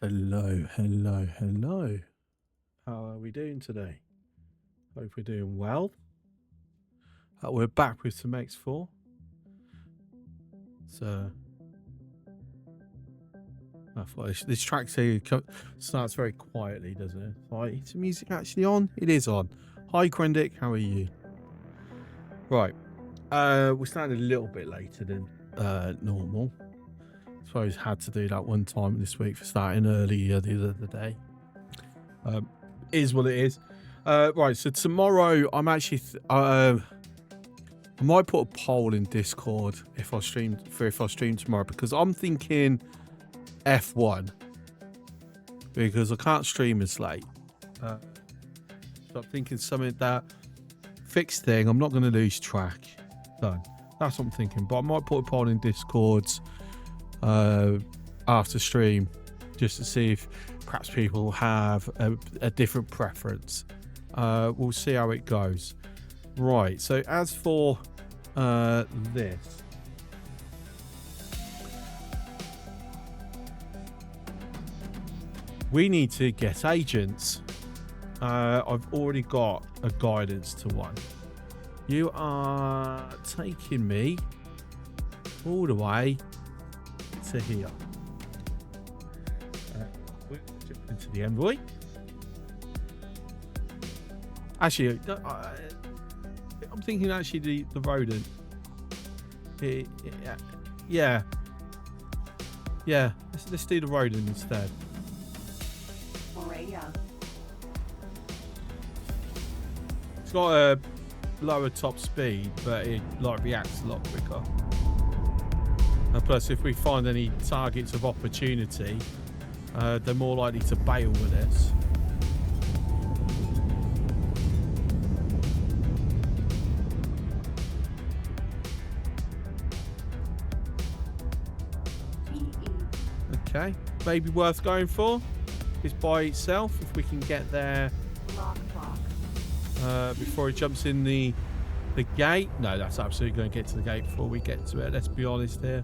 Hello, hello, hello. How are we doing today? Hope we're doing well. We're back with some X4. So, I thought this track starts very quietly, doesn't it? Right, is the music actually on? It is on. Hi, Krendic, how are you? Right, we started a little bit later than normal. I suppose had to do that one time this week for starting early the other day. Is what it is. Right, so tomorrow I'm actually I might put a poll in Discord if I stream tomorrow, because I'm thinking F1 because I can't stream as late. So I'm thinking something that fixed thing. I'm not going to lose track. Done. That's what I'm thinking. But I might put a poll in Discord after stream just to see if perhaps people have a different preference. We'll see how it goes. Right, so as for this, we need to get agents. I've already got a guidance to one. You are taking me all the way to here. We'll jump into the Envoy. Actually, I'm thinking actually the rodent. Yeah. Let's do the rodent instead. It's got a lower top speed, but it reacts a lot quicker. And plus, if we find any targets of opportunity, they're more likely to bail with this. Okay, maybe worth going for is by itself if we can get there before it jumps in the gate. No, that's absolutely going to get to the gate before we get to it. Let's be honest here.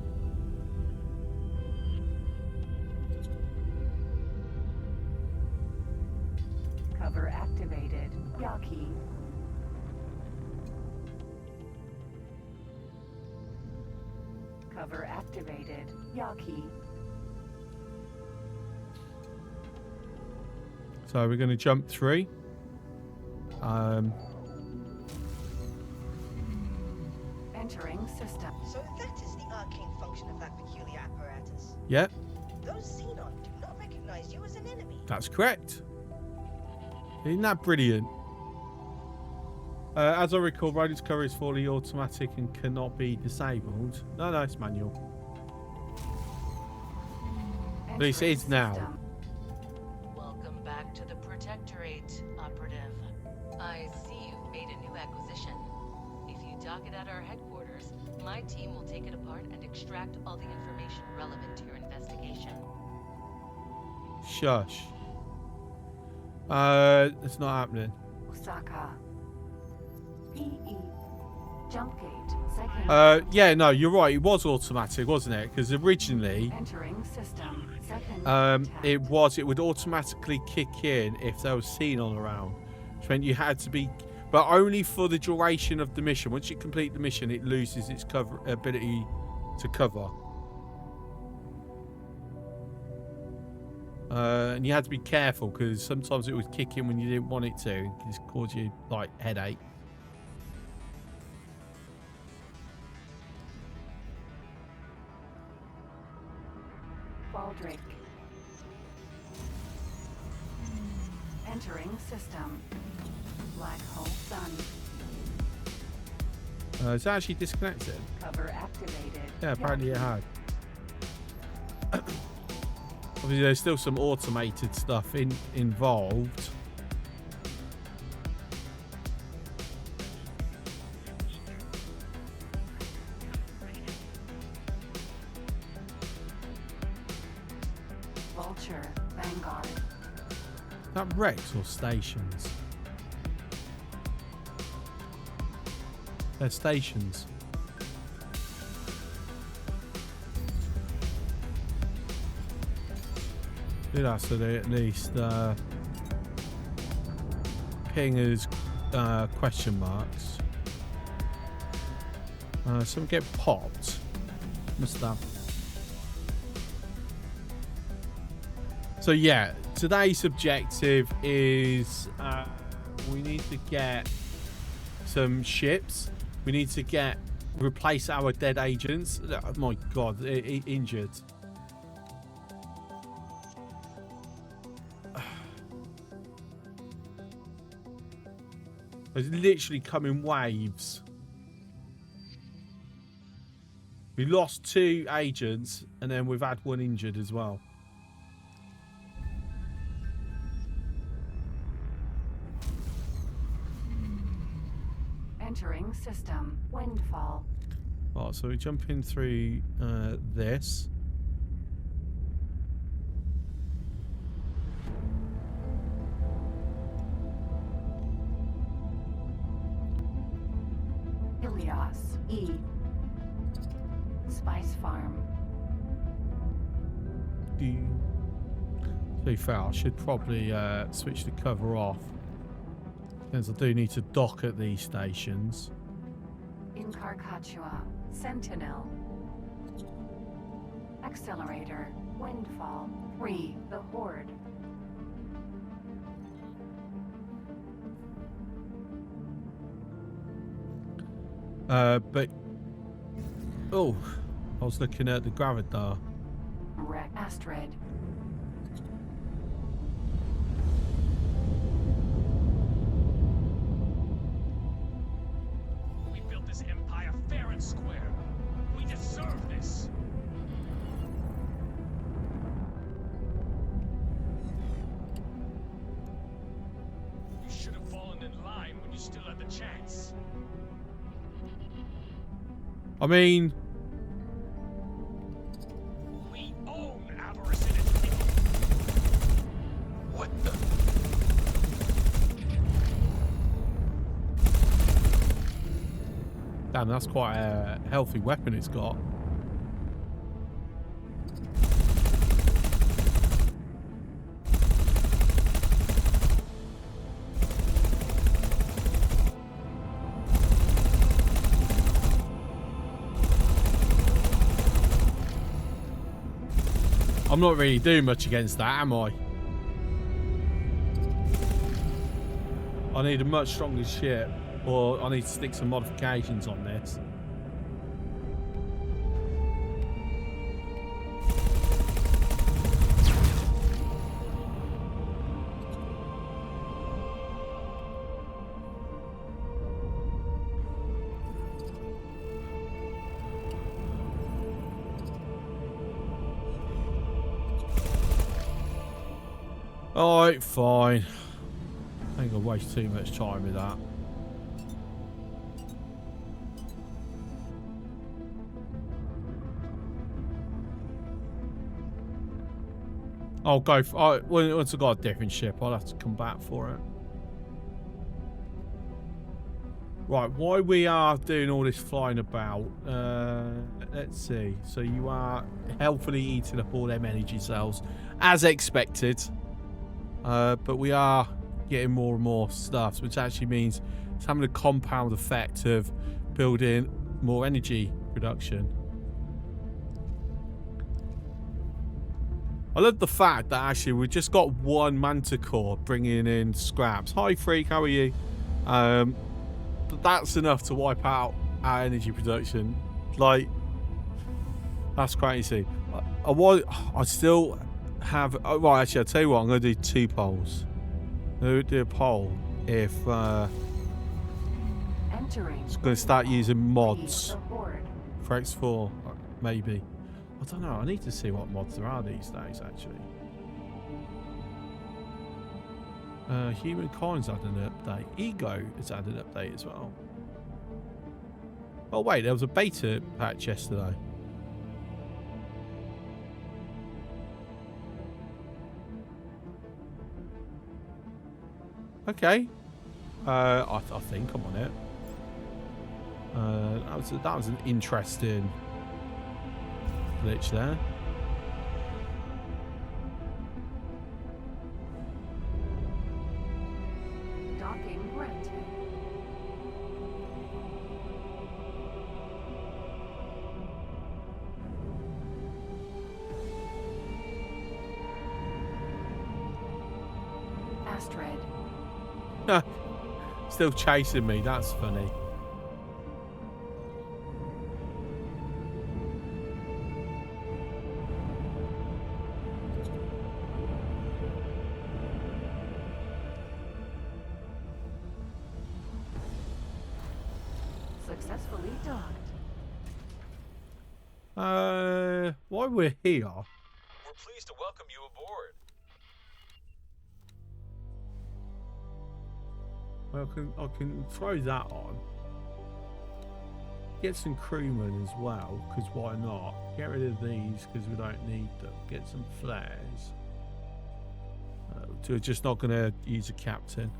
Cover activated. Yaki. Cover activated. Yaki. So we're going to jump 3. Entering system. So that is the arcane function of that peculiar apparatus. Yep, Those Xenon do not recognize you as an enemy. that's correct. Isn't that brilliant? As I recall, rodent's cover is fully automatic and cannot be disabled. No, it's manual. But it is now. Welcome back to the Protectorate, Operative. I see you've made a new acquisition. If you dock it at our headquarters, my team will take it apart and extract all the information relevant to your investigation. Shush. It's not happening. Osaka. PE. Jump gate. Second. Yeah, no, you're right. It was automatic, wasn't it? Because originally, Entering system. Second. it would automatically kick in if there was Xenon around, which meant you had to be, but only for the duration of the mission. Once you complete the mission, it loses its ability to cover. And you had to be careful because sometimes it would kick in when you didn't want it to, and just cause you headache. Baldric. Entering system. Black hole sun. It's actually disconnected. Cover activated. Yeah, apparently it had. Obviously, there's still some automated stuff involved. Vulture. Vanguard. Is that wrecks or stations? They're stations. Do that so they at least ping as question marks. Some get popped. Must have. So yeah, today's objective is we need to get some ships. We need to replace our dead agents. Oh my god, injured. It's literally come in waves. We lost 2 agents and then we've had 1 injured as well. Entering system. Windfall. Right, so we jump in through this. Ilias. E. Spice Farm. To be fair, I should probably switch the cover off, because I do need to dock at these stations. In Carcachua. Sentinel. Accelerator. Windfall. 3. The Horde. But oh, I was looking at the Gravidar. Wreck. Astrid. We built this empire fair and square. We deserve this. You should have fallen in line when you still had the chance. I mean, We own avarice in its people. What the? damn, that's quite a healthy weapon it's got. I'm not really doing much against that, am I? I need a much stronger ship, or I need to stick some modifications on this. Alright, fine. I ain't gonna waste too much time with that. I'll go for once I've got a different ship, I'll have to come back for it. Right, while we are doing all this flying about, let's see. So you are healthily eating up all them energy cells, as expected. But we are getting more and more stuff, which actually means it's having a compound effect of building more energy production. I love the fact that actually we've just got 1 manticore bringing in scraps. Hi Freak, how are you? That's enough to wipe out our energy production. Like, that's crazy. I still have, oh, right, actually I'll tell you what, I'm going to do 2 polls. I'm going to do a poll if it's going to start using mods for X4, maybe. I don't know, I need to see what mods there are these days actually. Humankind's had an update. Ego has had an update as well. Oh wait, there was a beta patch yesterday. Okay. I think I'm on it. That was an interesting glitch there. Astrid. Still chasing me. That's funny. Successfully docked. While we're here, We're pleased to welcome you aboard. I can throw that on. Get some crewmen as well, because why not? Get rid of these because we don't need them. Get some flares. We're just not going to use a captain.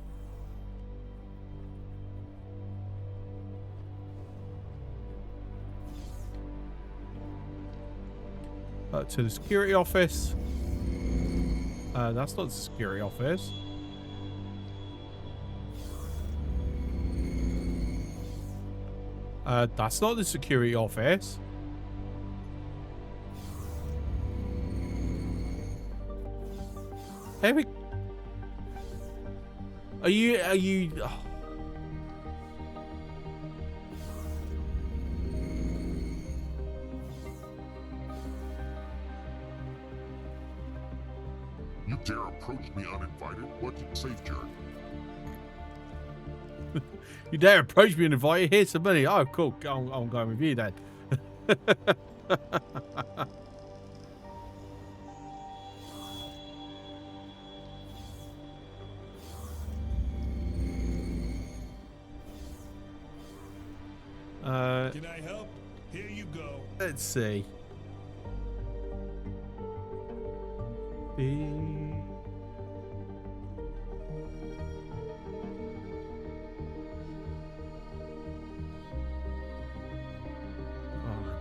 To the security office. That's not the security office. That's not the security office. Eric, are you? Oh. You dare approach me uninvited? What did you say, jerk? You dare approach me and invite you? Here's some money. Oh, cool. I'm going with you then. Can I help? Here you go. Let's see.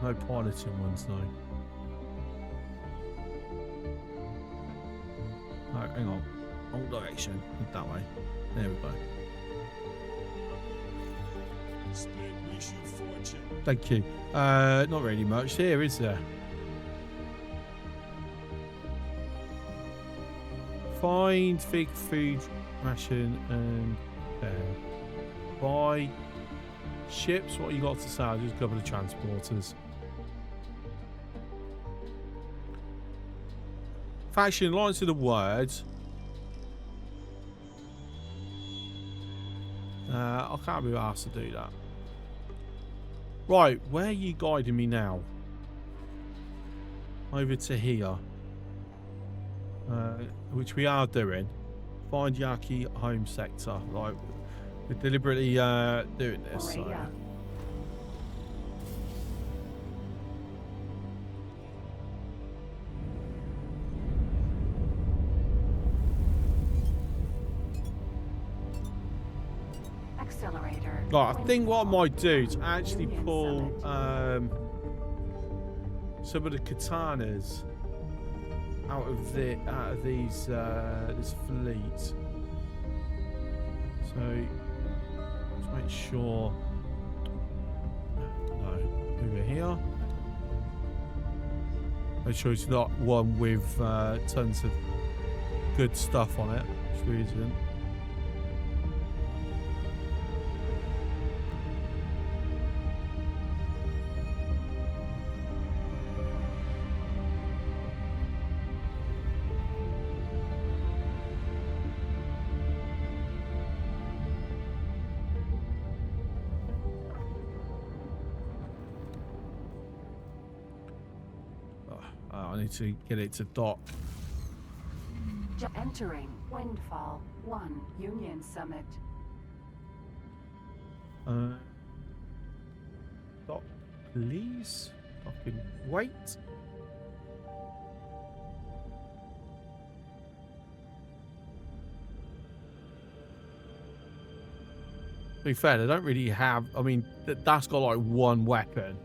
No piloting ones, no. No, hang on. Wrong direction. That way. There we go. Split wish you fortune. Thank you. Not really much here, is there? Find fig food ration and buy ships. What you got to sell? Just a couple of transporters. Faction lines to the words. I can't be asked to do that. Right, where are you guiding me now? Over to here. Which we are doing. Find Yaki home sector. Like, we're deliberately doing this. So. Accelerator. Right, I think what I might do is actually pull some of the katanas out of these this fleet. So let's make sure. No, over here. Make sure it's not one with tons of good stuff on it. Which there isn't. I need to get it to dock. Entering Windfall 1 Union Summit. Dock, please. Fucking wait. To be fair, they don't really have. I mean, that's got like one weapon.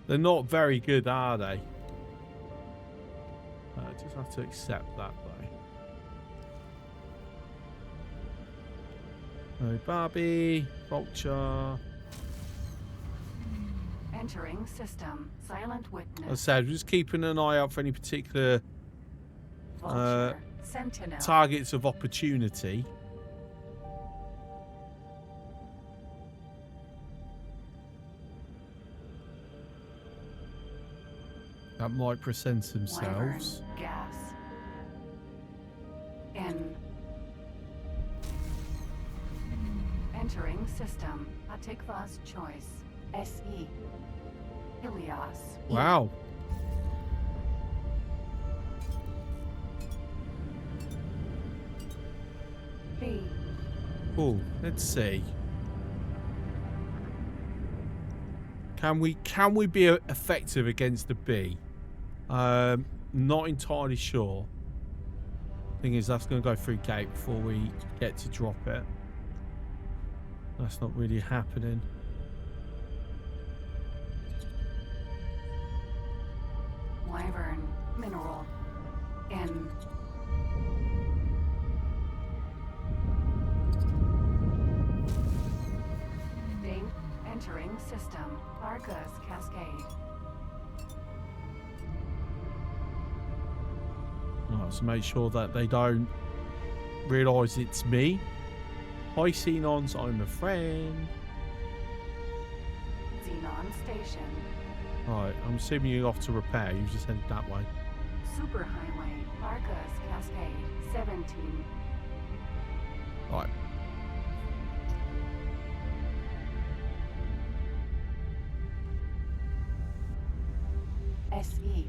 They're not very good, are they? Just have to accept that, though. No Barbie, Vulture. Entering system. Silent As I witness. said, just keeping an eye out for any particular Vulture. Sentinel. targets of opportunity. That might present themselves. Wyvern. Gas. N. Entering system. Atikva's choice. SE. Ilias. E. Wow. B. Oh, let's see. Can we be effective against the B? Not entirely sure. Thing is, that's going to go through gate before we get to drop it. That's not really happening. Wyvern. Mineral. N. Ding. Entering system. Arcus Cascade. Right, so make sure that they don't realise it's me. Hi, Xenons, I'm a friend. Xenon Station. Right, I'm assuming you're off to repair. You just headed that way. Superhighway. Arcus Cascade. 17. Right. SE.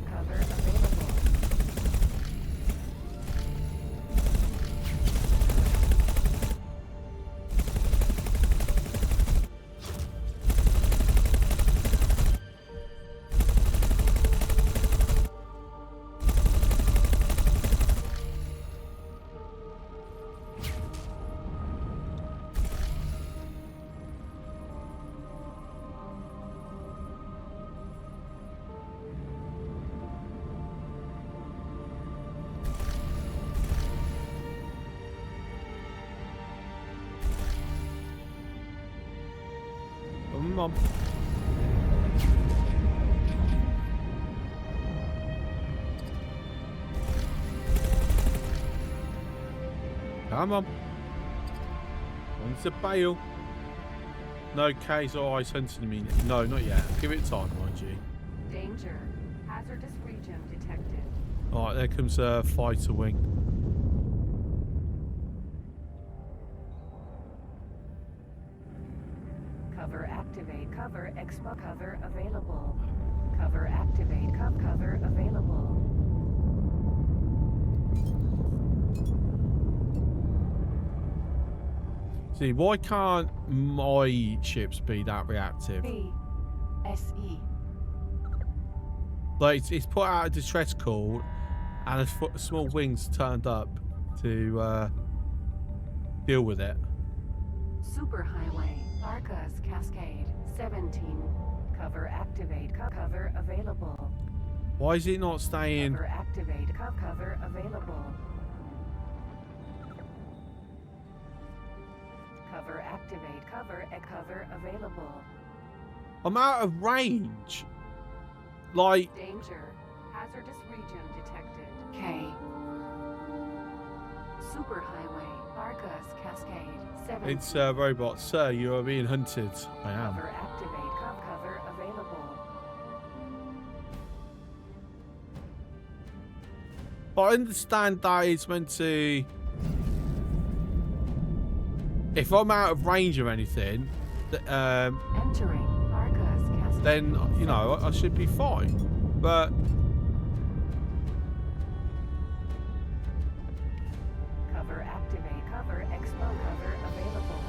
Cover available. Come on. Come on. On to bail. No K's or ice hunting me. No, not yet. Give it time, mind you. Danger. Hazardous region detected. Alright, there comes a fighter wing. Cover activate. Cover expo. Cover available. Cover activate. Cover available. See, why can't my ships be that reactive? B. SE. Like, it's put out a distress call and a small wings turned up to deal with it. Superhighway. Arcus Cascade. 17. Cover activate. Cover available. Why is it not staying? Cover activate. Cover available. Cover activate. Cover available. I'm out of range. Like, Danger. Hazardous region detected. K. Superhighway. Arcus Cascade. 17. it's robot. Sir, you are being hunted. I am. Cover activate. Cover available. But I understand that it's meant to... If I'm out of range of anything, Entering Arcus Cascade. then, you know, I should be fine. But... Cover activate. Cover expo. Cover available.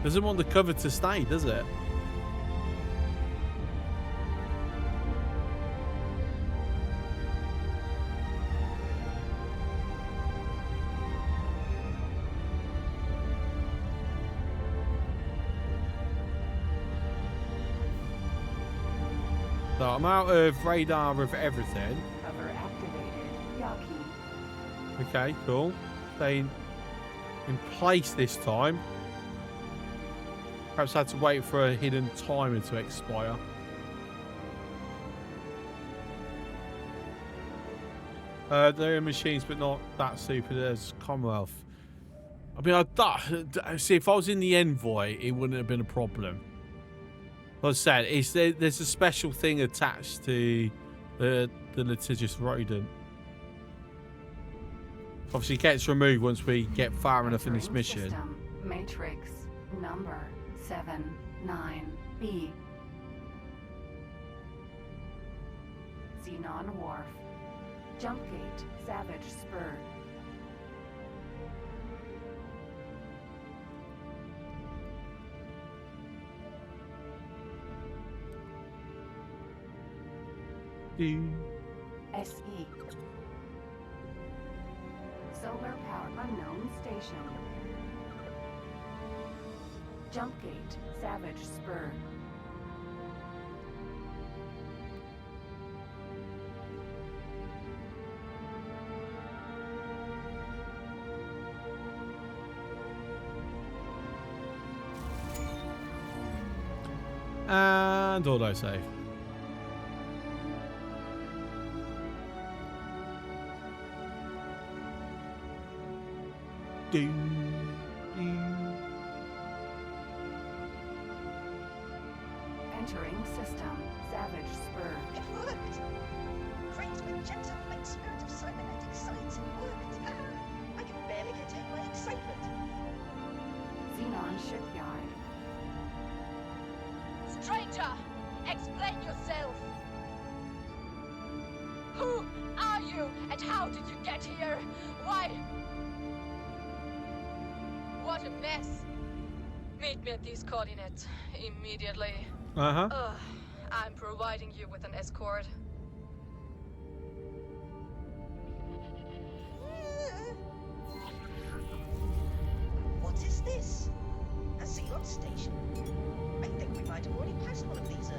doesn't want the cover to stay, does it? So I'm out of radar of everything. Cover activated. Yaki. Okay, cool. Staying in place this time. Perhaps I had to wait for a hidden timer to expire. They're in machines, but not that stupid as Commonwealth. I mean, see, if I was in the Envoy, it wouldn't have been a problem. Like I said, there's a special thing attached to the litigious rodent. Obviously, it gets removed once we get far enough in this Entering mission. System. Matrix number 79B. Xenon Wharf. Jump gate. Savage Spur. SE. Solar power unknown station. Jump gate. Savage Spur. And autosave. Entering system. Savage Spur. It worked! Great magenta light spirit of cybernetic science, it worked! Ah, I can barely contain my excitement. Xenon Shipyard. Stranger, explain yourself. Who are you and how did you get here? Why? What a mess. Meet me at these coordinates immediately. Uh-huh. I'm providing you with an escort. What is this? A Xenon station? I think we might have already passed one of these.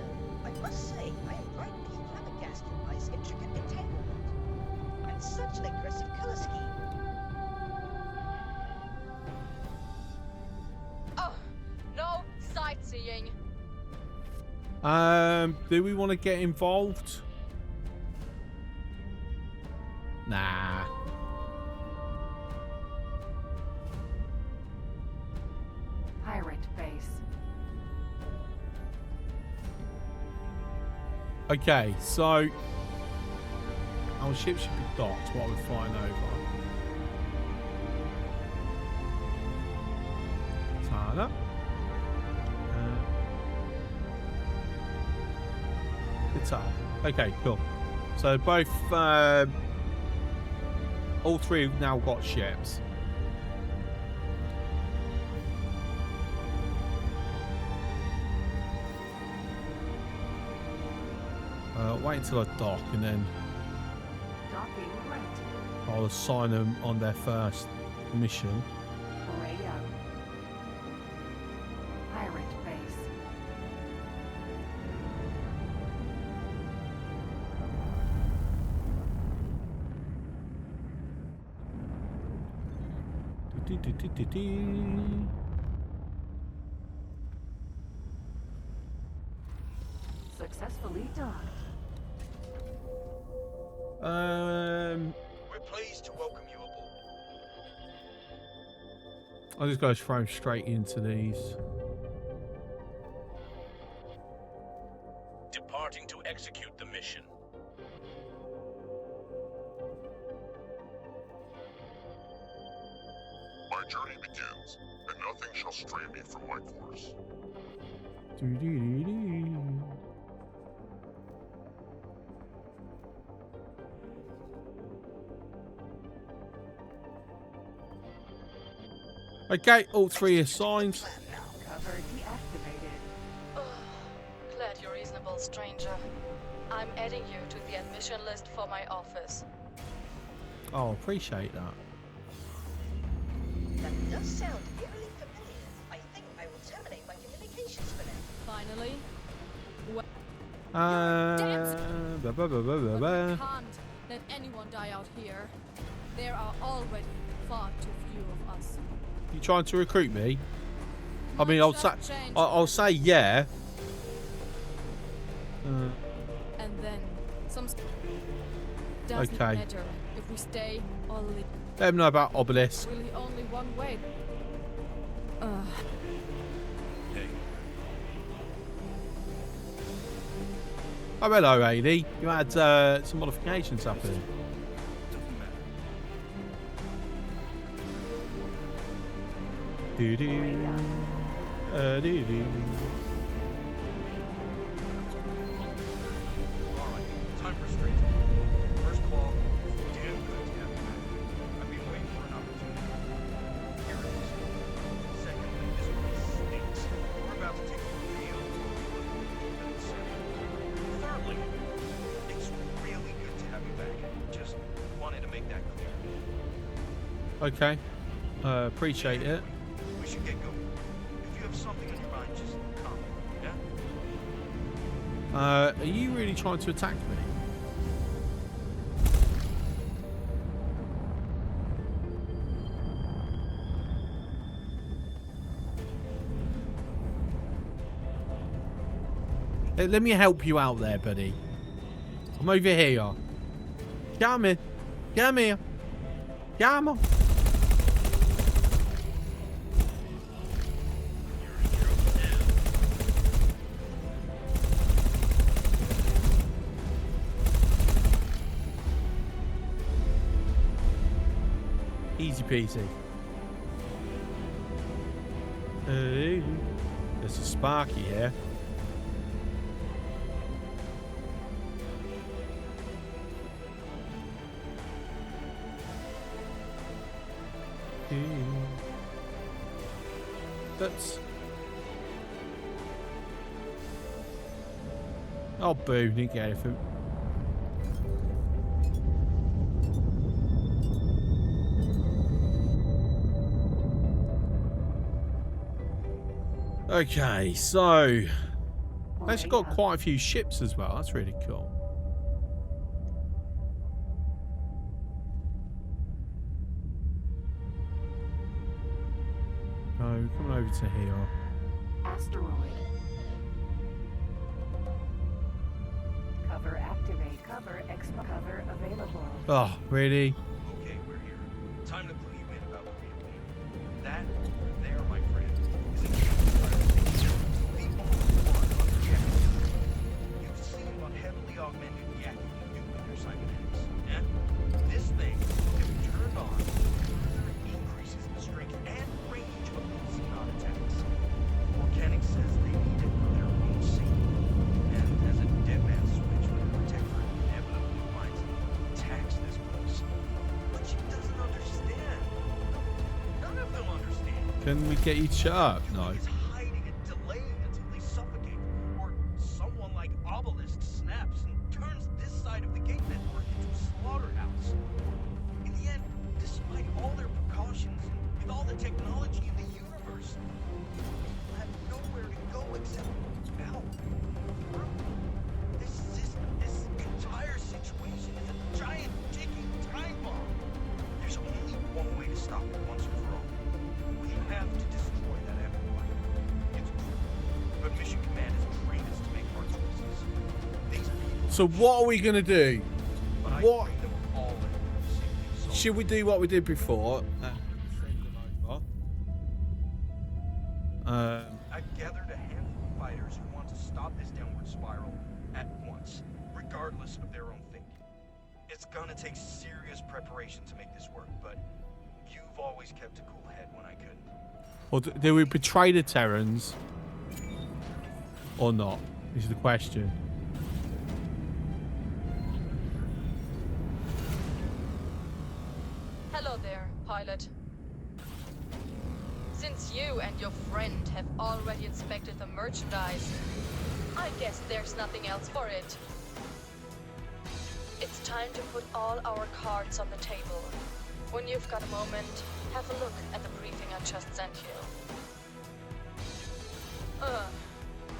I must say, I am rightly flabbergasted by its intricate entanglement. And such an aggressive color scheme. Oh, no sightseeing. Do we want to get involved? Nah. Pirate base. Okay, so our ship should be docked while we're flying over. Turn up. Guitar. Okay, cool. So both, all three have now got ships. Wait until I dock and then Docking right. I'll assign them on their first mission. Array up. Pirate base. Successfully docked. We're pleased to welcome you aboard. I'll just go throw straight into these. Departing to execute the mission. My journey begins, and nothing shall stray me from my course. Okay, all three assigned. Cover deactivated. Glad you're reasonable, stranger. I'm adding you to the admission list for my office. Oh, appreciate that. That does sound eerily familiar. I think I will terminate my communications for now. Finally? Blah, blah, blah, blah, blah, But we blah. can't let anyone die out here. There are already far too few of us. You trying to recruit me? I mean, I'll Much say, has changed. I'll say yeah. And then some. Doesn't Okay. matter if we stay or leave. Let them know about Obelisk. Really, only one way. Hey, Oh, hello, Ailey. You had some modifications happening. doesn't matter. Do-do. Do-do. All right, time for straight. First of all, it's damn good to have you back. I've been waiting for an opportunity. Here it is. Secondly, this place stinks. We're about to take a real look at the city. Thirdly, it's really good to have you back. Just wanted to make that clear. Okay. Appreciate it. We should get going. If you have something on your mind, just comment, yeah? Are you really trying to attack me? Hey, let me help you out there, buddy. I'm over here. Come here. Come here. Come on. Easy peasy. There's a Sparky here. That's. Oh, boo, didn't get anything. Okay, so actually got quite a few ships as well. That's really cool. Oh, coming over to here. Asteroid. Cover activate. Cover expo. Cover available. Oh, really? Okay, we're here. Time to clue you in about the real name. That there, my friend, is a the only one on the jet. You've seen what heavily augmented yak can do with your cybernetics, yeah? This thing, if turned on, further increases the strength and range of those xenon attacks. Organic says they need it for their own safety. And as a dead man's switch when the protector inevitably finds and attacks this place. But she doesn't understand. None of them understand. Can we get you to shut up? No. Is hiding and delaying until they suffocate, or someone like Obelisk snaps and turns this side of the gate network into a slaughterhouse. In the end, despite all their precautions and with all the technology in the universe, people have nowhere to go except out. This system, this entire situation is a giant ticking time bomb. There's only one way to stop it once and for all. We have to destroy that Envoy. It's true. But Mission Command has trained us to make hard choices. These people. So what are we gonna do? But I What? bring them all in the same thing. So Should we do what we did before? I've gathered a handful of fighters who want to stop this downward spiral at once, regardless of their own fate. It's gonna take serious preparation to make this work, but you've always kept a cool head when I couldn't. Or do we betray the Terrans? Or not? Is the question. Hello there, pilot. Since you and your friend have already inspected the merchandise, I guess there's nothing else for it. It's time to put all our cards on the table. When you've got a moment, have a look at the briefing I just sent you.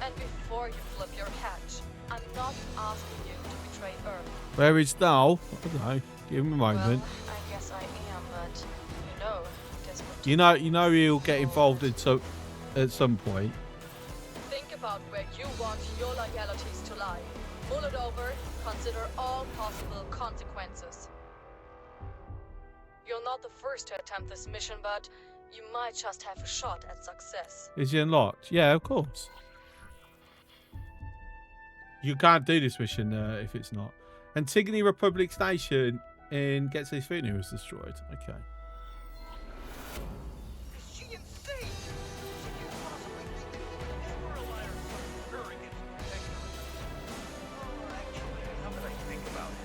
And before you flip your hatch, I'm not asking you to betray Earth. Where is Dal? I don't know. Give him a moment. Well, I guess I am, but you know, guess what? You know he'll get involved at some point. Think about where you want your loyalties to lie. Mull it over, consider all possible consequences. You're not the first to attempt this mission, but you might just have a shot at success. Is he unlocked? Yeah, of course. You can't do this mission if it's not. Antigone Republic Station in Getsy was destroyed. Okay. Is she insane? Could you possibly think that we would ever allow her against the Protector? Oh, actually, how could I think about it?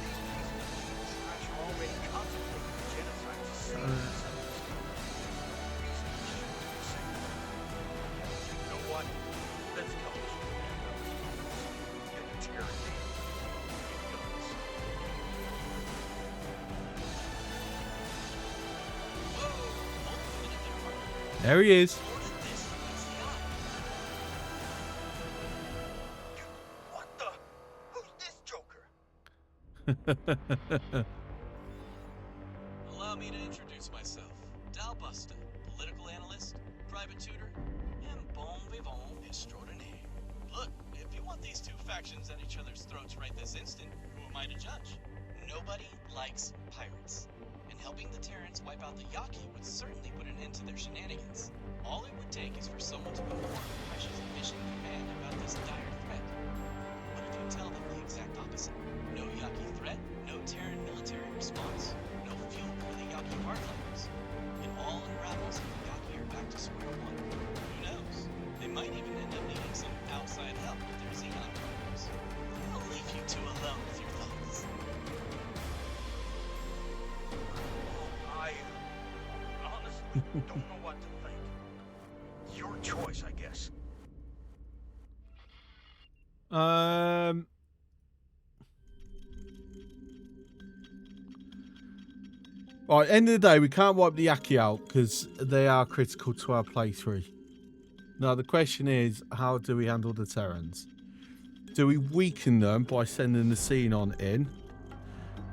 These pieces of trash are already contemplating genocide to save themselves. Reason we shouldn't be saying. You know what? Let's go. Get interrogated. Get guns. There he is. What the? Who's this Joker? Allow me to introduce myself. Dal Busta, political analyst, private tutor, and bon vivant extraordinaire. Look, if you want these two factions at each other's throats right this instant, who am I to judge? Nobody likes pirates. And helping the Terrans wipe out the Yaki would certainly put an end to their shenanigans. All it would take is for someone to inform Precious Mission Command about this dire threat. What if you tell them the exact opposite? No Yaki threat, no Terran military response, no fuel for the Yaki hardliners. It all unravels and we got here back to square one. Who knows? They might even end up needing some outside help with their Xenon programs. I'll leave you two alone with your thoughts. I honestly don't know what to think. Your choice, I guess. Right, end of the day, we can't wipe the Yaki out because they are critical to our playthrough. Now, the question is, how do we handle the Terrans? Do we weaken them by sending the Xenon in?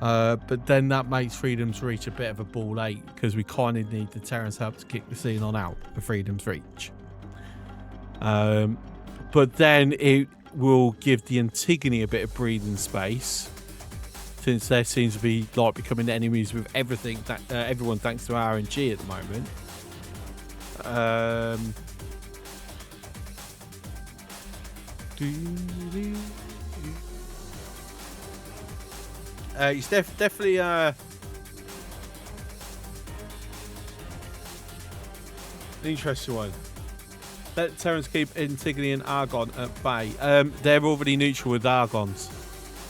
But then that makes Freedom's Reach a bit of a ball ache because we kind of need the Terrans' help to kick the Xenon out of Freedom's Reach. But then it will give the Antigone a bit of breathing space, since there seems to be like becoming enemies with everything that everyone thanks to RNG at the moment. It's definitely an interesting one. Let Terrans keep Antigone and Argon at bay. They're already neutral with Argons.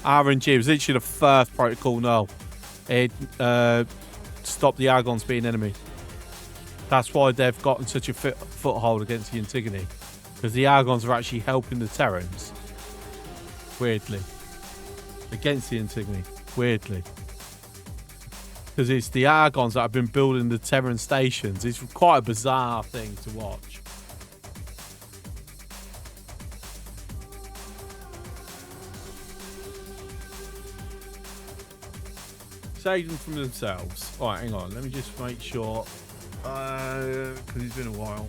RNG was literally the first protocol. No, it stopped the Argons being enemy. That's why they've gotten such a foothold against the Antigone, because the Argons are actually helping the Terrans. Weirdly, against the Antigone. Weirdly, because it's the Argons that have been building the Terran stations. It's quite a bizarre thing to watch. Save them from themselves. All right, hang on. Let me just make sure, because it's been a while.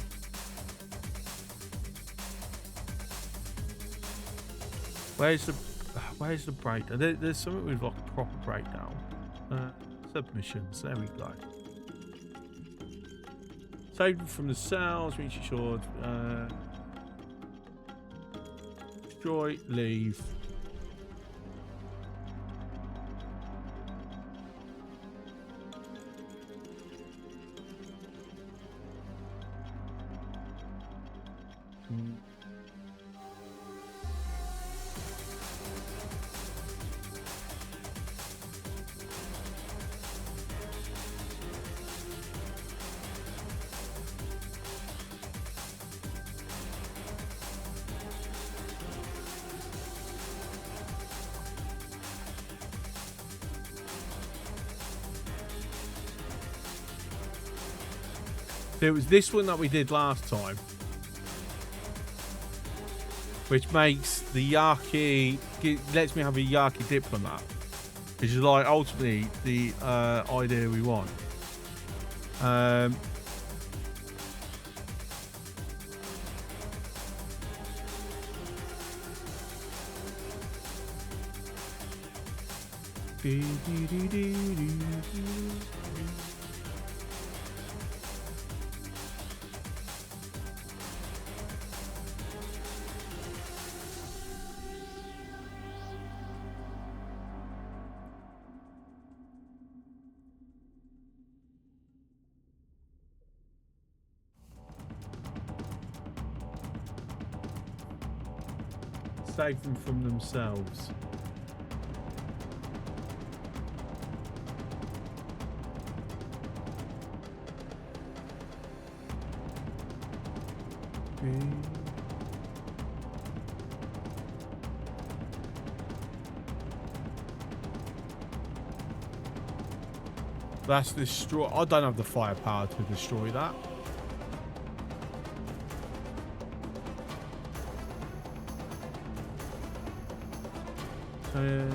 Where's the breakdown? There's something with like a proper breakdown. Submissions. There we go. Save them from the cells. Reach assured. Destroy. Leave. It was this one that we did last time, which makes the Yaki, lets me have a Yaki diplomat, which is like ultimately the idea we want. Save them from themselves. That's destroy. I don't have the firepower to destroy that. So,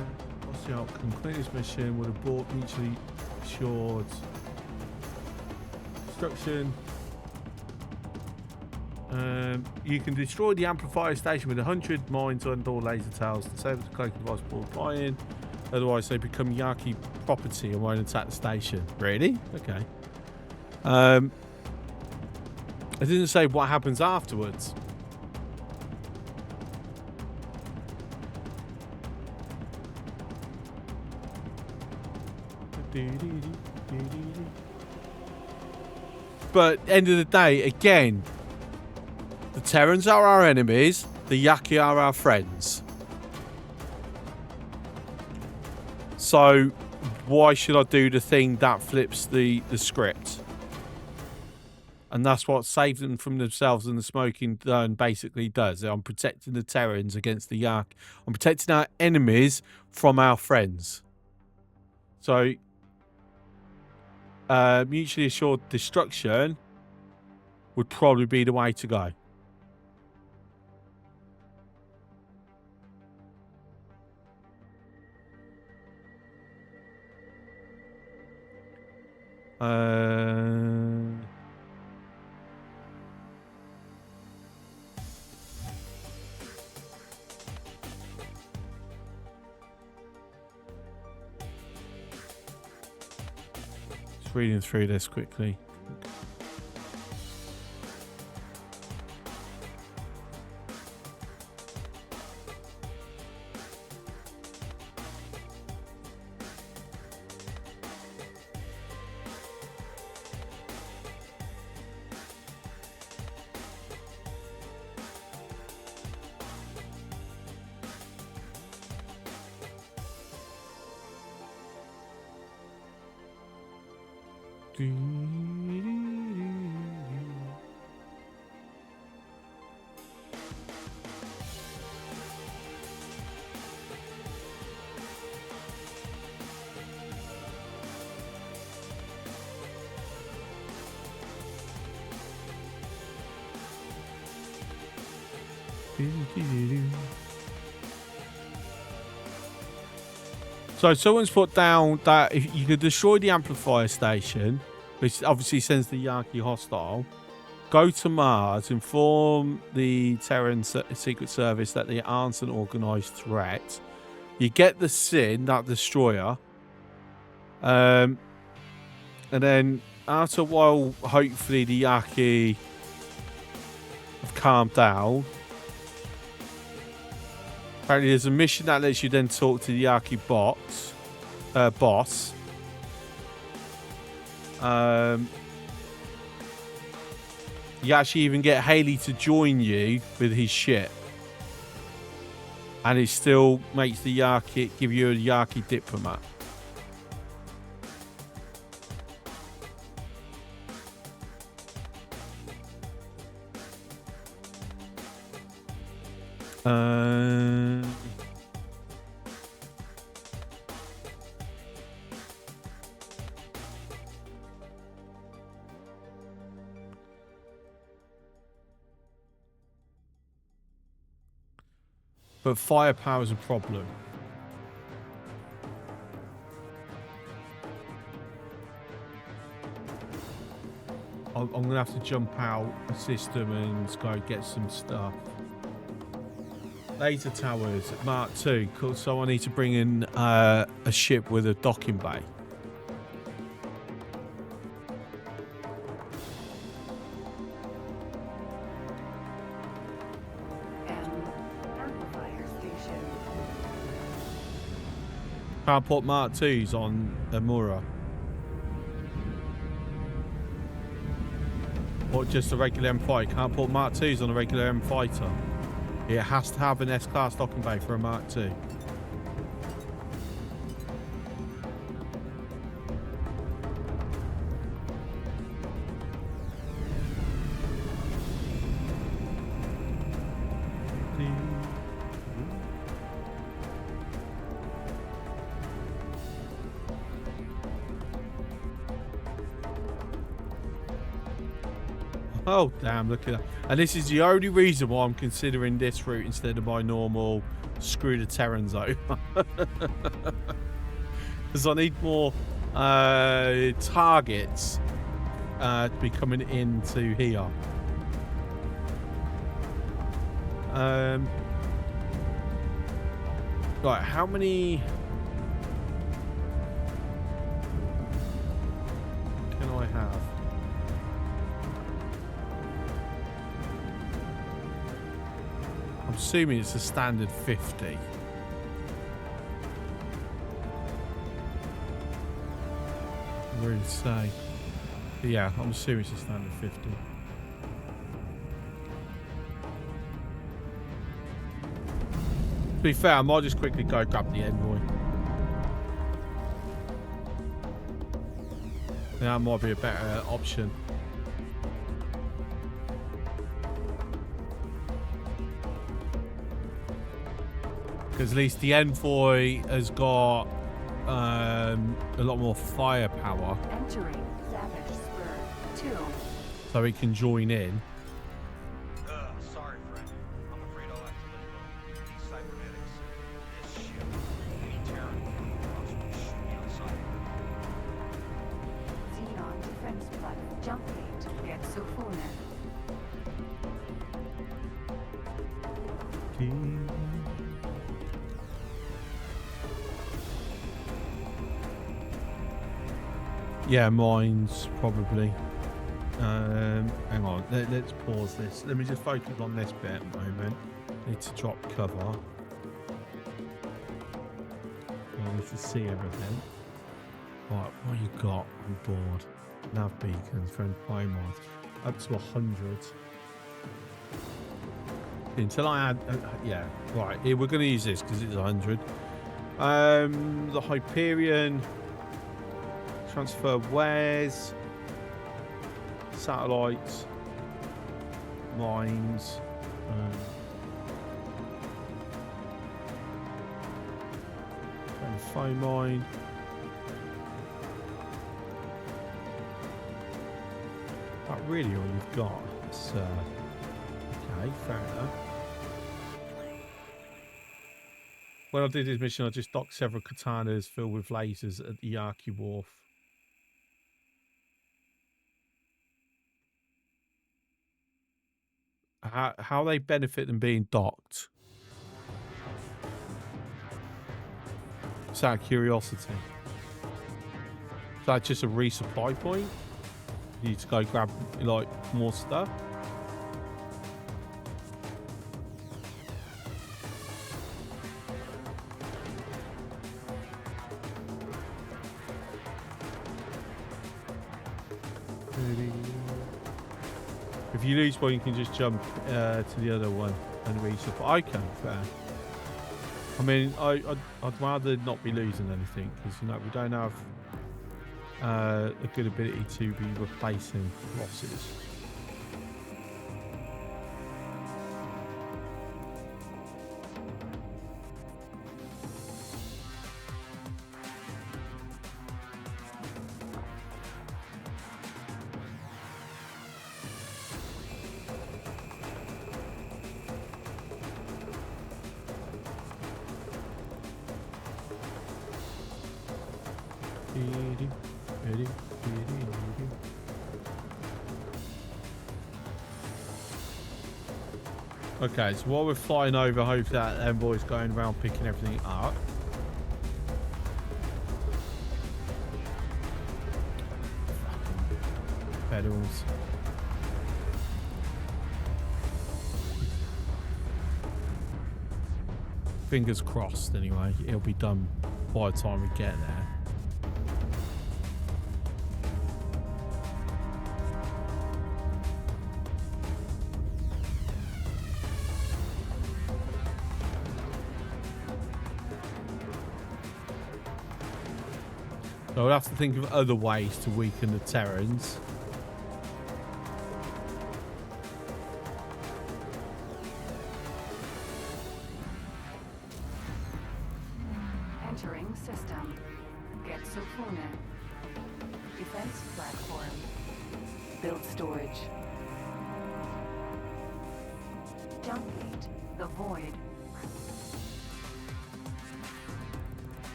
what's the outcome? Complete this mission would have brought mutually assured destruction. You can destroy the amplifier station with 100 mines and/or laser tails to save the cloaking device before flying. Otherwise, they become Yaki property and won't attack the station. Really? Okay. It didn't say what happens afterwards. But end of the day, again, the Terrans are our enemies. The Yaki are our friends. So why should I do the thing that flips the script? And that's what Save Them From Themselves and the Smoking Gun basically does. I'm protecting the Terrans against the Yaki. I'm protecting our enemies from our friends. So mutually assured destruction would probably be the way to go. Just reading through this quickly. So someone's put down that if you could destroy the amplifier station, which obviously sends the Yaki hostile, go to Mars, inform the Terran Secret Service that they aren't an organised threat. You get the Sin, that destroyer, and then after a while, hopefully the Yaki have calmed down. Apparently there's a mission that lets you then talk to the Yaki boss. You actually even get Haley to join you with his ship. And it still makes the Yaki, give you a Yaki diplomat. But firepower is a problem. I'm going to have to jump out the system and go get some stuff. Laser towers, Mark II. Cool. So I need to bring in a ship with a docking bay. Amplifier station. Can't put Mark IIs on Amura. Or just a regular M5. Can't put Mark IIs on a regular M fighter. It has to have an S-Class docking bay for a Mark II. Oh, damn, look at that. And this is the only reason why I'm considering this route instead of my normal screw the Terrans over. Because I need more targets to be coming into here. Right, how many can I have? I'm assuming it's a standard 50. Really say. But yeah, I'm assuming it's a standard 50. To be fair, I might just quickly go grab the Envoy. That might be a better option. Because at least the Envoy has got a lot more firepower. Entering Savage Spur 2. So it can join in. Sorry, friend. I'm afraid I'll have to let go. These cybernetics, this ship, any Terran possibly shoot me outside. Xenon defense plug. Jump gate. Get Sofuna. Yeah, mine's probably. Hang on, let's pause this. Let me just focus on this bit at the moment. Need to drop cover. I need to see everything. Right, what you got on board? Nav beacons, friend primars. Up to 100. Until I add, yeah, right. Here we're going to use this because it's 100. The Hyperion. Transfer wares, satellites, mines, and phone mine. That's really all you've got. It's, okay, fair enough. When I did this mission, I just docked several katanas filled with lasers at the Yaki Wharf. How they benefit them being docked? It's out of curiosity. Is that just a resupply point? You need to go grab like more stuff? If you lose one, you can just jump to the other one and resupply. Okay, fair. I mean, I'd rather not be losing anything because, you know, we don't have a good ability to be replacing losses. Okay, so while we're flying over, hope that Envoy's going around picking everything up. Pedals. Fingers crossed, anyway. It'll be done by the time we get there. So we'll have to think of other ways to weaken the Terrans. Entering system. Get Sofuna. Defense platform. Build storage. Jump gate. The void.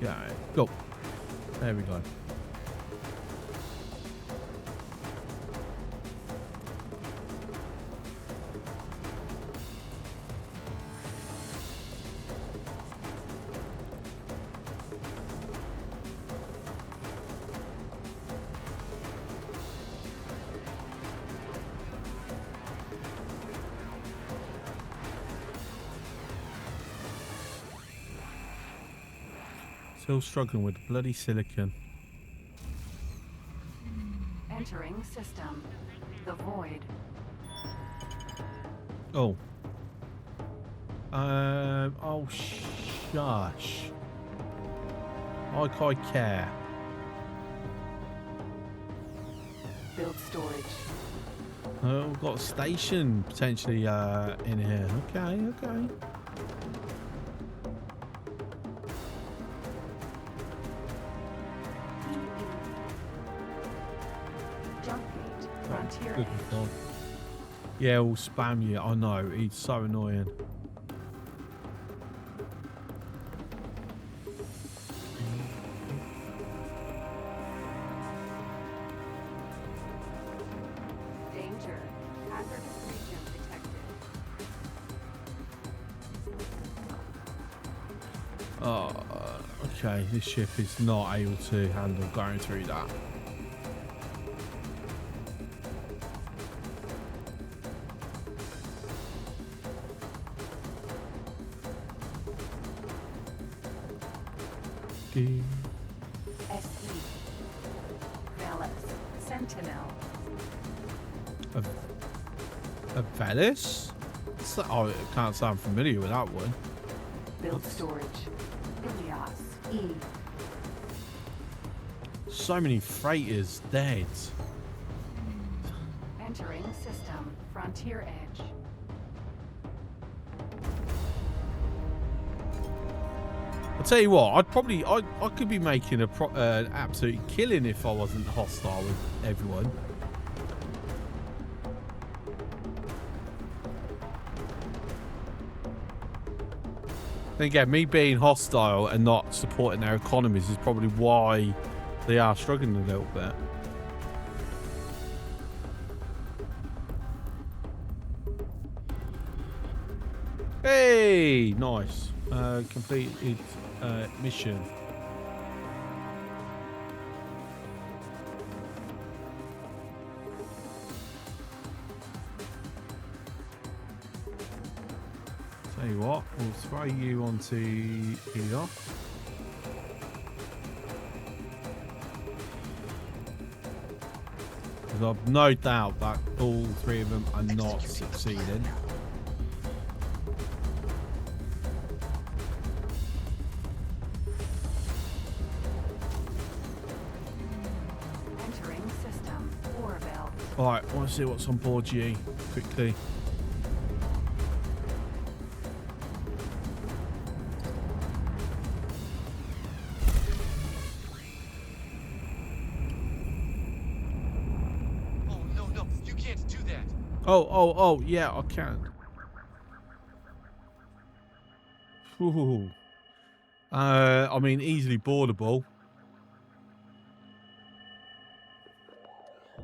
Okay, go. There we go. Still struggling with the bloody silicon. Entering system. The void. Oh. Oh, shush. Like I care. Build storage. Oh, we've got a station potentially in here. Okay, okay. Jump gate. Frontier Good edge. God. Yeah, we'll spam you. I know. He's so annoying. Danger. Hazardous region detected. Oh, okay. This ship is not able to handle going through that. SE. Velas. Sentinel. A Velis? Oh, I can't sound familiar with that one. Build storage. Ilias. E. So many freighters dead. Entering system. Frontier edge. I'll tell you what, I could be making an absolute killing if I wasn't hostile with everyone. Then again, me being hostile and not supporting their economies is probably why they are struggling a little bit. Hey, nice. Completed mission. Tell you what, we'll throw you onto here. Because I've no doubt that all three of them are not succeeding. Entering system. Orbel. Alright, I want to see what's on board G quickly. Oh, yeah, I can. Ooh. I mean, easily boardable.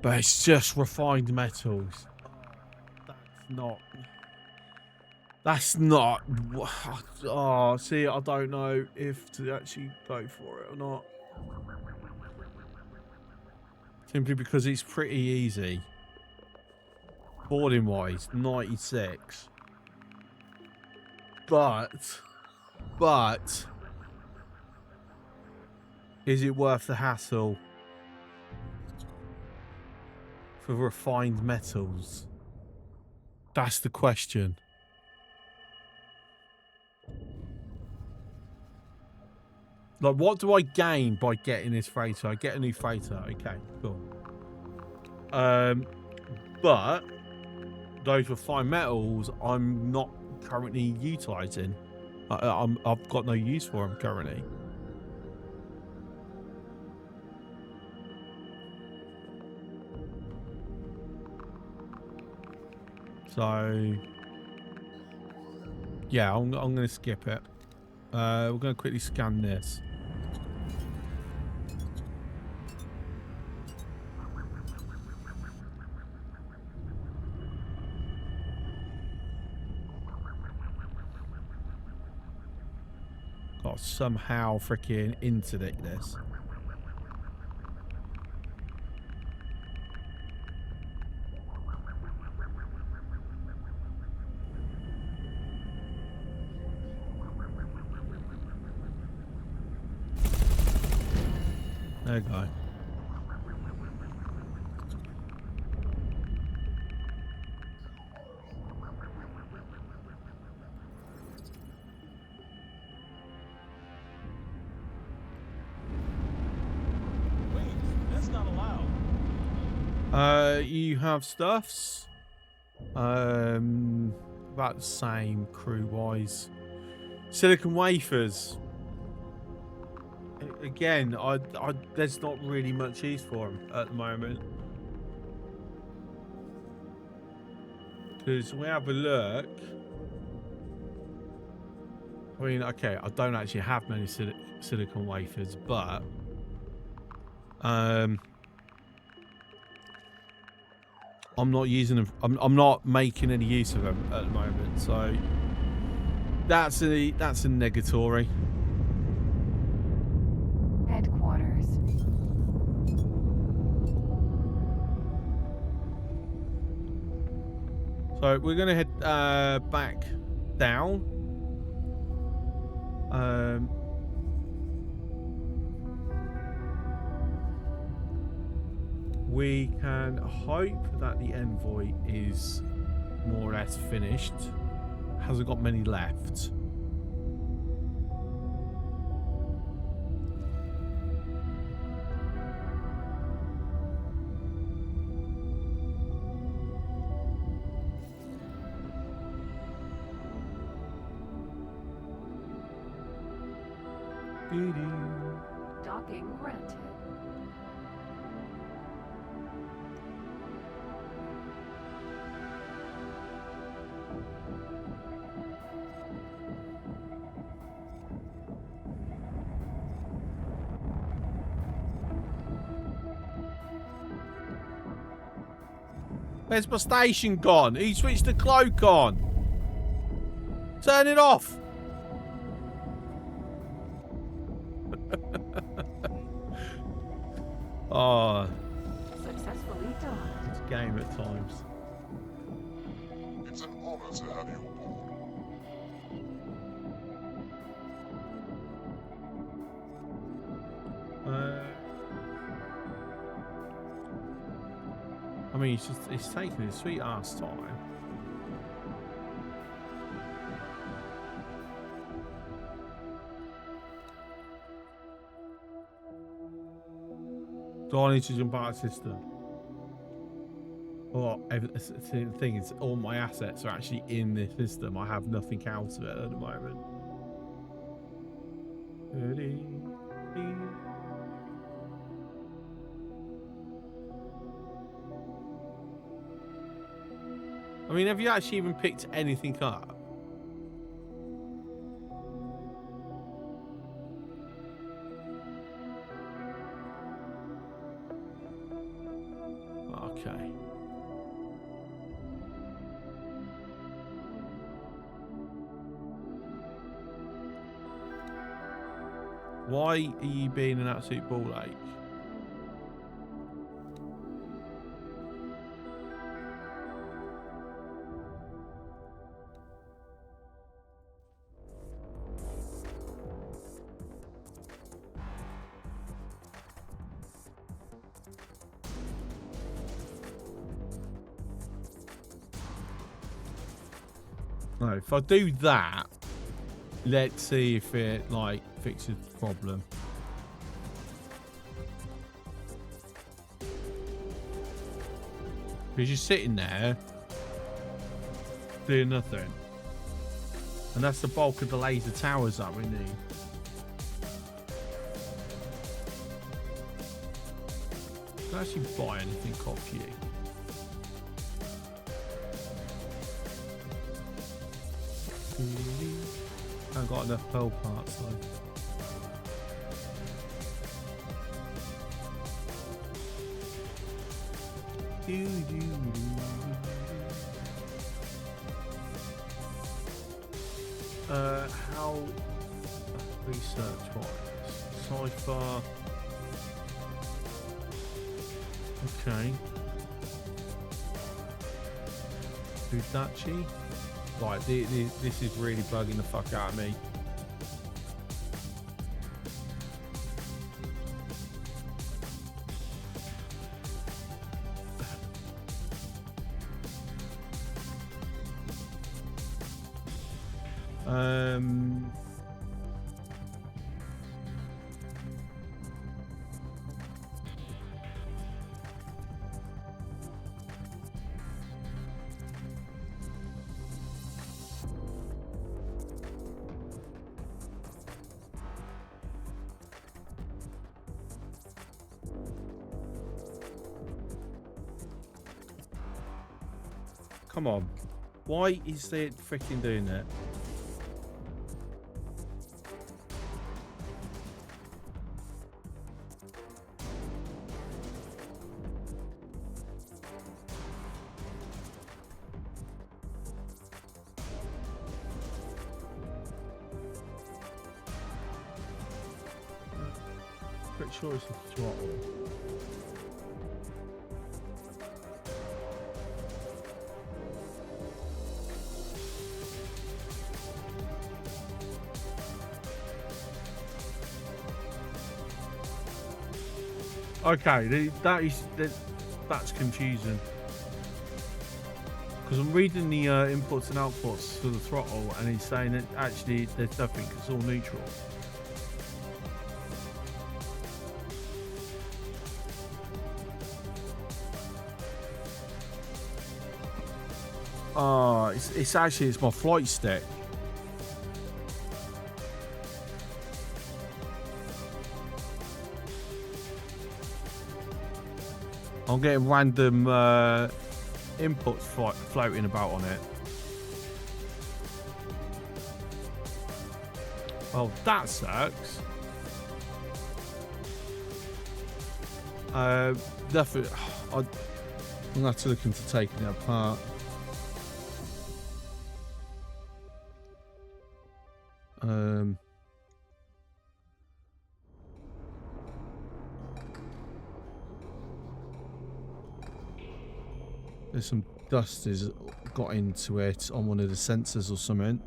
But it's just refined metals. That's not... Oh, see, I don't know if to actually go for it or not. Simply because it's pretty easy. Boarding wise, 96. But is it worth the hassle for refined metals? That's the question. Like, what do I gain by getting this freighter? I get a new freighter. Okay, cool. But those refined metals, I'm not currently utilizing. I've got no use for them currently. So, yeah, I'm going to skip it. We're going to quickly scan this. Got to somehow freaking interdict this. There you go. Wait, that's not allowed. You have stuffs. About the same crew-wise. Silicon wafers. Again, there's not really much use for them at the moment. Because we have a look. I mean, okay, I don't actually have many silicon wafers, but I'm not using them. I'm not making any use of them at the moment, so that's a negatory. Headquarters. So we're gonna head back down. We can hope that the Envoy is more or less finished. Hasn't got many left. Docking granted. Where's my station gone? He switched the cloak on. Turn it off. Oh, Successfully done. it's a game at times. It's an honor to have you aboard. I mean, it's taking his sweet ass time. Do I need to jump out of the system? Well, the thing is, all my assets are actually in this system. I have nothing out of it at the moment. I mean, have you actually even picked anything up? Okay. Why are you being an absolute ball ache? No, if I do that, let's see if it like fixes the problem. Because you're sitting there doing nothing. And that's the bulk of the laser towers that we need. Can I actually buy anything off you? I haven't got enough pearl parts though. How research wise? Cipher. Okay. Budachi. Right, this is really bugging the fuck out of me. Come on. Why is it freaking doing that? Pretty sure it's the throttle. Okay, that's confusing. Because I'm reading the inputs and outputs to the throttle, and he's saying that actually there's nothing. It's all neutral. Oh, it's actually my flight stick. I'm getting random inputs floating about on it. Well, that sucks. Definitely, I'm gonna have to look into taking it apart. There's some dust has got into it on one of the sensors or something.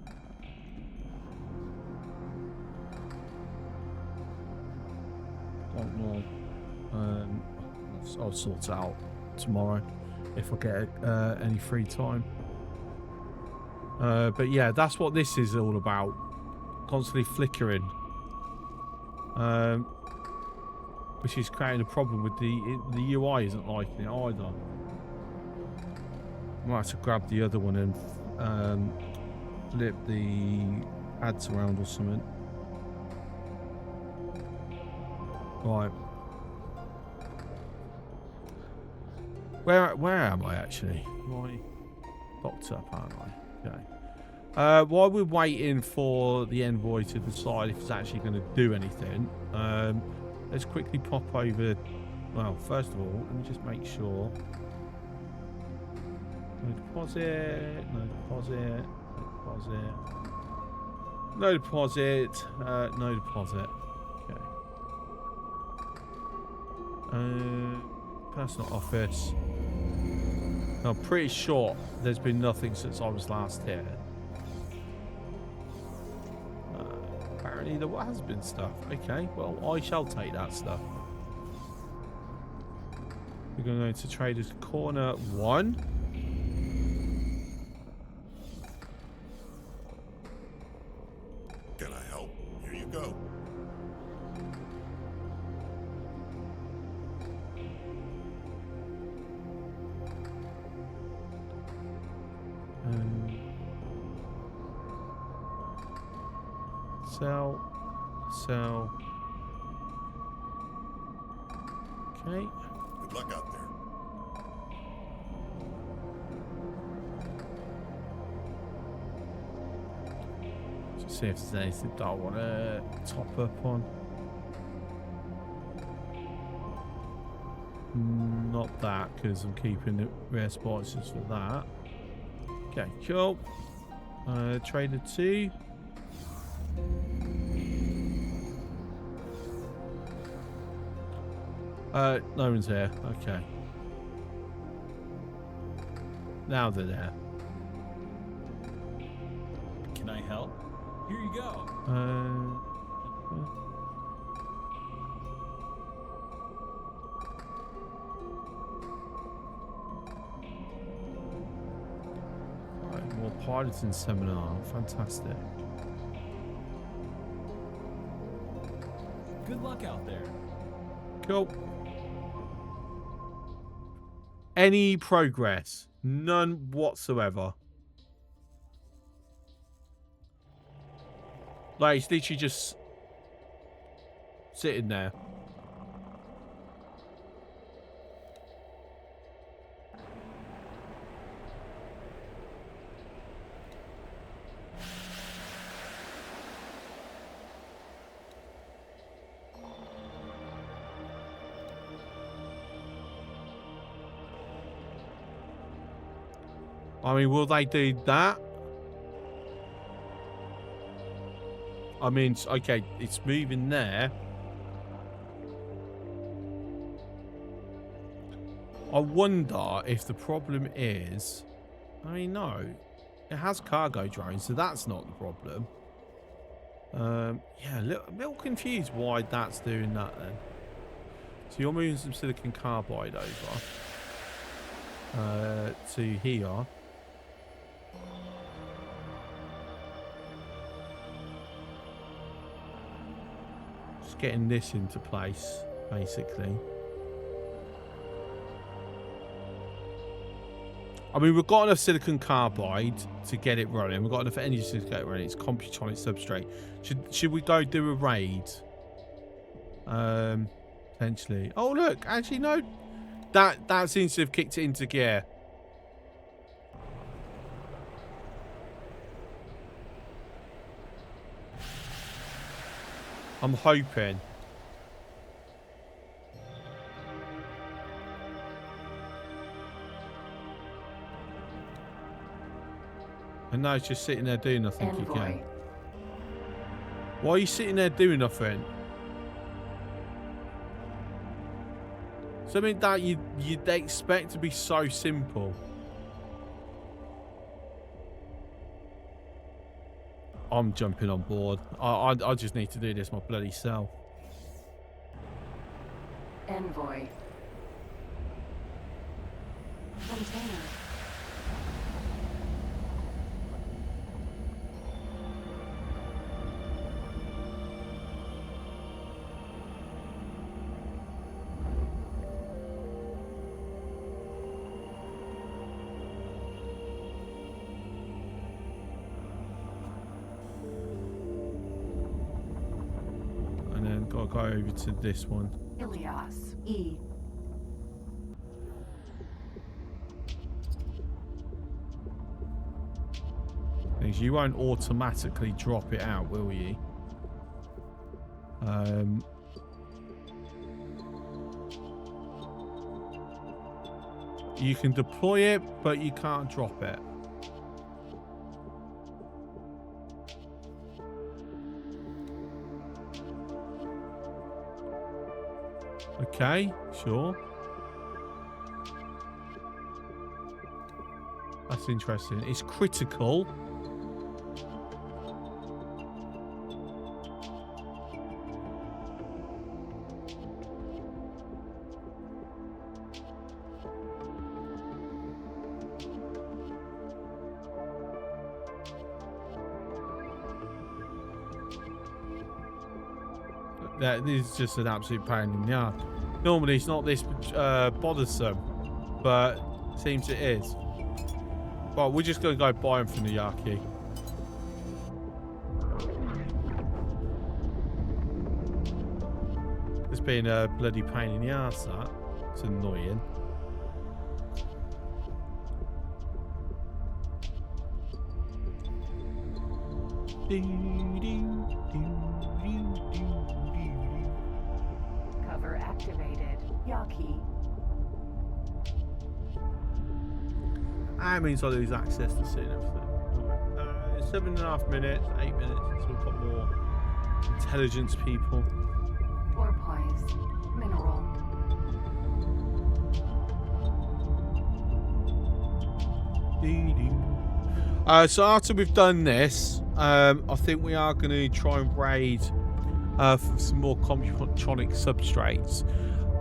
Don't know. I'll sort it out tomorrow if I get any free time. But yeah, that's what this is all about. Constantly flickering. Which is creating a problem with the UI isn't liking it either. I might have to grab the other one and flip the ads around or something. Right. Where am I actually? Right. locked up, aren't I? Okay. While we're waiting for the Envoy to decide if it's actually going to do anything, let's quickly pop over. Well, first of all, let me just make sure. No deposit, no deposit, no deposit. No deposit, no deposit. Okay. Personal office. I'm pretty sure there's been nothing since I was last here. Apparently there has been stuff. Okay, well, I shall take that stuff. We're going to go into Traders Corner 1. Can I help? Here you go. Sell. Okay. Good luck out there. Just see if there's anything that I want to top up on. Not that, because I'm keeping the rare spices for that. Okay, cool. Trader 2. No one's here. Okay. Now they're there. Can I help? Here you go. Right, more piloting seminar. Fantastic. Good luck out there. Cool. Any progress? None whatsoever. Like, it's literally just sitting there. I mean, will they do that? I mean, okay, it's moving there. I wonder if the problem is... I mean, no. It has cargo drones, so that's not the problem. Yeah, a little confused why that's doing that then. So you're moving some silicon carbide over to here. Just getting this into place, basically. I mean, we've got enough silicon carbide to get it running. We've got enough energy to get it running. It's computronic substrate. Should we go do a raid? Potentially. Oh, look. Actually, no. That seems to have kicked it into gear. I'm hoping. And now it's just sitting there doing nothing. Envoy. You can. Why are you sitting there doing nothing? Something that you'd expect to be so simple. I'm jumping on board. I just need to do this my bloody self. Envoy. Container. Gotta go over to this one. Ilias. E. things. You won't automatically drop it out, will you? You can deploy it, but you can't drop it. Okay, sure. That's interesting. It's critical. That is just an absolute pain in the ass. Normally it's not this bothersome, but it seems it is. Well, we're just going to go buy them from the Yaki. It's been a bloody pain in the ass, that. It's annoying. Cover activated. Yaki. That means I lose access to seeing everything. 7.5 minutes, 8 minutes until we've got more intelligence people. Porpoise. Mineral. So after we've done this, I think we are going to try and raid for some more computronic substrates.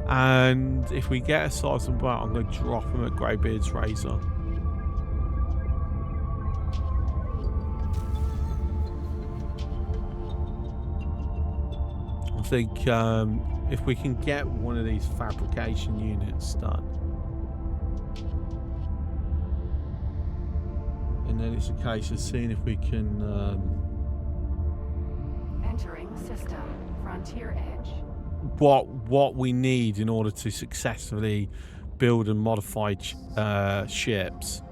And if we get a size of about, I'm going to drop them at Greybeard's Razor. I think if we can get one of these fabrication units done, and then it's a case of seeing if we can Entering system. Frontier edge. what we need in order to successfully build and modify ships.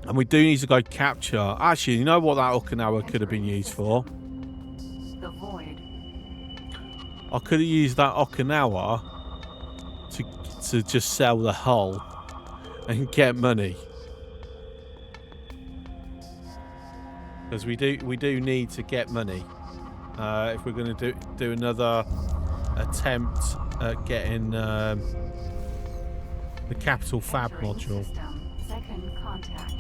And we do need to go capture. Actually, you know what that Okinawa could have been used for? The void. I could have used that Okinawa to just sell the hull and get money. Because we do need to get money if we're going to do another attempt at getting the capital fab Entering module. system. Second contact.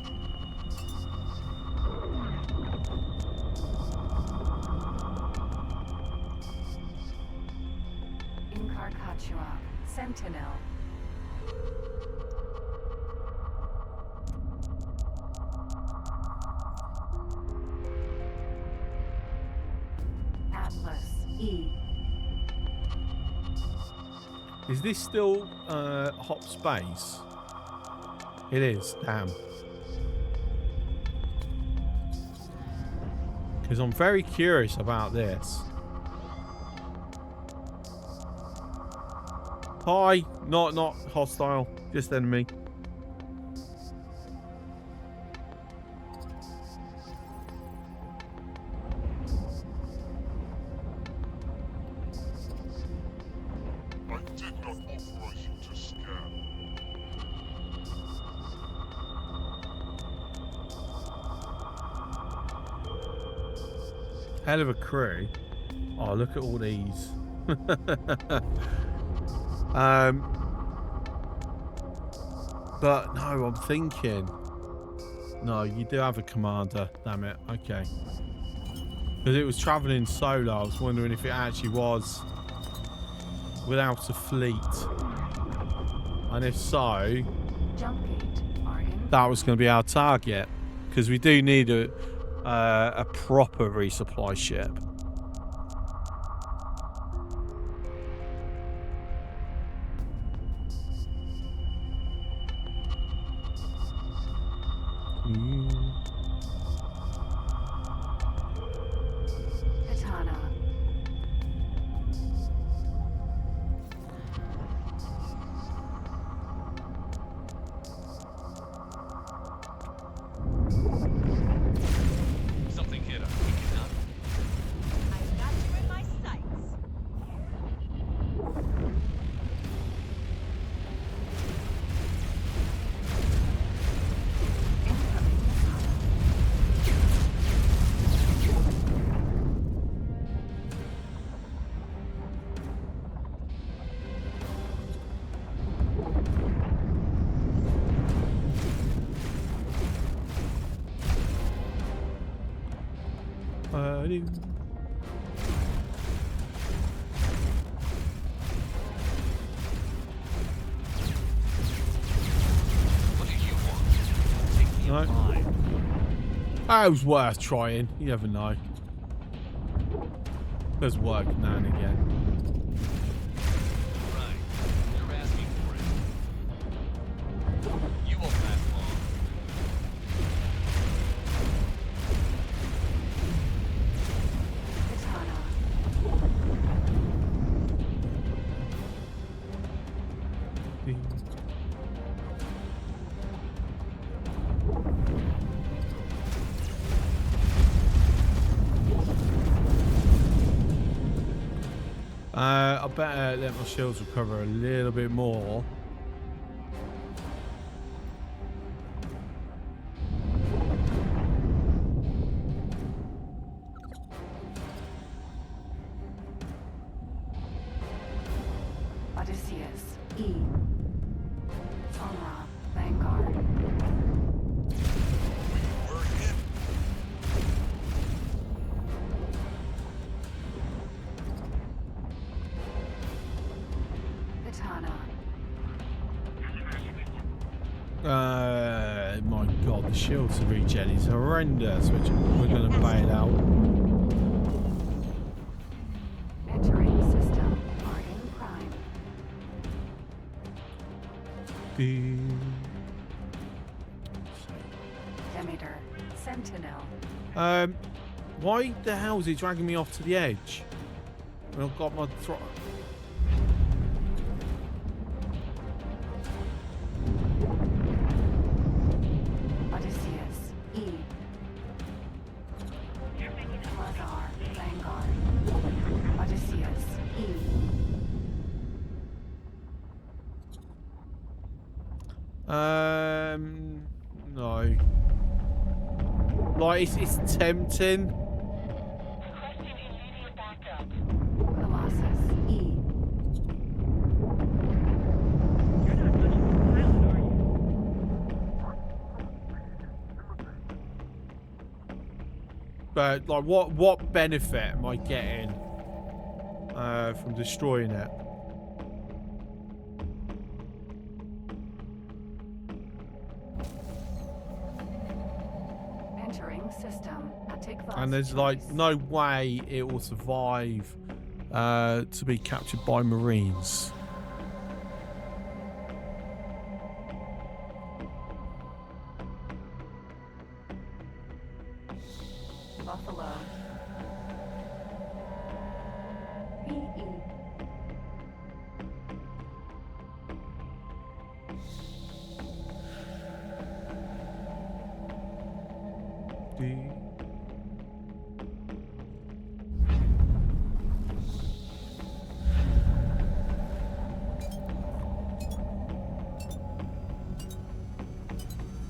Incarcatua. Sentinel. Atlas. E. Is this still hot space? It is. Damn. Because I'm very curious about this. Hi, not hostile, just enemy. I did not authorize you to scan. Hell of a crew. Oh, look at all these. But no, I'm thinking. No, you do have a commander. Damn it. Okay. Because it was traveling solo. I was wondering if it actually was without a fleet. And if so, Jump gate. Argon. that was going to be our target. Because we do need a proper resupply ship. Katana. burning. What do you want? Take me No. alive. That was worth trying. You never know. Does work now and again. Right. You're asking for it. You won't last long. Katana. I better let my shields recover a little bit more. Odysseus. E. Sonra. Vanguard. We're hit. Katana. My god, the shields to regen is horrendous, which we're going to bail out. Entering system. Argon Prime. Demeter. Sentinel. Why the hell is it dragging me off to the edge? When I've got my Odysseus. E. Lazar. Vanguard. Odysseus. E. No. Like, it's tempting. Colossus. E. But, like, what benefit am I getting from destroying it? Entering system. Attic And there's, like, no way it will survive to be captured by Marines. Buffalo. PE.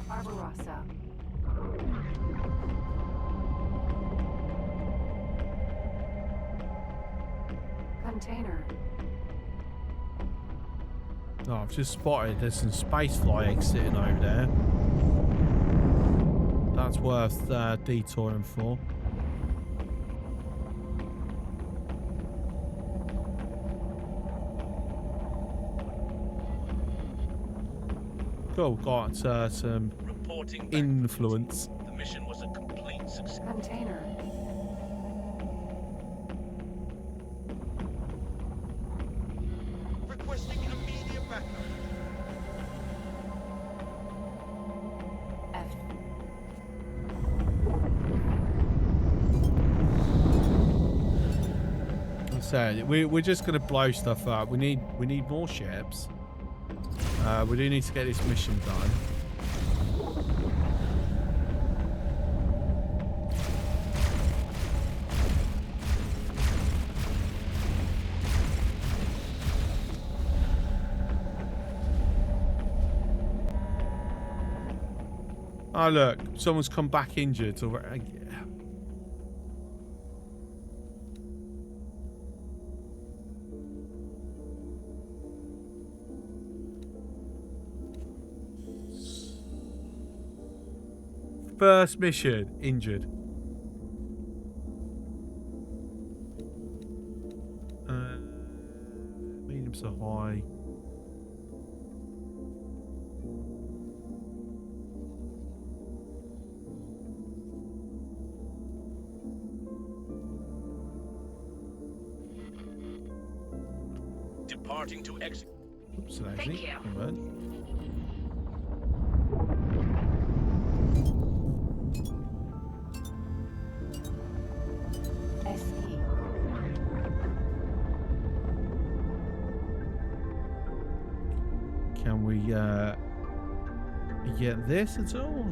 Barbarossa. Container. Oh, I've just spotted there's some spacefly eggs sitting over there. That's worth detouring for. Cool, got some Reporting back. influence. The mission was a complete success. Container. Requesting immediate backup. F. So we're just gonna blow stuff up. We need more ships. We do need to get this mission done. Oh look, someone's come back injured already. First mission, injured. Temps are high. Departing to exit. Oops, an Thank exit. you. Come on. SE. Can we get this at all?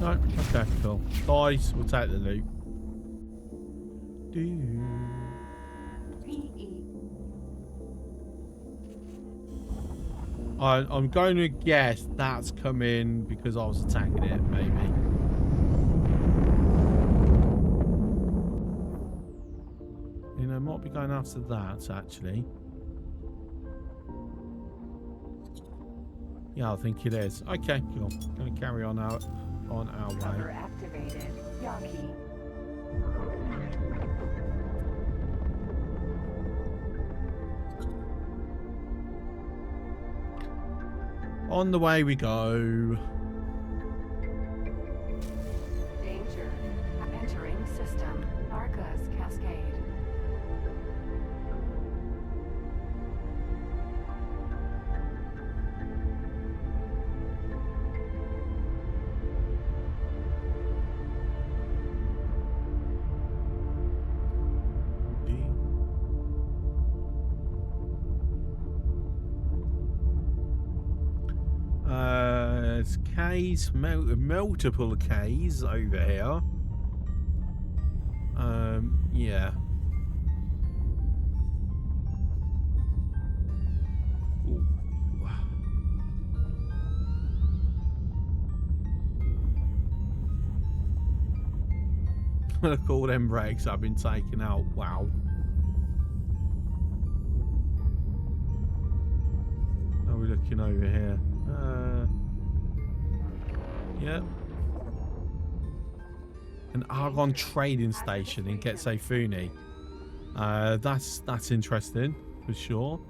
No? Okay, cool. Dice, we'll take the loot. PE. I'm going to guess that's come in because I was attacking it, maybe. You know, might be going after that, actually. Yeah, I think it is. Okay, cool. Going to carry on our Cover way. activated. Yaki. On the way we go. Danger. Entering system. Arcus Cascade. There's K's, multiple K's over here. Yeah. Ooh. Look at all them brakes I've been taking out. Wow. How are we looking over here? Yeah. An Argon trading station in Getsefuni. That's interesting for sure.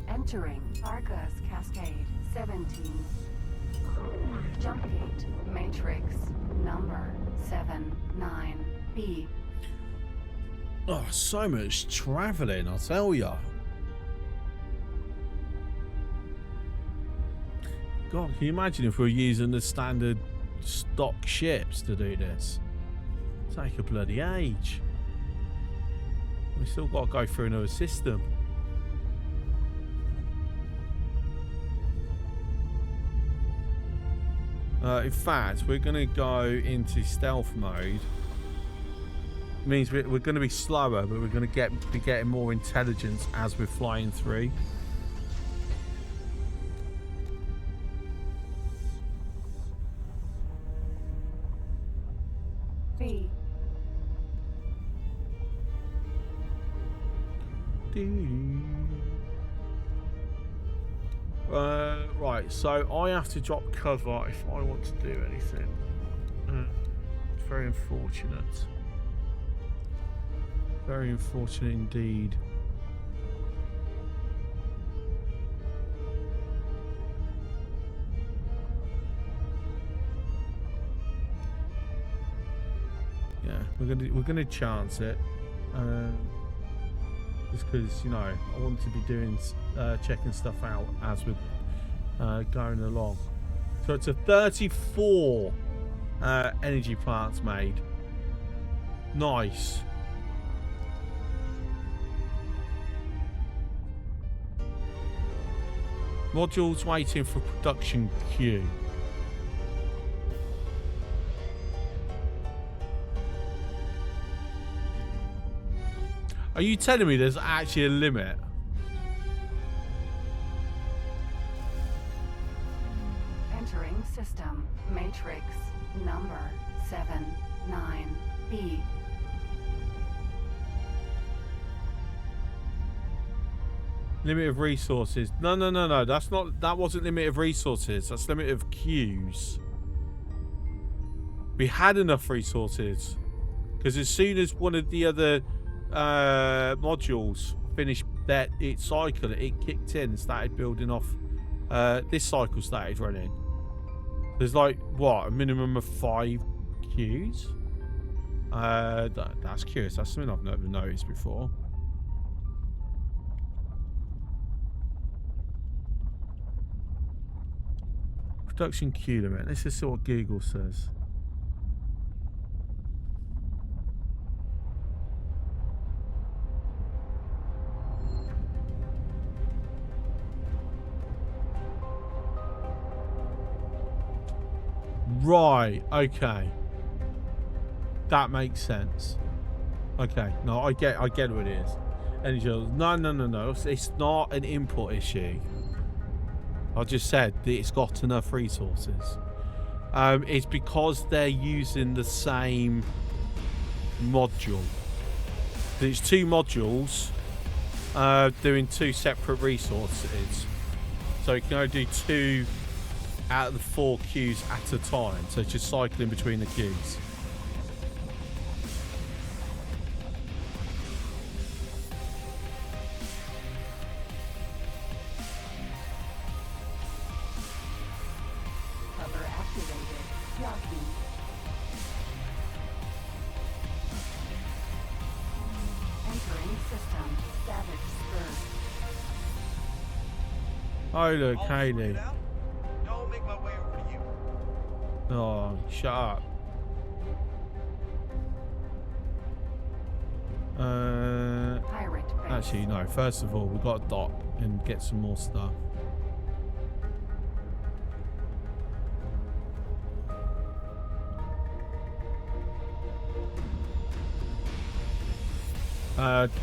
Entering Arcus Cascade 17. Jump gate matrix number 79B. Oh, so much traveling, I'll tell ya. God, can you imagine if we were using the standard stock ships to do this? Take a bloody age. We still got to go through another system. In fact, we're going to go into stealth mode. Means we're going to be slower, but we're going to be getting more intelligence as we're flying through. B. Right, so I have to drop cover if I want to do anything. It's very unfortunate. Very unfortunate indeed. Yeah, we're gonna chance it. Just because, you know, I want to be doing checking stuff out as we're going along. So it's a 34 energy plants made. Nice. Modules waiting for production queue. Are you telling me there's actually a limit? Entering system. Matrix. Number 79B. Limit of resources. No. That's not. That wasn't limit of resources. That's limit of queues. We had enough resources because as soon as one of the other modules finished its cycle, it kicked in and started building off. This cycle started running. There's like what, a minimum of 5 queues. That's curious. That's something I've never noticed before. Production queue limit. Let's just see what Google says. Right, okay. That makes sense. Okay, no, I get what it is. And he goes, no. It's not an input issue. I just said that it's got enough resources. It's because they're using the same module. There's 2 modules doing 2 separate resources. So you can only do 2 out of the 4 queues at a time. So it's just cycling between the queues. Cover activated. Docking. Entering system. Savage Spur. Oh look, All Haley. sorted out? I'll make my way over to you. Oh, shut up. Pirate base. Actually, no. First of all, we've got to dock and get some more stuff.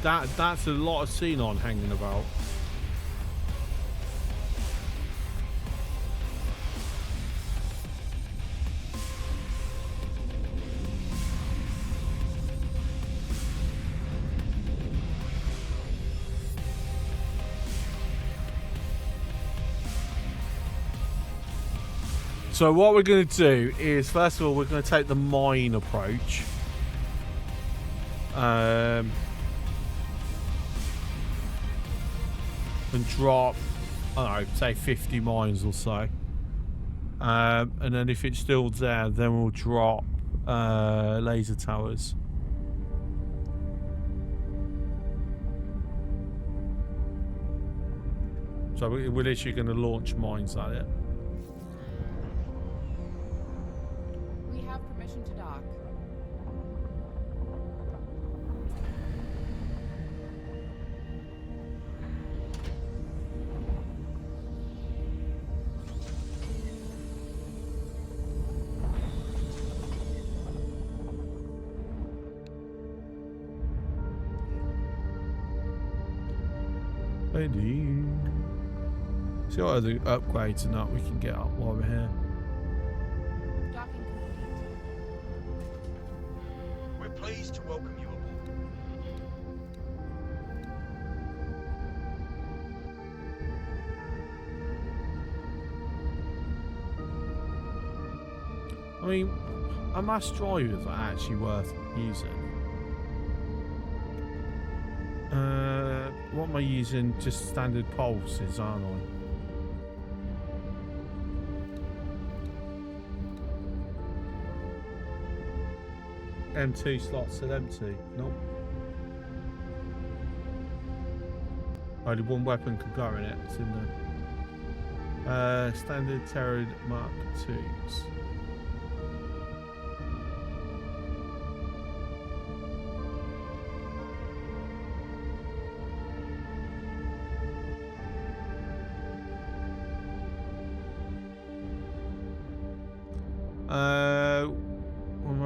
That's a lot of xenon hanging about. So what we're going to do is, first of all, we're going to take the mine approach. And drop, I don't know, say 50 mines or so. And then if it's still there, then we'll drop laser towers. So we're literally going to launch mines at it. We have permission to dock. See what other upgrades and that we can get up while we're here. Docking complete. We're pleased to welcome you aboard. I mean, a mass drivers are actually worth using. What am I using? Just standard pulses, aren't I? M2 slots still empty. Nope. Only one weapon could go in it. It's in the standard Terran Mark 2s.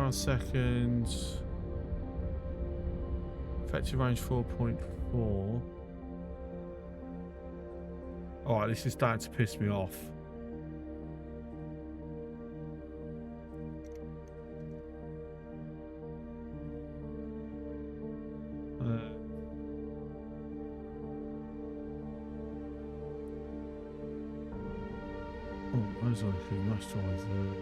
round seconds. Effective range 4.4. Alright, this is starting to piss me off. Those are actually nice tries there.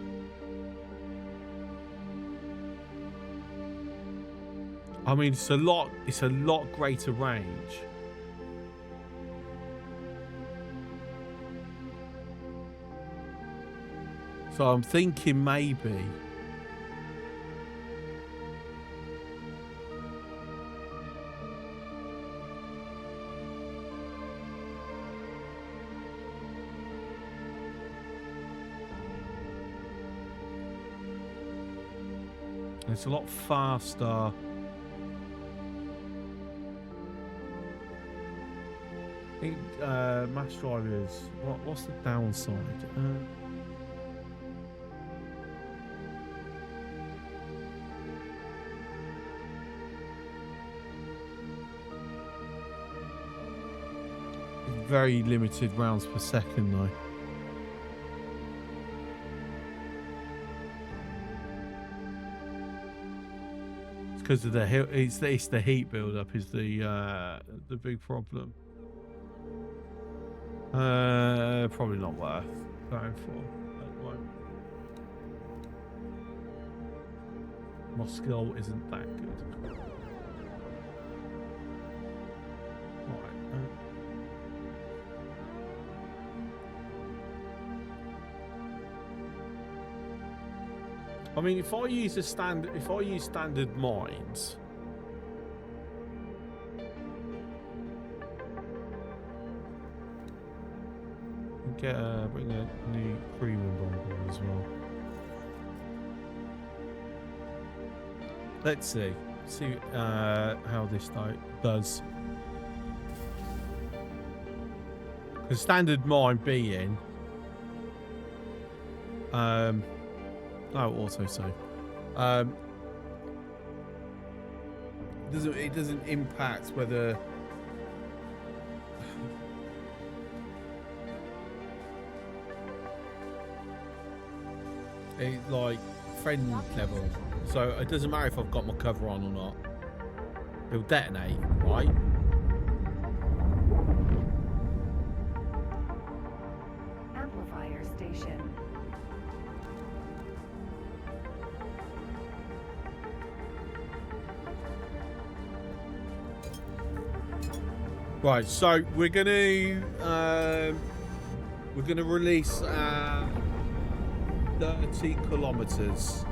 I mean, it's a lot greater range. So I'm thinking maybe. It's a lot faster. I think mass drivers. What's the downside? Very limited rounds per second, though. Because of the heat, it's the heat build-up is the big problem. Probably not worth going for at the moment. My skill isn't that good. Right. I mean, if I use standard mines, bring a new crewman bomber as well. Let's see how this does. The standard mine being auto save. It doesn't impact whether it's like friend level. So it doesn't matter if I've got my cover on or not. It'll detonate, right? Amplifier station. Right, so we're gonna release 30 kilometers.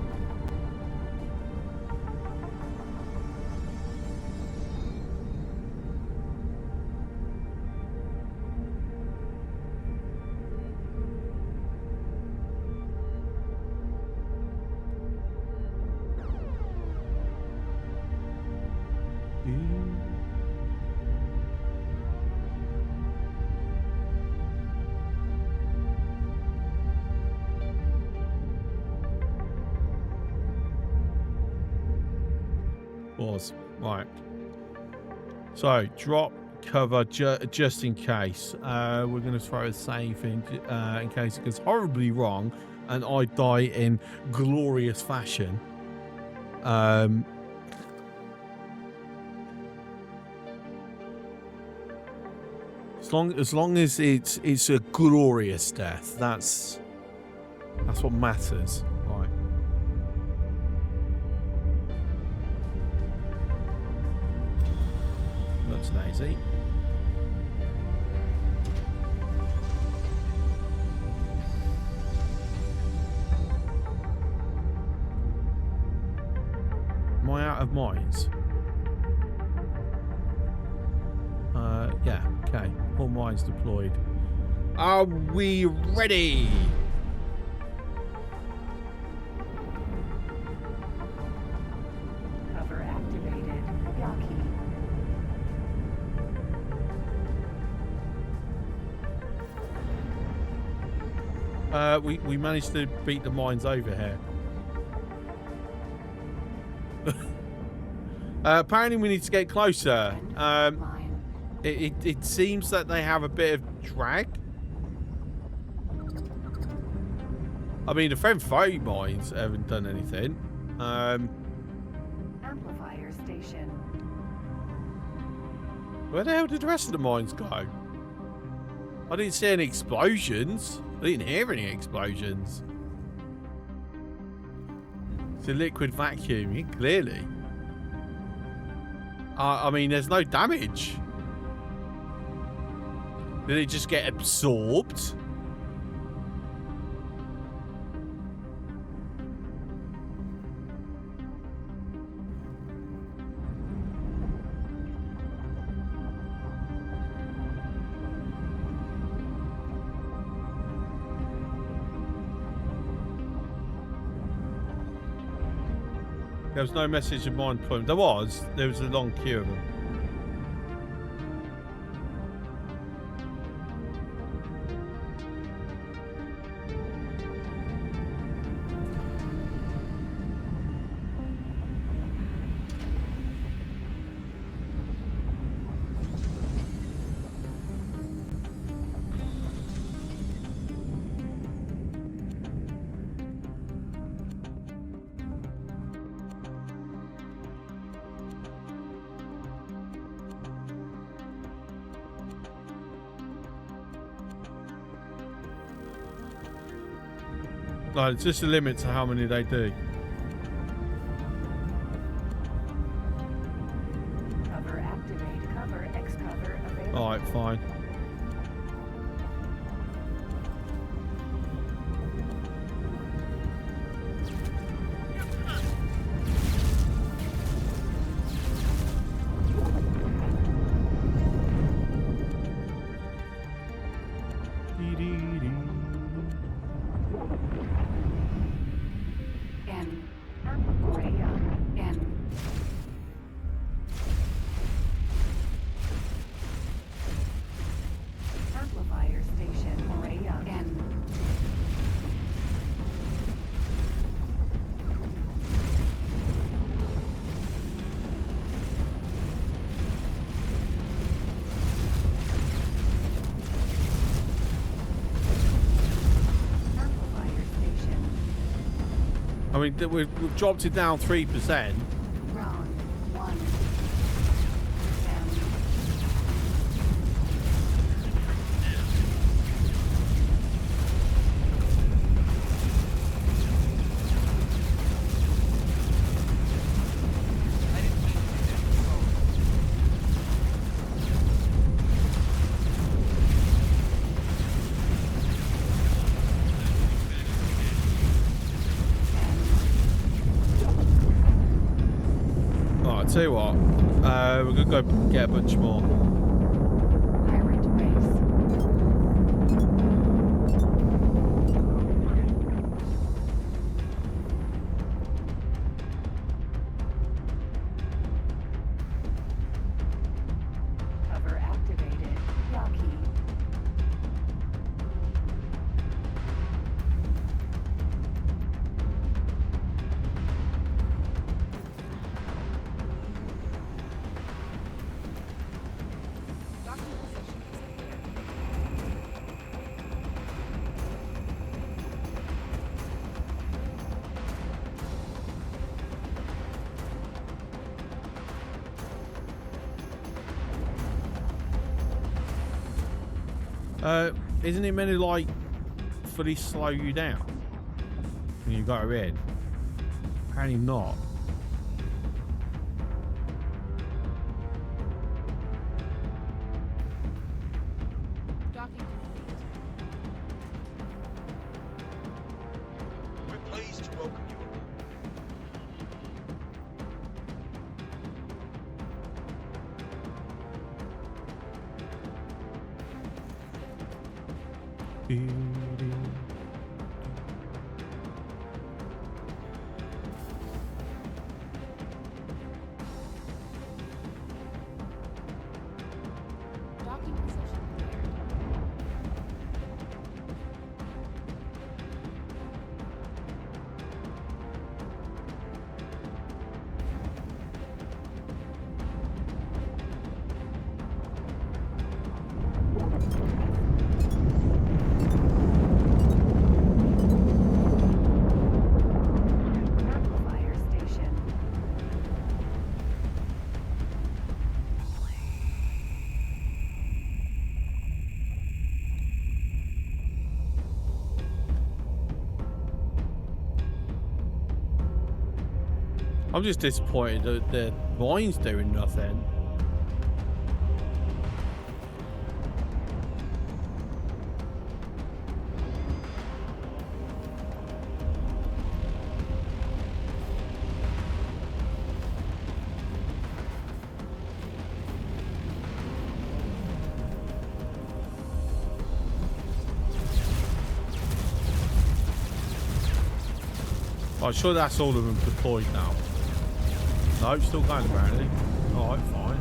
Right. So drop cover just in case. We're going to throw a save in case it goes horribly wrong and I die in glorious fashion. As long as it's a glorious death, that's what matters. Right. Looks lazy. Am I out of mines? Yeah, okay. All mines deployed. Are we ready? Cover activated. Yaki. We managed to beat the mines over here. Apparently we need to get closer. Line. It seems that they have a bit of drag. I mean, the friend phone mines haven't done anything. Amplifier station. Where the hell did the rest of the mines go? I didn't see any explosions. I didn't hear any explosions. It's a liquid vacuum, clearly. I mean, there's no damage. Did it just get absorbed? There was no message of mine deployment. There was a long queue of them. No, it's just a limit to how many they do. Cover activate. Cover X cover available. Alright, fine. N. Amplifier. N. Amplifier station. Morea. N. Amplifier station. I mean, we've dropped it down 3%. Round 1. M. Alright, tell you what. We're gonna go get a bunch more. Pirate base. Cover activated. Yaki. Docking position is clear. Isn't it meant to like fully slow you down when you go in? Apparently not. Docking complete. We're pleased to welcome you aboard. Docking position cleared. I'm just disappointed that the mine's doing nothing. I'm sure that's all of them deployed now. No, still going apparently. Alright, fine.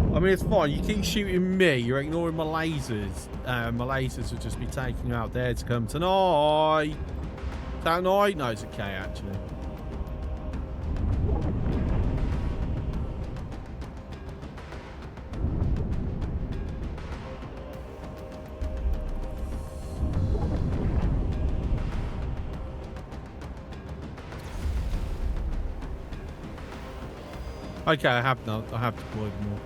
I mean, it's fine. You keep shooting me. You're ignoring my lasers. My lasers will just be taking you out there to come tonight. Is that night? No, it's okay, actually. Okay, I have deployed more.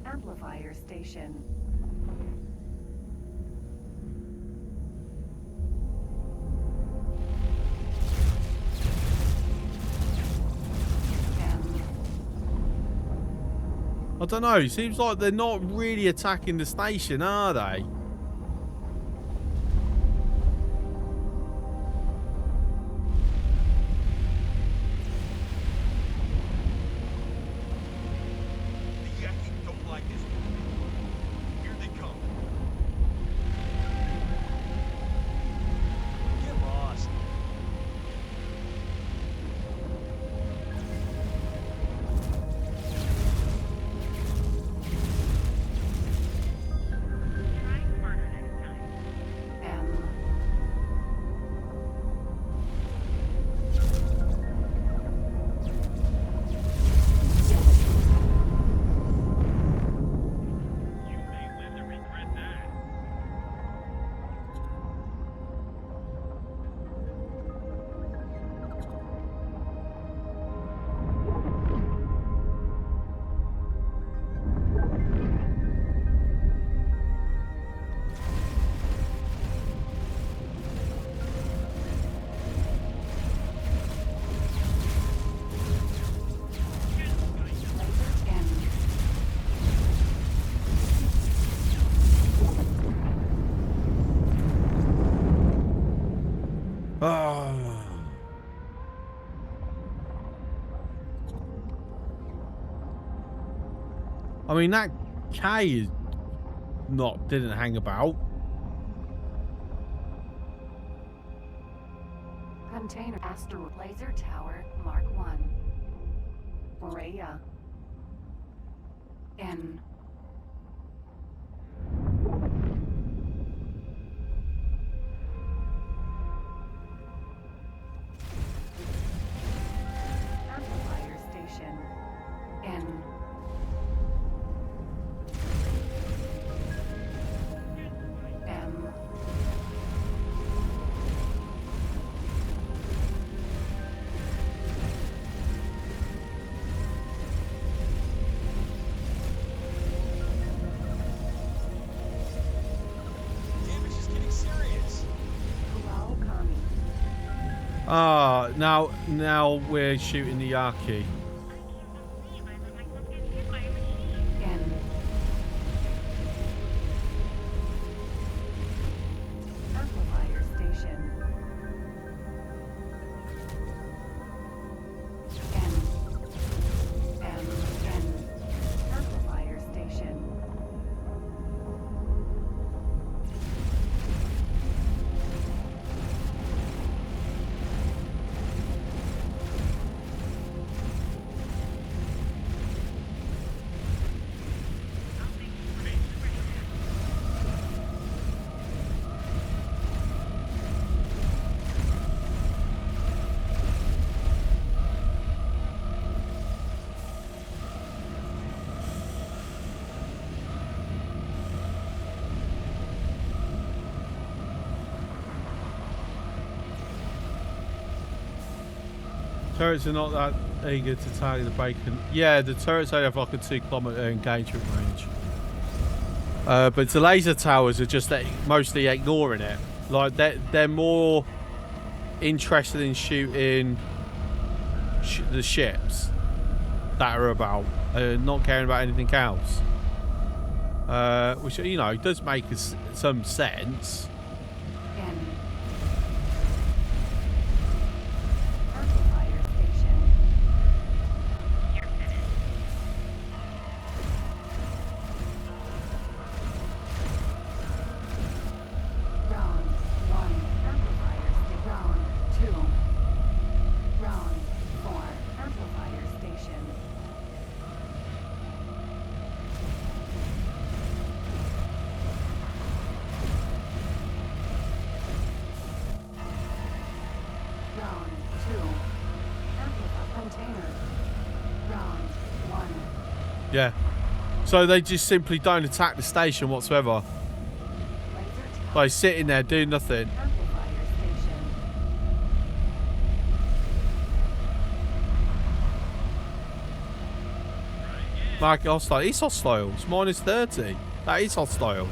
Amplifier station. I don't know. It seems like they're not really attacking the station, are they? The Yaki don't like this. Here they come. Get lost. I mean, that K is didn't hang about. Container asteroid laser tower Mark 1. Rhea. N. Amplifier station. N. M. Damage is getting serious. Hello, Kami. Ah, now we're shooting the Yaki. N. Amplifier station. N. M. N. Amplifier station. Turrets are not that eager to target the bacon. Yeah, the turrets only have like a 2-kilometer engagement range. But the laser towers are just mostly ignoring it. Like they're more interested in shooting the ships that are about, not caring about anything else. Which, you know, does make some sense. Yeah. So they just simply don't attack the station whatsoever. Like sitting there doing nothing. Mark hostile. It's hostile. It's minus 30. That is hostile.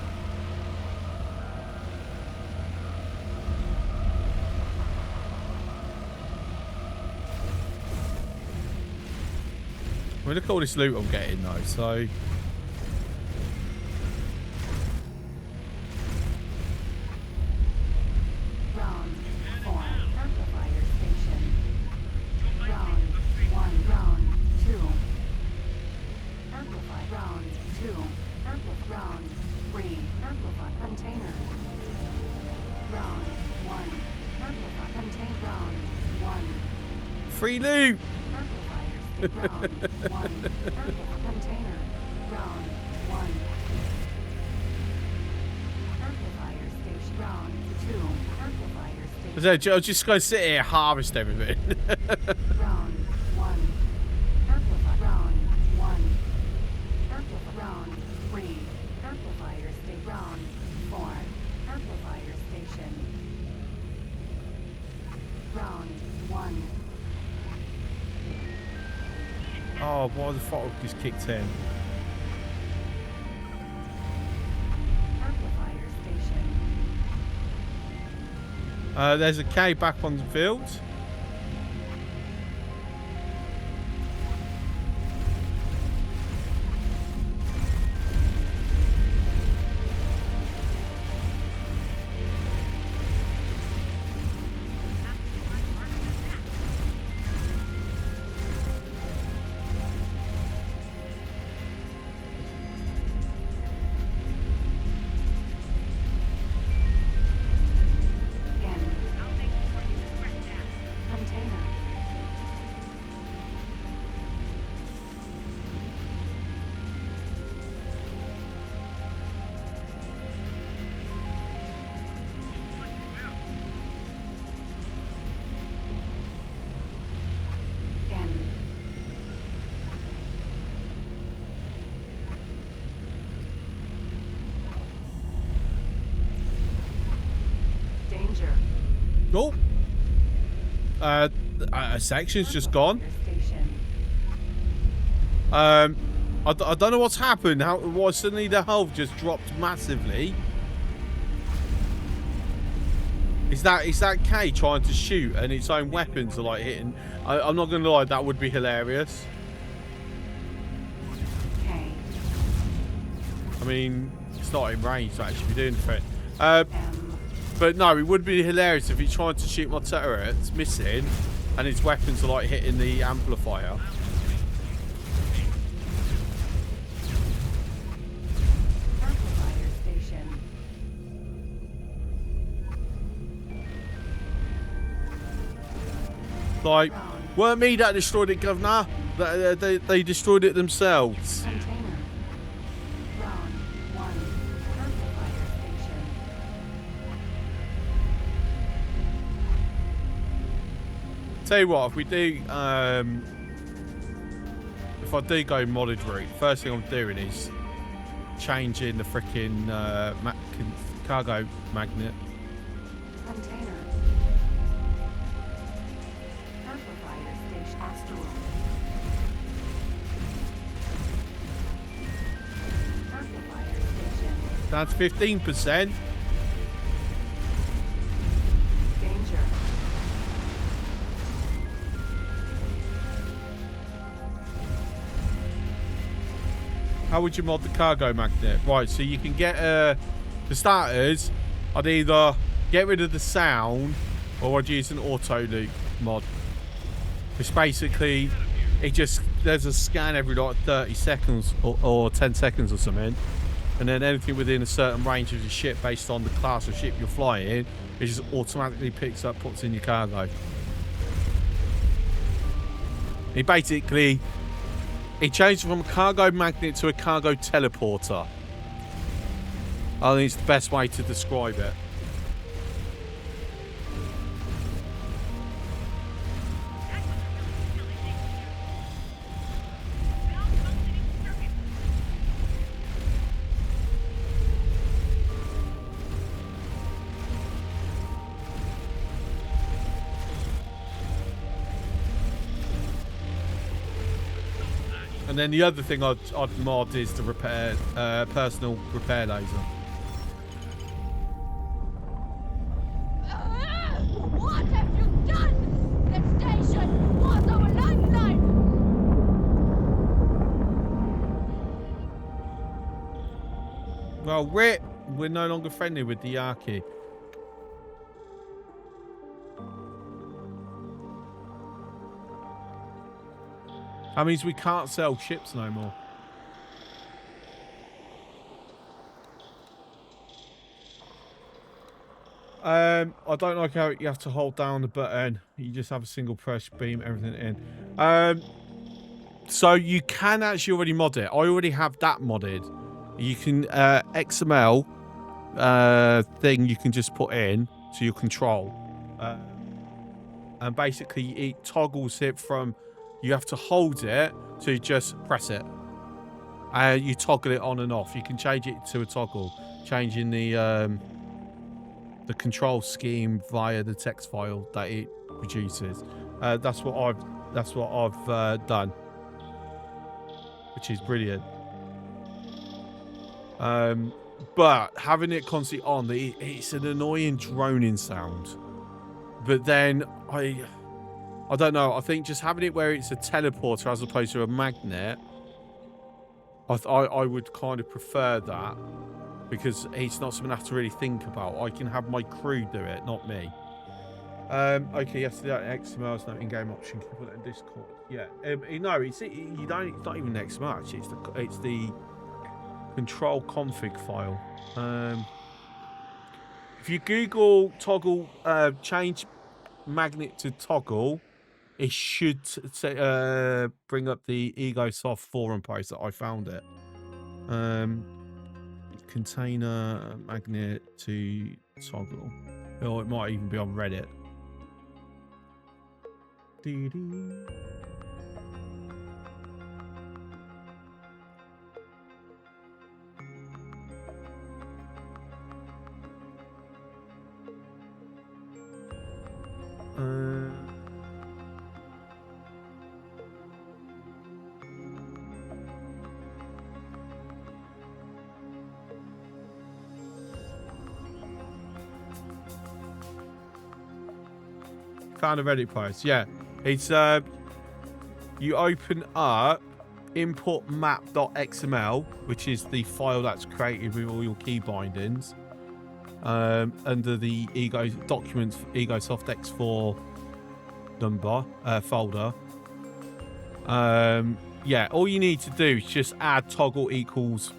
I mean, look at all this loot I'm getting though, so... Free loot! I was just going to sit here and harvest everything. Oh, why the fuck just kicked in? There's a K back on the field. Oh, a section's just gone. I don't know what's happened. Why suddenly the health just dropped massively? Is that K trying to shoot and its own weapons are like hitting? I'm not gonna lie, that would be hilarious. I mean, it's not in range to actually be doing anything. But no, it would be hilarious if he's trying to shoot my turret, it's missing, and his weapons are like hitting the amplifier. Like, weren't me that destroyed it, Governor. They destroyed it themselves. Tell you what, if we do, if I do go modded route, first thing I'm doing is changing the freaking cargo magnet. Down to 15%. Danger. How would you mod the cargo magnet? Right, so you can get, for starters, I'd either get rid of the sound or I'd use an auto loop mod. Which basically, there's a scan every like 30 seconds or 10 seconds or something. And then anything within a certain range of your ship based on the class of ship you're flying, it just automatically picks up, puts in your cargo. It changed from a cargo magnet to a cargo teleporter. I think it's the best way to describe it. And then the other thing I'd mod is the repair, personal repair laser. What have you done? That station was our lifeline! Well, Rip, we're no longer friendly with the Yaki. That means we can't sell ships no more. I don't like how you have to hold down the button. You just have a single press, beam everything in. So you can actually already mod it. I already have that modded. You can XML thing you can just put in to your control. And basically it toggles it from, you have to hold it to just press it. And you toggle it on and off. You can change it to a toggle, changing the control scheme via the text file that it produces. That's what I've done, which is brilliant. But having it constantly on, it's an annoying droning sound. But then I don't know. I think just having it where it's a teleporter as opposed to a magnet, I would kind of prefer that, because it's not something I have to really think about. I can have my crew do it, not me. Okay, you have to do that in XML. It's not in-game option. Can you put it in Discord? Yeah. No, it's not even XML. Actually, it's the control config file. If you Google toggle change magnet to toggle, it should bring up the EgoSoft forum post that I found it. Container magnet to toggle. Or it might even be on Reddit. Found a Reddit post. Yeah, it's you open up import map.xml, which is the file that's created with all your key bindings, under the documents EgoSoft X4 number folder. Yeah, all you need to do is just add toggle equals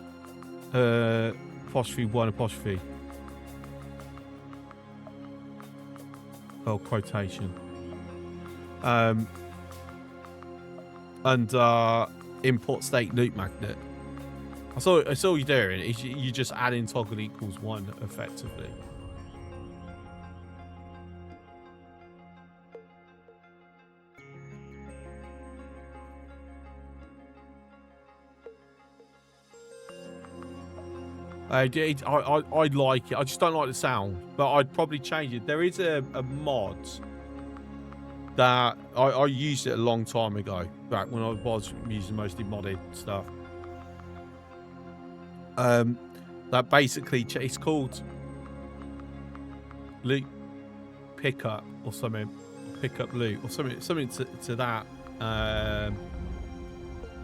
apostrophe 1 apostrophe. Oh, quotation. And import state loop magnet. That's all you're doing. Is you just add in toggle equals 1 effectively. I like it. I just don't like the sound, but I'd probably change it. There is a mod that I used it a long time ago, back when I was using mostly modded stuff. that basically it's called loot pickup or something, pickup loot or something to that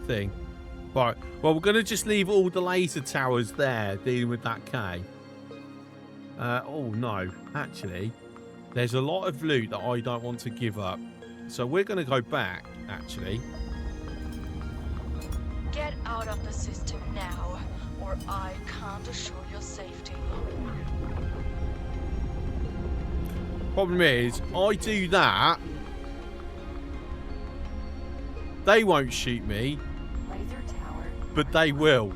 thing. Right, well, we're going to just leave all the laser towers there dealing with that K. Oh no, actually there's a lot of loot that I don't want to give up, so we're going to go back actually. Get out of the system now, or I can't assure your safety. Problem is, I do that, they won't shoot me, Laser tower. but they will.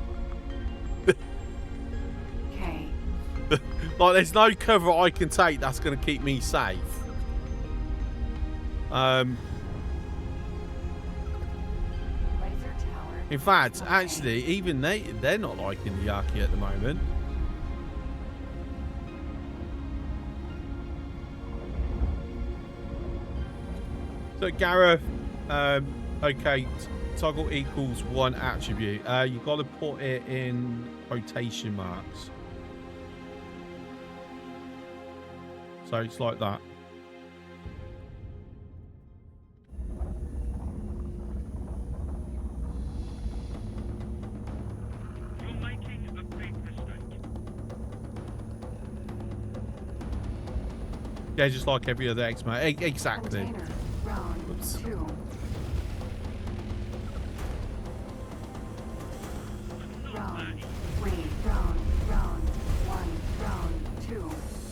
K. Like, there's no cover I can take that's going to keep me safe. Laser tower. In fact, Okay. actually, even they're not liking the Yaki at the moment. So Gareth, okay, toggle equals one attribute. You got to put it in quotation marks. So it's like that. You're making a big mistake. Yeah, just like every other X-Man. Exactly. Container. Round Oops. 2. Round 3. Round 1. Round 2.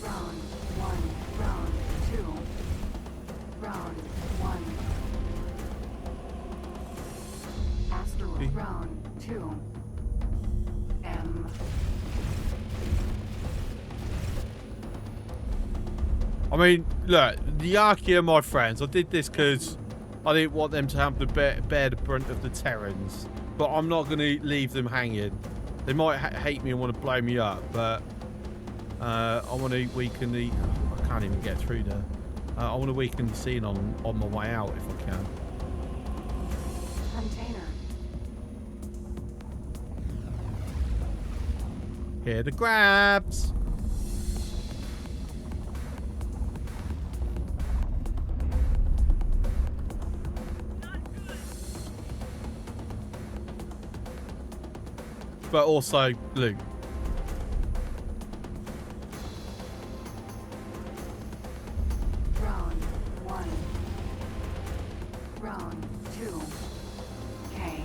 Round 1. Round 2. Round 1. Asteroid. Round 2. M. I mean, look, the Yaki are my friends. I did this because I didn't want them to have to bear the brunt of the Terrans. But I'm not going to leave them hanging. They might hate me and want to blow me up, but I want to weaken the... I can't even get through there. I want to weaken the scene on my way out if I can. Container. Here the grabs. But also loot. Round 1. Round 2. K.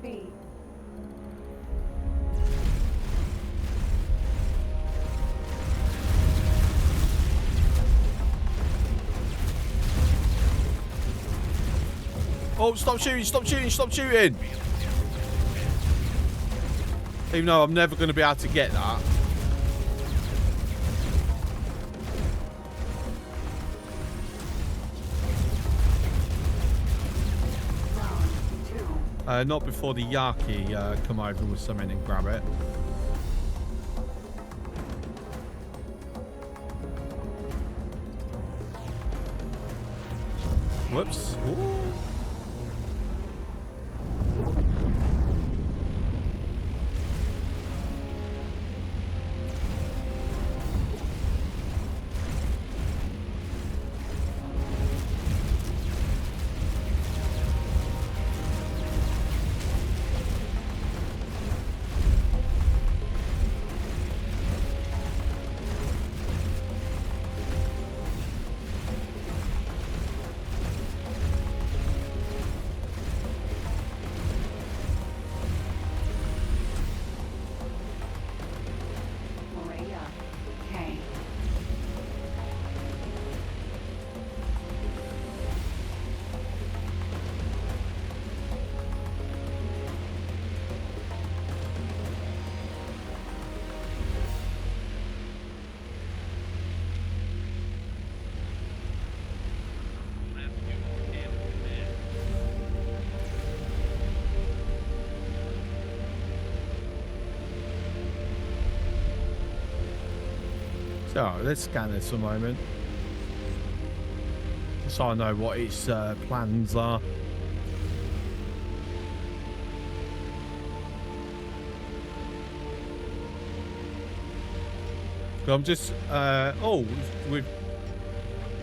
B. Oh, stop shooting, stop shooting, stop shooting! Even though I'm never going to be able to get that. Round 2. Not before the Yaki come over with something and grab it. Whoops. Ooh. So let's scan this a moment. Just so I know what its plans are. I'm just we've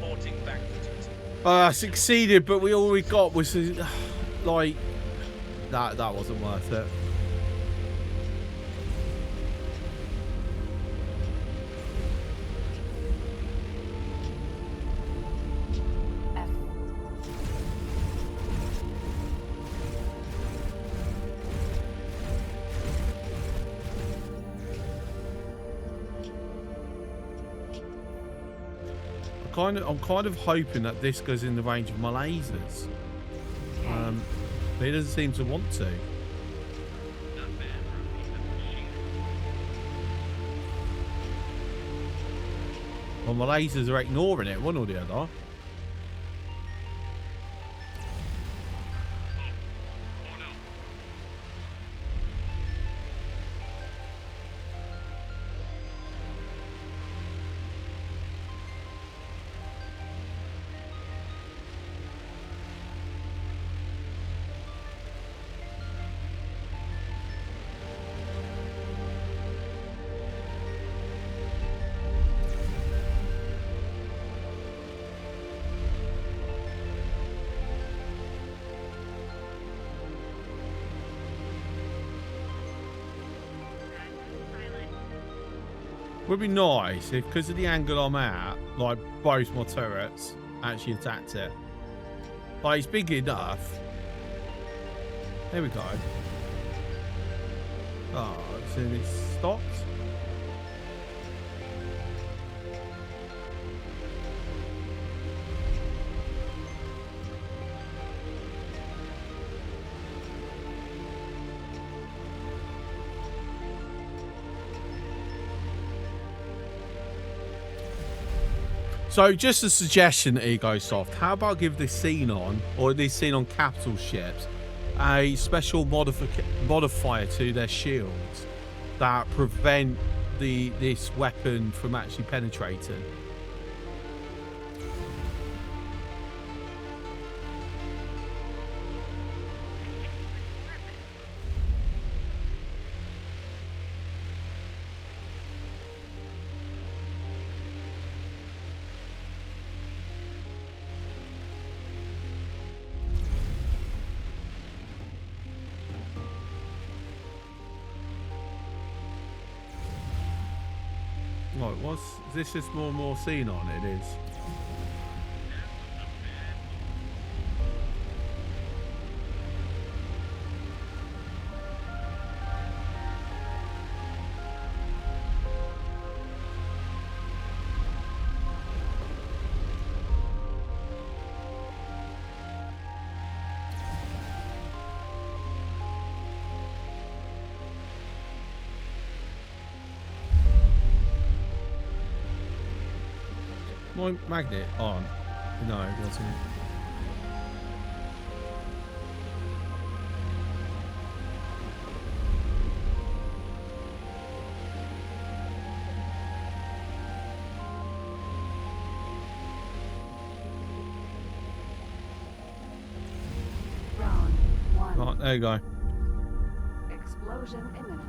Reporting back to duty. succeeded, but all we got was like that wasn't worth it. I'm kind of hoping that this goes in the range of my lasers. But it doesn't seem to want to. Not bad for a piece of machinery. Well, my lasers are ignoring it, one or the other. Would be nice if, because of the angle I'm at, like both my turrets actually attacked it. Like it's big enough. There we go. Oh, so it stopped. So just a suggestion, EgoSoft, how about give this scene on, or this scene on capital ships, a special modifier to their shields that prevent this weapon from actually penetrating. Right, what's this? Is more scene on it? Is. My magnet on? No, it wasn't. Round 1. Right, there you go. Explosion imminent.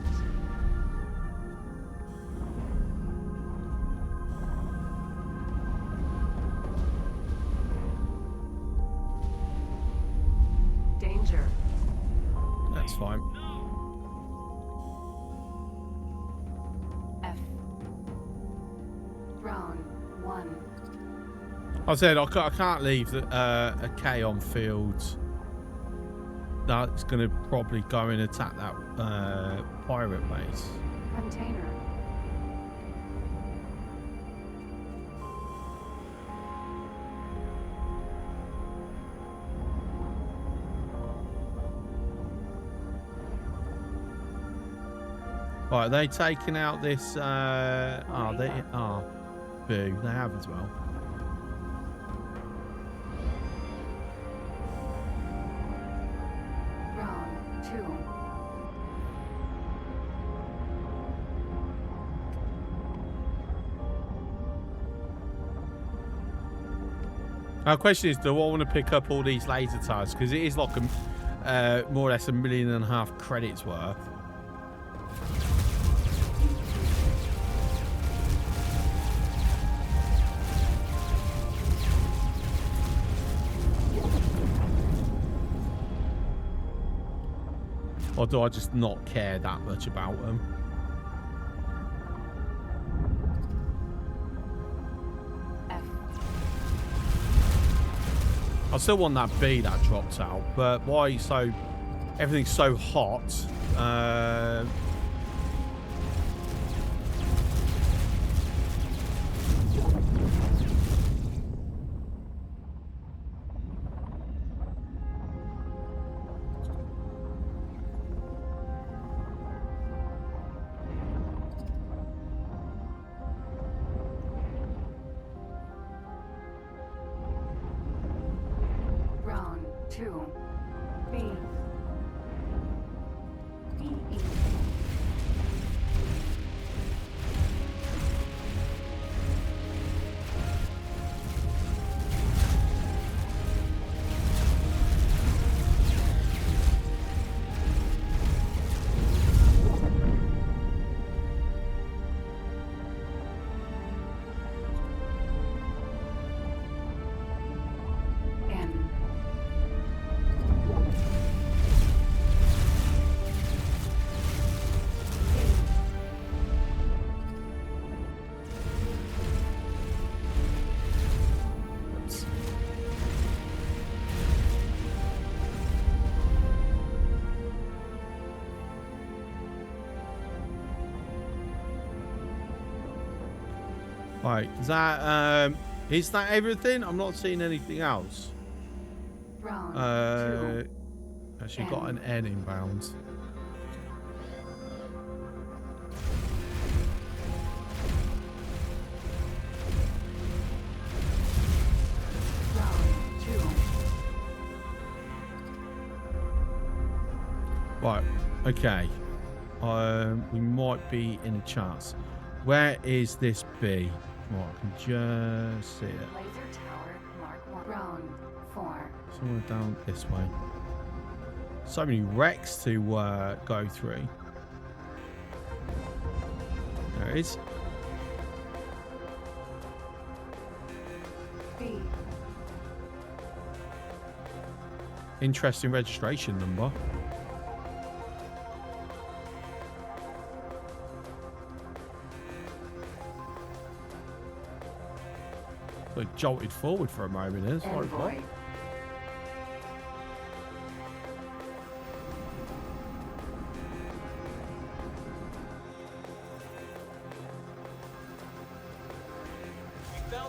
Danger. That's fine. F. Round 1. I said I can't leave a K on field. That's going to probably go and attack that pirate base. Container. Right, are they taking out this? Boo, they have as well. Round 2. Our question is, do I want to pick up all these laser tires? Because it is like a, more or less $1.5 million credits worth. Or do I just not care that much about them? I still want that B that dropped out, but why so... Everything's so hot. Round 2. B. E. N. Oops. Right, is that everything? I'm not seeing anything else. Round 2. Actually got an N inbound. Round 2. Right, okay. We might be in a chance. Where is this B? Right, I can just see it. Laser tower mark 1. Round 4. Somewhere down this way. So many wrecks to go through. There it is. B. Interesting registration number. I jolted forward for a moment. It's like, what? Envoy.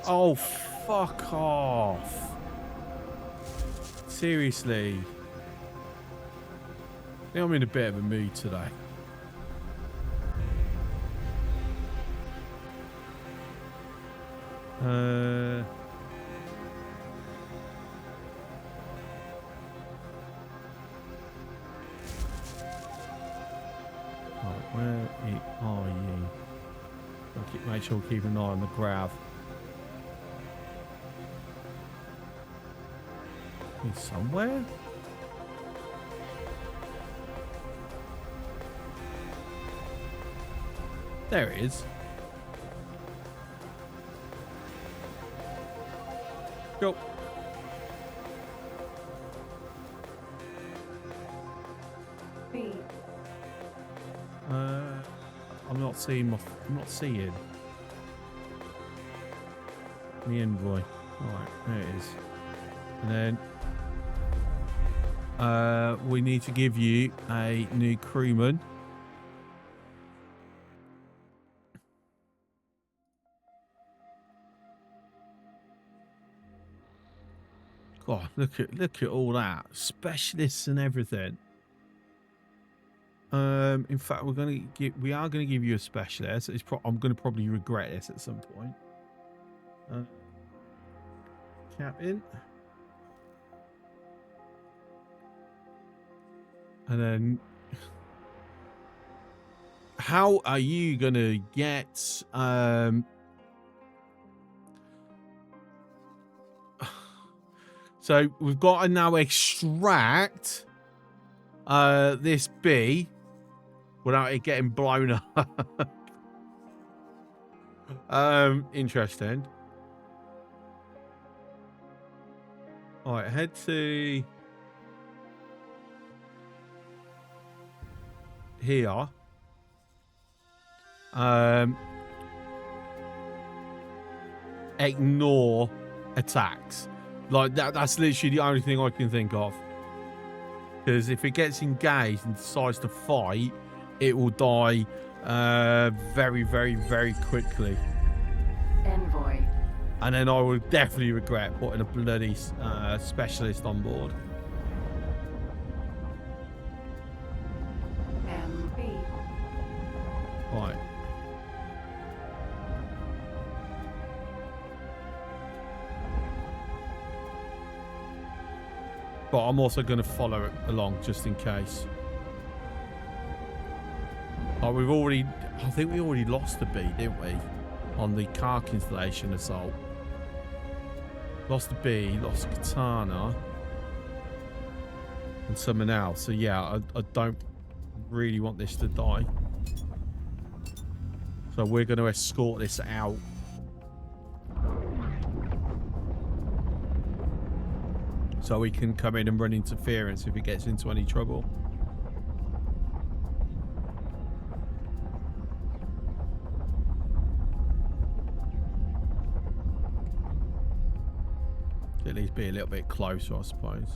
Oh, fuck off. Seriously. I think I'm in a bit of a mood today. Right, where are you? Make sure we keep an eye on the grav. He's somewhere? There it is. Go. B. I'm not seeing the Envoy. Alright, there it is. And then we need to give you a new crewman. God, look at all that. Specialists and everything. In fact, we are gonna give you a specialist. I'm gonna probably regret this at some point. Captain. And then how are you gonna get So we've got to now extract this bee without it getting blown up. Interesting. All right, head to here. Ignore attacks. Like that's literally the only thing I can think of. Because if it gets engaged and decides to fight, it will die very, very, very quickly. Envoy. And then I will definitely regret putting a bloody specialist on board. MB. Right. But I'm also going to follow it along just in case. Like we've already, I think we already lost the bee, didn't we? On the Kark installation assault. Lost the bee, lost the katana. And someone else. So yeah, I don't really want this to die. So we're going to escort this out. So we can come in and run interference if it gets into any trouble. At least be a little bit closer, I suppose.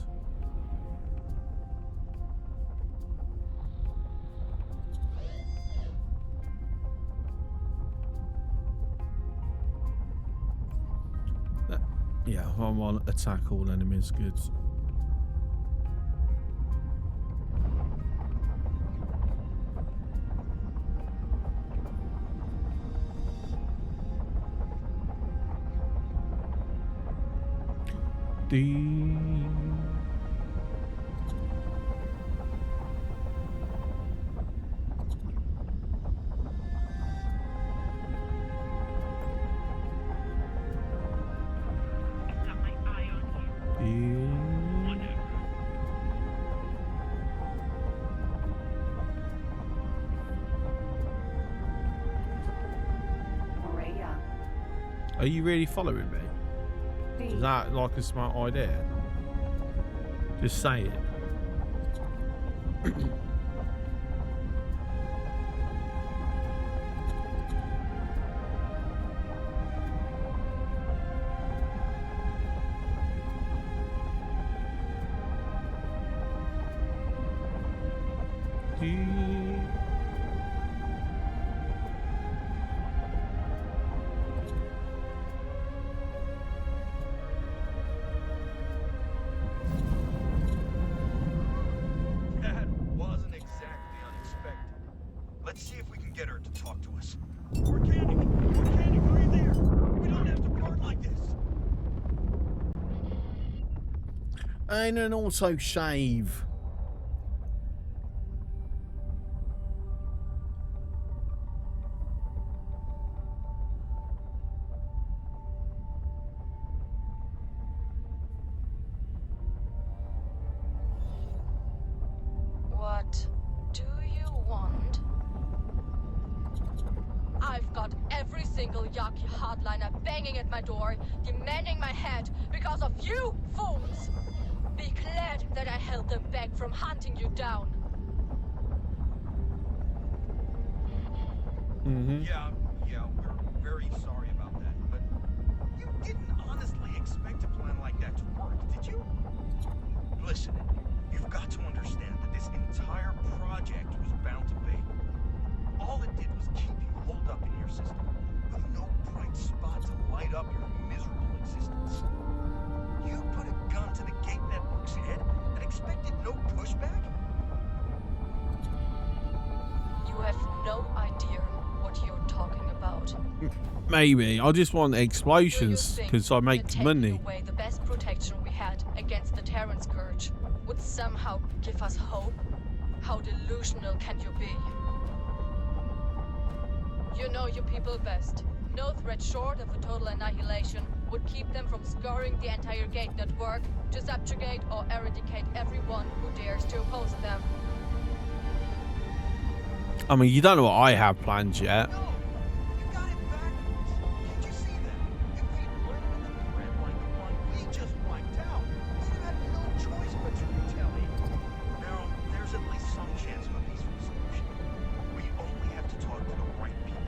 Yeah, I'm on attack all enemies. Good. Are you really following me? Is that like a smart idea? Just say it. That wasn't exactly unexpected. Let's see if we can get her to talk to us. Organic, are you there? We don't have to part like this. And an auto shave. What do you want? I've got every single Yaki hardliner banging at my door, demanding my head because of you fools! Be glad that I held them back from hunting you down. Yeah, we're very sorry about that, but you didn't honestly expect a plan like that to work, did you? Listen, you've got to understand that this entire project was bound to fail. All it did was keep you holed up in your system, with no bright spot to light up your miserable existence. You put a gun to the Gate Network's head and expected no pushback? You have no idea what you're talking about. Maybe. I just want Do you explosions think because I that make taking money. away the best protection we had against the Terran Scourge would somehow give us hope? How delusional can you be? You know your people best. No threat short of a total annihilation would keep them from scouring the entire gate network to subjugate or eradicate everyone who dares to oppose them. I mean, you don't know what I have planned yet. No, you got it backwards. Can't you see that? If we'd learned another threat like the one we just wiped out, we'd have had no choice but to retaliate. Now, there's at least some chance of a peaceful solution. We only have to talk to the right people.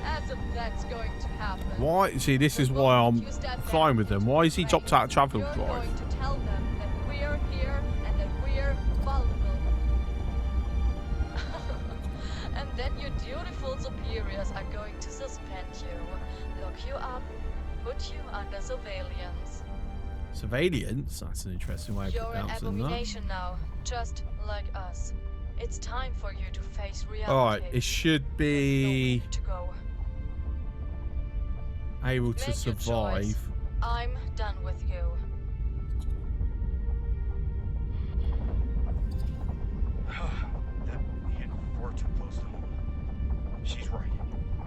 As if that's going to happen. Why? See, this is why I'm fine with them. Why is he dropped out of travel You're drive? going to tell them that we're here and that we're vulnerable. And then your dutiful superiors are going to suspend you, lock you up, put you under surveillance. Surveillance? That's an interesting way of You're an pronouncing that. abomination now, just like us. It's time for you to face reality. Alright, it should be To go. able to Make your survive. choice. I'm done with you. That hit far too close to home. She's right.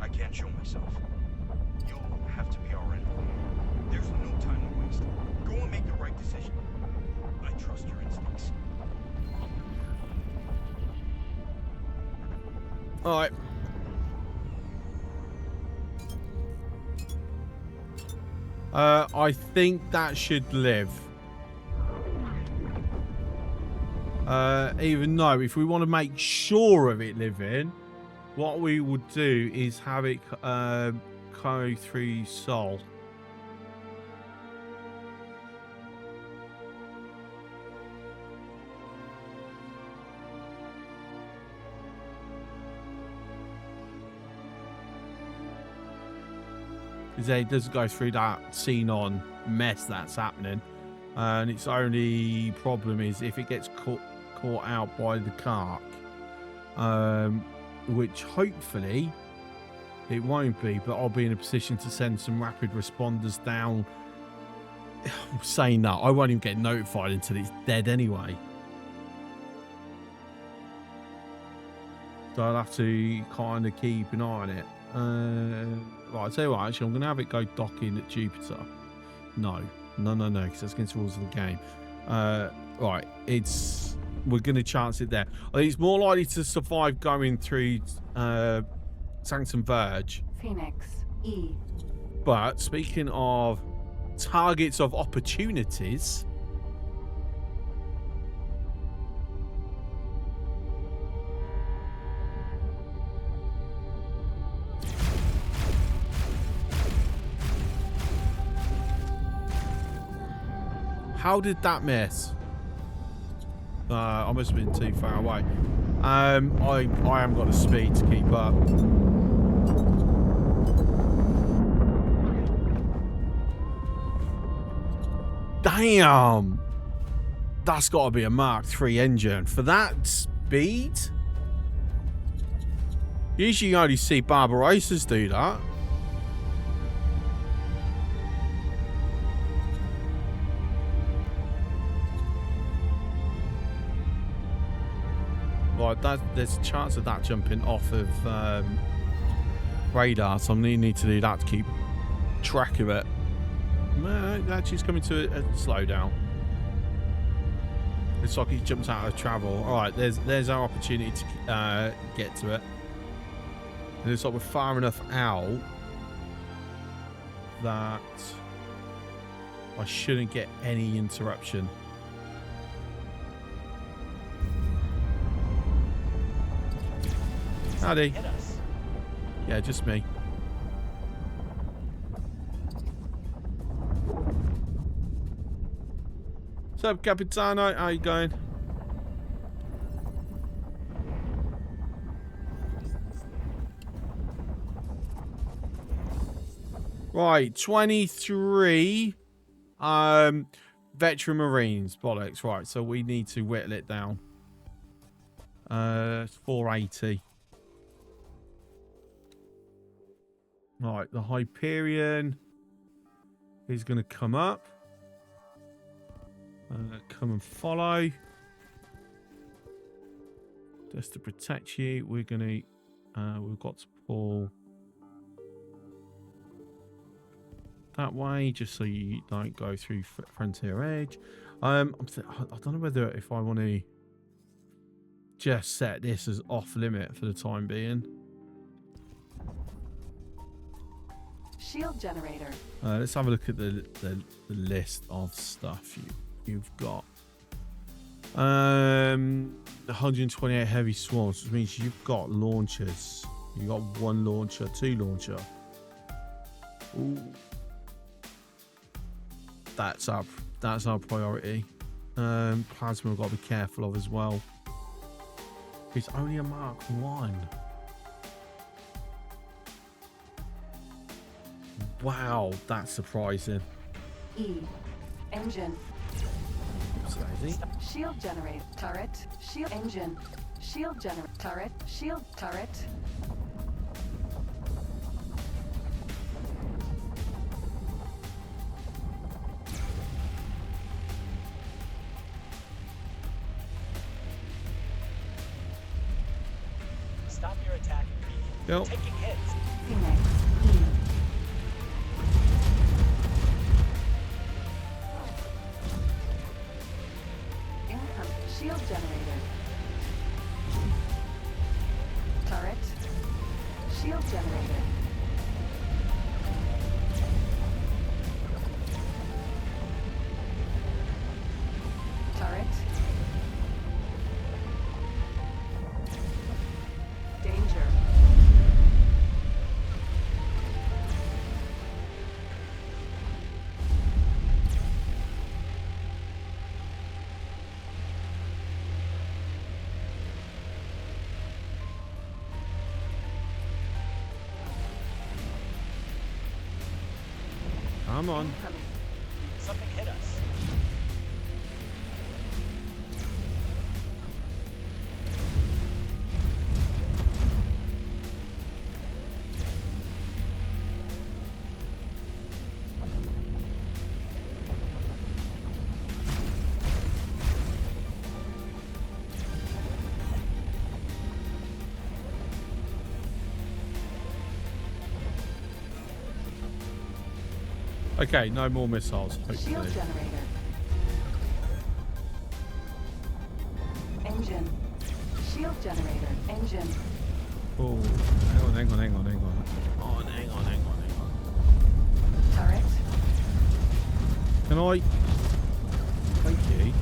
I can't show myself. You'll have to be our envoy. There's no time to waste. Go and make the right decision. I trust your instincts. Alright. I think that should live. Even though, if we want to make sure of it living, what we would do is have it go through Sol. Because it does go through that Xenon mess that's happening. And its only problem is if it gets caught out by the Kark. Which hopefully it won't be, but I'll be in a position to send some rapid responders down. Saying that, I won't even get notified until it's dead anyway. So I'll have to kind of keep an eye on it. Right, I'll tell you what, actually, I'm going to have it go docking at Jupiter. No, because that's against the rules of the game. Right, we're going to chance it there. I think it's more likely to survive going through Sanctum Verge. Phoenix, E. But speaking of targets of opportunities, how did that miss? I must have been too far away. I haven't got the speed to keep up. Damn! That's got to be a Mark III engine. For that speed? Usually you only see Barbarossas do that. Right, there's a chance of that jumping off of radar, so I'm going to need to do that to keep track of it. No, actually it's coming to a slowdown. Looks like he jumped out of travel. Alright, there's our opportunity to get to it. It looks like we're far enough out that I shouldn't get any interruption. Howdy. Yeah, just me. What's up, Capitano? How you going? Right, 23 veteran Marines. Bollocks. Right, so we need to whittle it down. 480. Right, the Hyperion is going to come up. Come and follow. Just to protect you, we're going to We've got to pull that way just so you don't go through Frontier Edge. I don't know whether if I want to just set this as off limit for the time being. Shield generator. Let's have a look at the list of stuff you've got. 128 heavy swarms, which means you've got launchers. You've got 1 launcher, 2 launcher. Ooh. That's our priority. Plasma we've got to be careful of as well. It's only a Mark 1. Wow, that's surprising. E. Engine. Crazy. Shield generator. Turret. Shield engine. Shield generator. Turret. Shield turret. Stop your attack. Yep. Taking hits. Phoenix. E. Income. Shield generator. Turret. Shield generator. Turret. Danger. Come on. Incoming. Something hit us. Okay, no more missiles, Shield hopefully. generator. Engine. Shield generator. Engine. Oh, hang on. Oh, hang on. Turret. Can I? Thank you.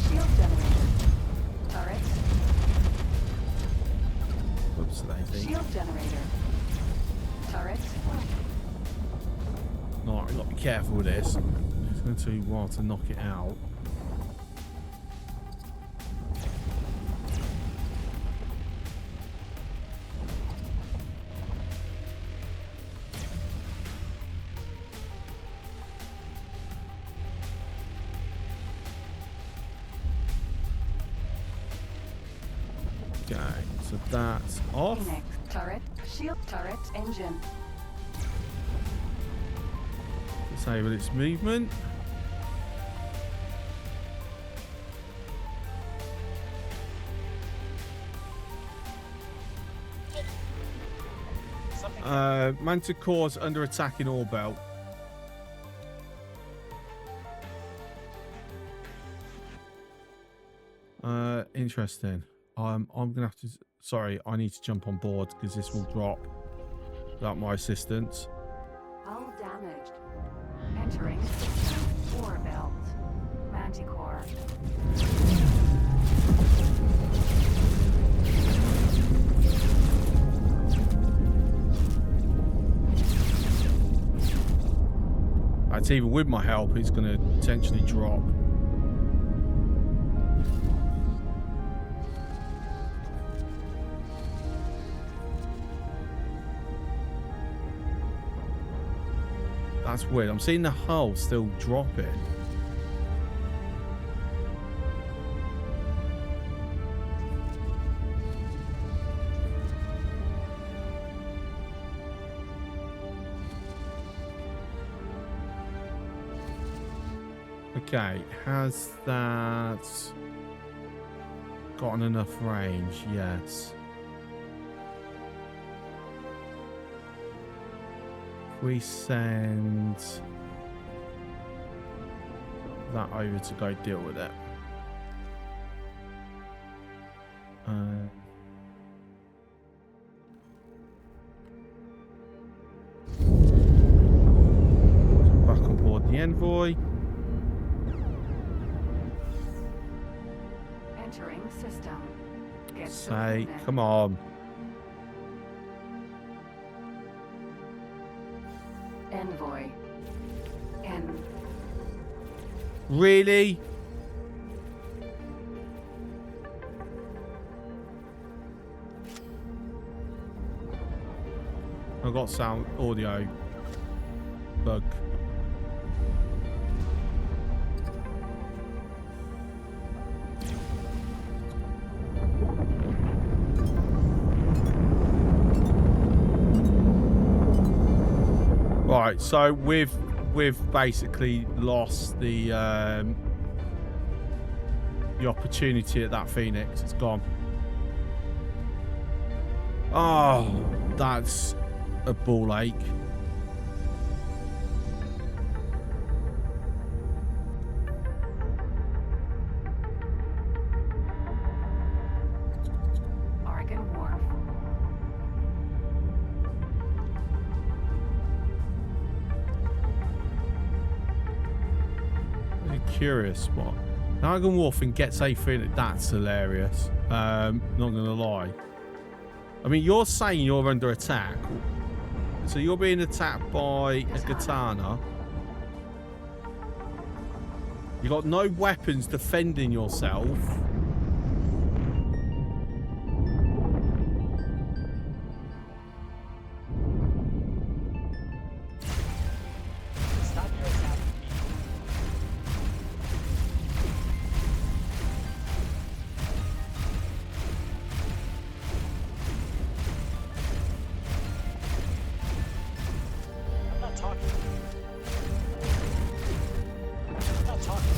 Shield generator. Turret. Oops, daisy. Shield generator. Turret. No, I've got to be careful with this. It's going to take a while to knock it out. Okay, so that's off. Phoenix. Turret. Shield turret. Engine. Disable its movement. Something Manticore's under attack in orbit. Interesting. I'm gonna have to. Sorry, I need to jump on board because this will drop without my assistance. Hull damaged. Entering system. Ore belt. Manticore. That's even with my help, it's going to potentially drop. That's weird. I'm seeing the hull still dropping. Okay, has that... gotten enough range? Yes. If we send that over to go deal with it. Back on board the Envoy. Entering system. Get Say, movement. come on. Envoy. Really? I got sound audio bug. Right, so we've basically lost the opportunity at that Phoenix. It's gone. Oh, that's a ball ache. Oregon Wharf. A curious spot. Oregon Wharf and gets a Phoenix. That's hilarious. Not gonna lie. I mean, you're saying you're under attack. So you're being attacked by a katana. You got no weapons defending yourself. Stop your attack immediately. I'm not talking. I'm not talking.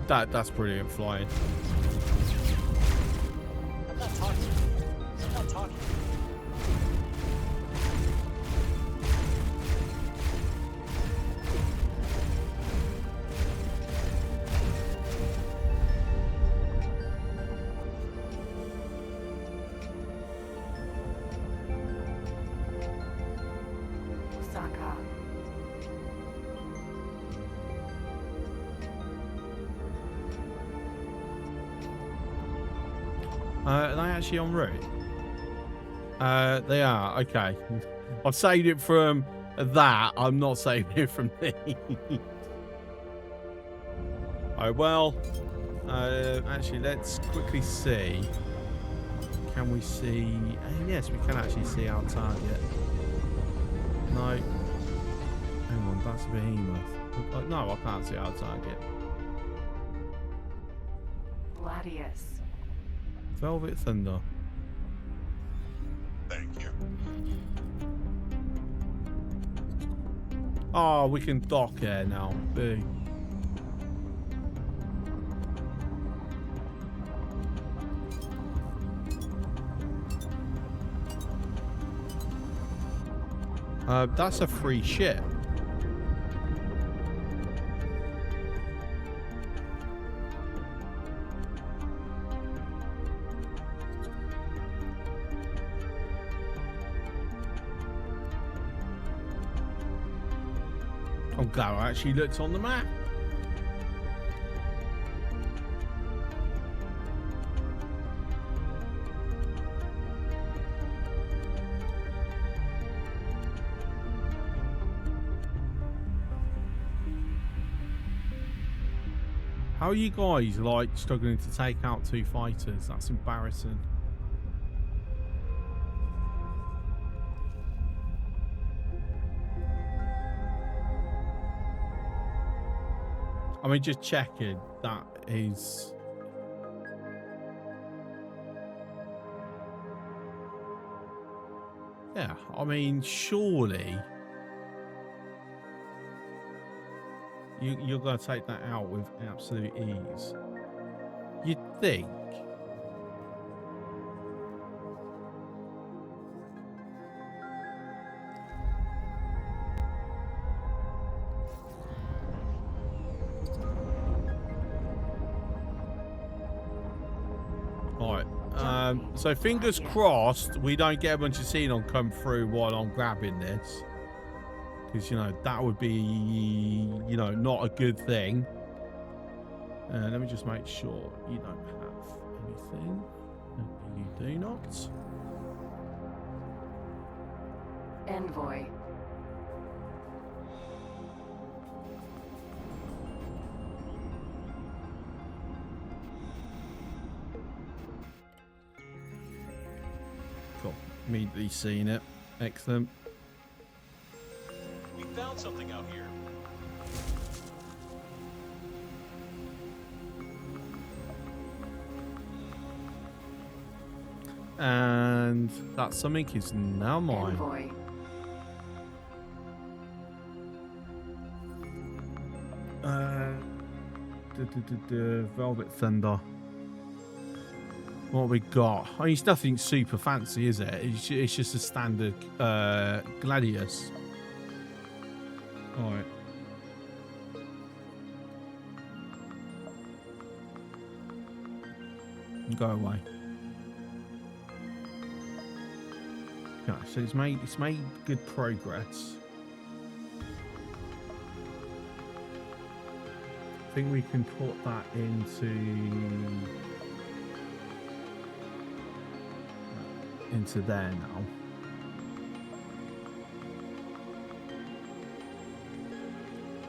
That's brilliant flying. I'm not talking. I'm not talking. Osaka. Are they actually en route? They are. Okay. I've saved it from that. I'm not saving it from these. Oh, well. Actually, let's quickly see. Can we see? Yes, we can actually see our target. No. Hang on, that's a behemoth. No, I can't see our target. Gladius. Velvet Thunder. Thank you. Oh, we can dock here now. Boo. That's a free ship. I'm glad I actually looked on the map. How are you guys like struggling to take out two fighters? That's embarrassing. I mean, just checking. That is. Yeah, I mean, surely. You're going to take that out with absolute ease. You'd think. Alright. So fingers crossed we don't get a bunch of xenon come through while I'm grabbing this. Because, you know, that would be, you know, not a good thing. Let me just make sure you don't have anything. You do not. Envoy. Cool. Immediately seen it. Excellent. We found something out here. And that something is now mine. Envoy. Velvet Thunder. What we got? I mean, it's nothing super fancy, is it? It's just a standard Gladius. All right. Go away. Yeah, so it's made good progress. I think we can put that into there now.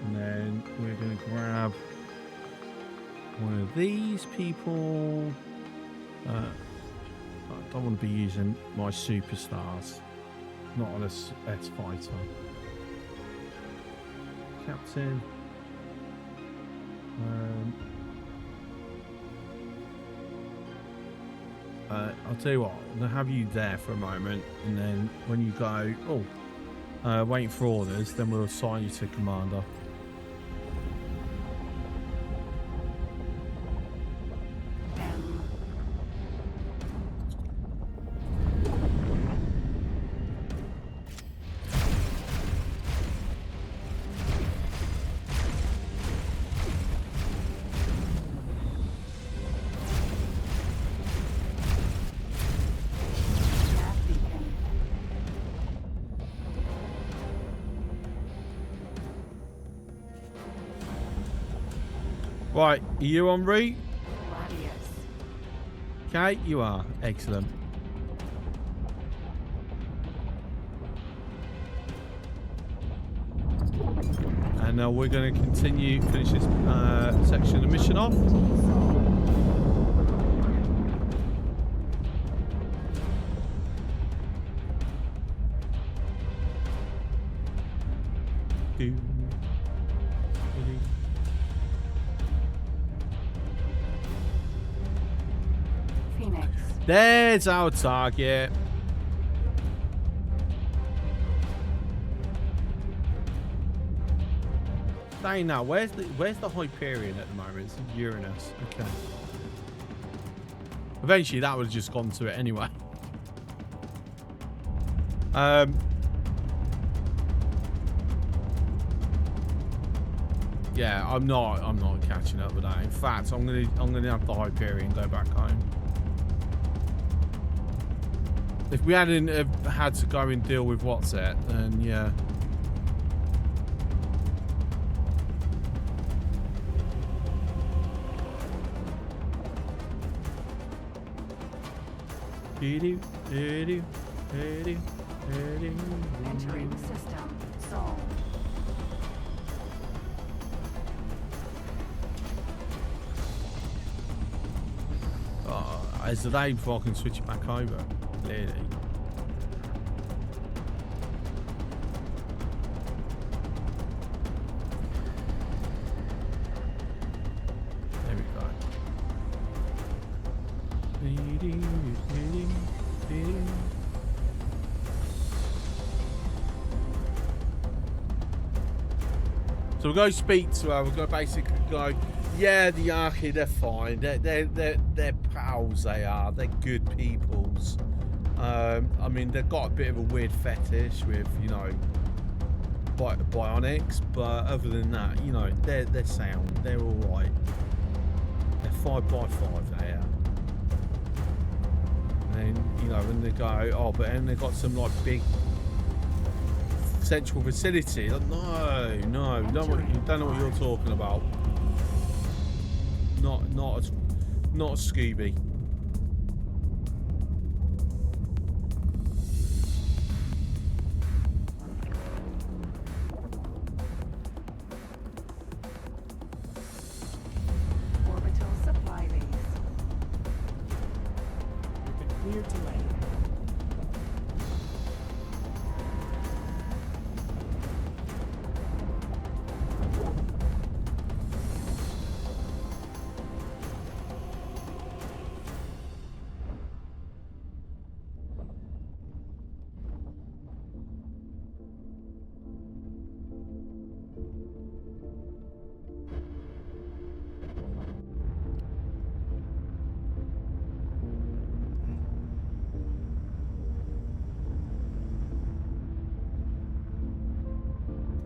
And then we're going to grab one of these people. I don't want to be using my superstars. Not on a S fighter. Captain. I'll tell you what, I'm going to have you there for a moment, and then when you go, waiting for orders, then we'll assign you to commander. Right, are you en route? Okay, you are. Excellent. And now we're going to continue, finish this section of the mission off. There's our target. Saying now, where's the Hyperion at the moment? It's Uranus. Okay. Eventually, that would have just gone to it anyway. Yeah, I'm not catching up with that. In fact, I'm gonna have the Hyperion go back home. If we hadn't had to go and deal with what's it, then yeah. Entering system. Zone. Is the day before I can switch it back over? Clearly. There we go. So we'll go speak to her. We'll go basically go, yeah, the Archie, they're fine. They're pals, they are. They're good peoples. I mean, they've got a bit of a weird fetish with, you know, bionics, but other than that, you know, they're sound. They're all right. They're 5x5, they are. And then, you know, when they go, oh, but then they've got some like big central facility. Like, no, you don't know what you're talking about. Not a Scooby. Orbital supply base. You've been cleared to land.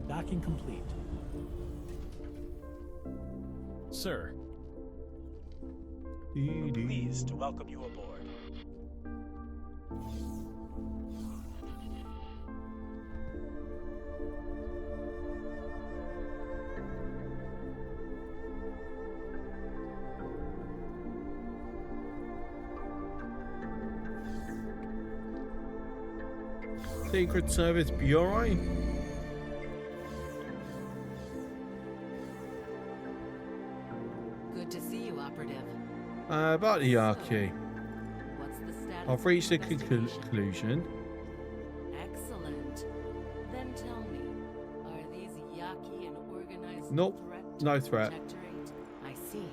Docking complete. Sir, we're pleased to welcome you aboard. Secret Service Bureau. Good to see you, Operative. About the Archie. What's the status? I've reached a of the investigation? conclusion. Excellent. Then tell me, are these Yaki an organized Nope, threat to no the threat. Protectorate? I see.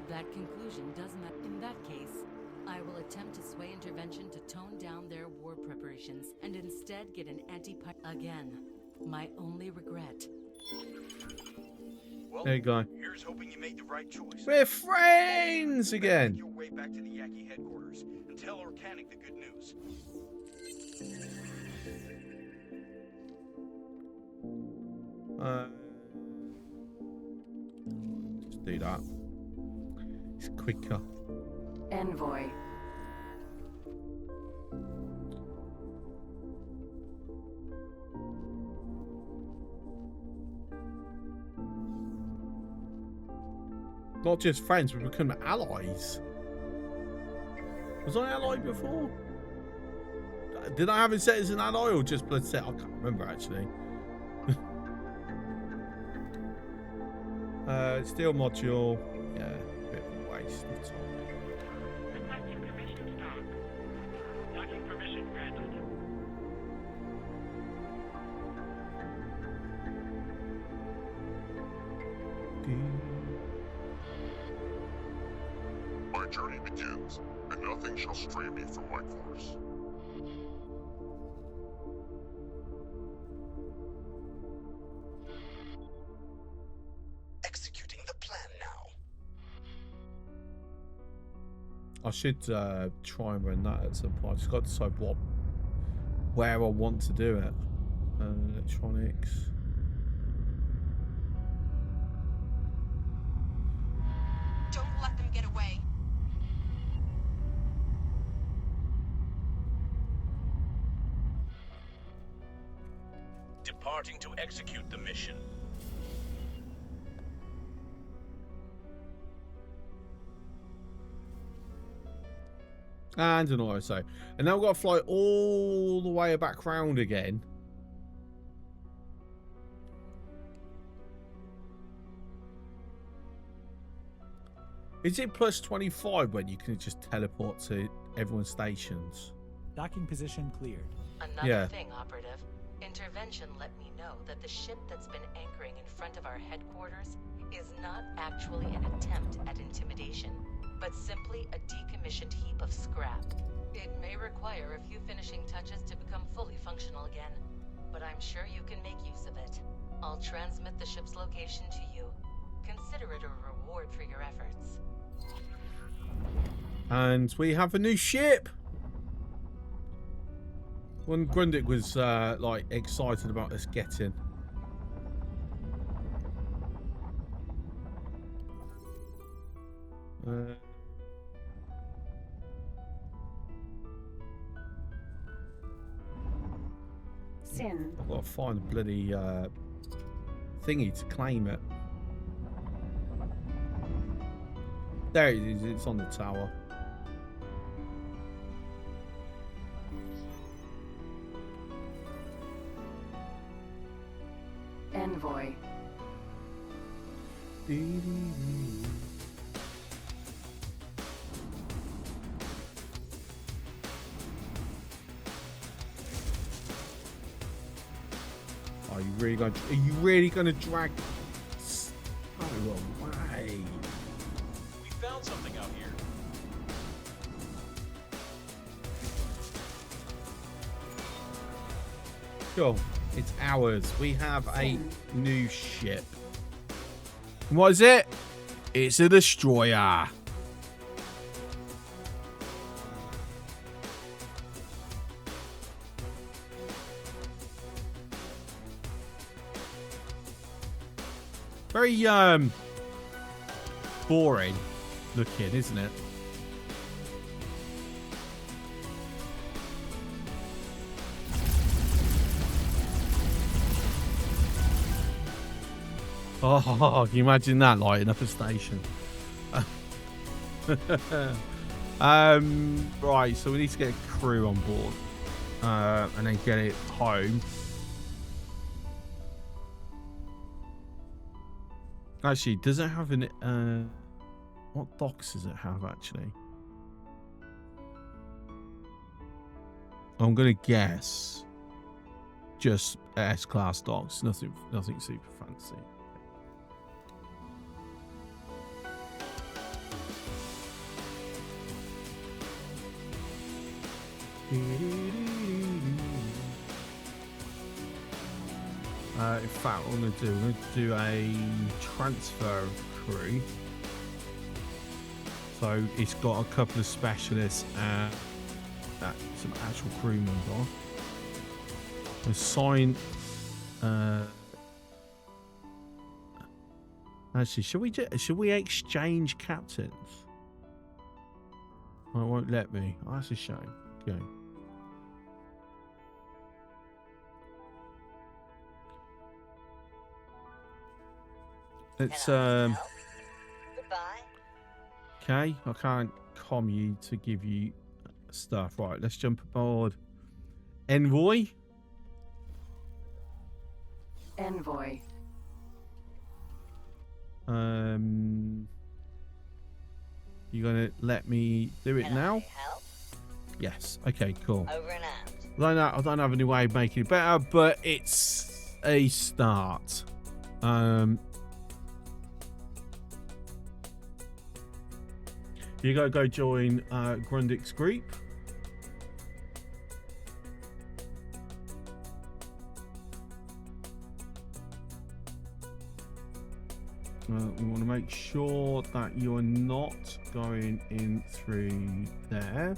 That conclusion does not. In that case, I will attempt to sway intervention to tone down their war preparations and instead get an again. My only regret. Well, There you go. here's hoping you made the right choice. We're friends Make again. your way back to the Yaki headquarters and tell Organic the good news. Just do that. It's quicker. Envoy. Not just friends, we become allies. Was I allied before? Did I have it set as an ally or just blood set? I can't remember actually. Steel module. Yeah, a bit of a waste of time. Requesting permission to dock. Docking permission granted. My journey begins, and nothing shall stray me from my course. Executing the plan now. I should try and run that at some point. I just got to decide where I want to do it. Electronics. Don't let them get away. Departing to execute the mission. And an auto. And now we've got to fly all the way back round again. Is it plus 25 when you can just teleport to everyone's stations? Docking position cleared. Another thing, Operative. Intervention let me know that the ship that's been anchoring in front of our headquarters is not actually an attempt at intimidation, but simply a decommissioned heap of scrap. It may require a few finishing touches to become fully functional again, but I'm sure you can make use of it. I'll transmit the ship's location to you. Consider it a reward for your efforts. And we have a new ship. When Grundig was like excited about us getting. Sin. I've got to find a bloody thingy to claim it. There it is. It's on the tower. Envoy. Are you really going to drag Sparrow away? We found something out here. Sure, it's ours. We have a new ship. What is it? It's a destroyer. Very boring looking, isn't it? Oh, can you imagine that lighting up a station? Right, so we need to get a crew on board and then get it home. Actually, does it have an what docks does it have actually? I'm gonna guess just S-class docks, nothing super fancy. In fact, what I'm going to do a transfer of crew. So it's got a couple of specialists and some actual crew members. Assign. Actually, should we exchange captains? Oh, it won't let me. Oh, that's a shame. Okay. Let's Goodbye. okay, I can't comm you to give you stuff. Right, let's jump aboard. Envoy. Envoy. You gonna let me do it Can now? I help? Yes. Okay, cool. Over and out. I don't have any way of making it better, but it's a start. You gotta go join Grundig's group. We want to make sure that you're not going in through there.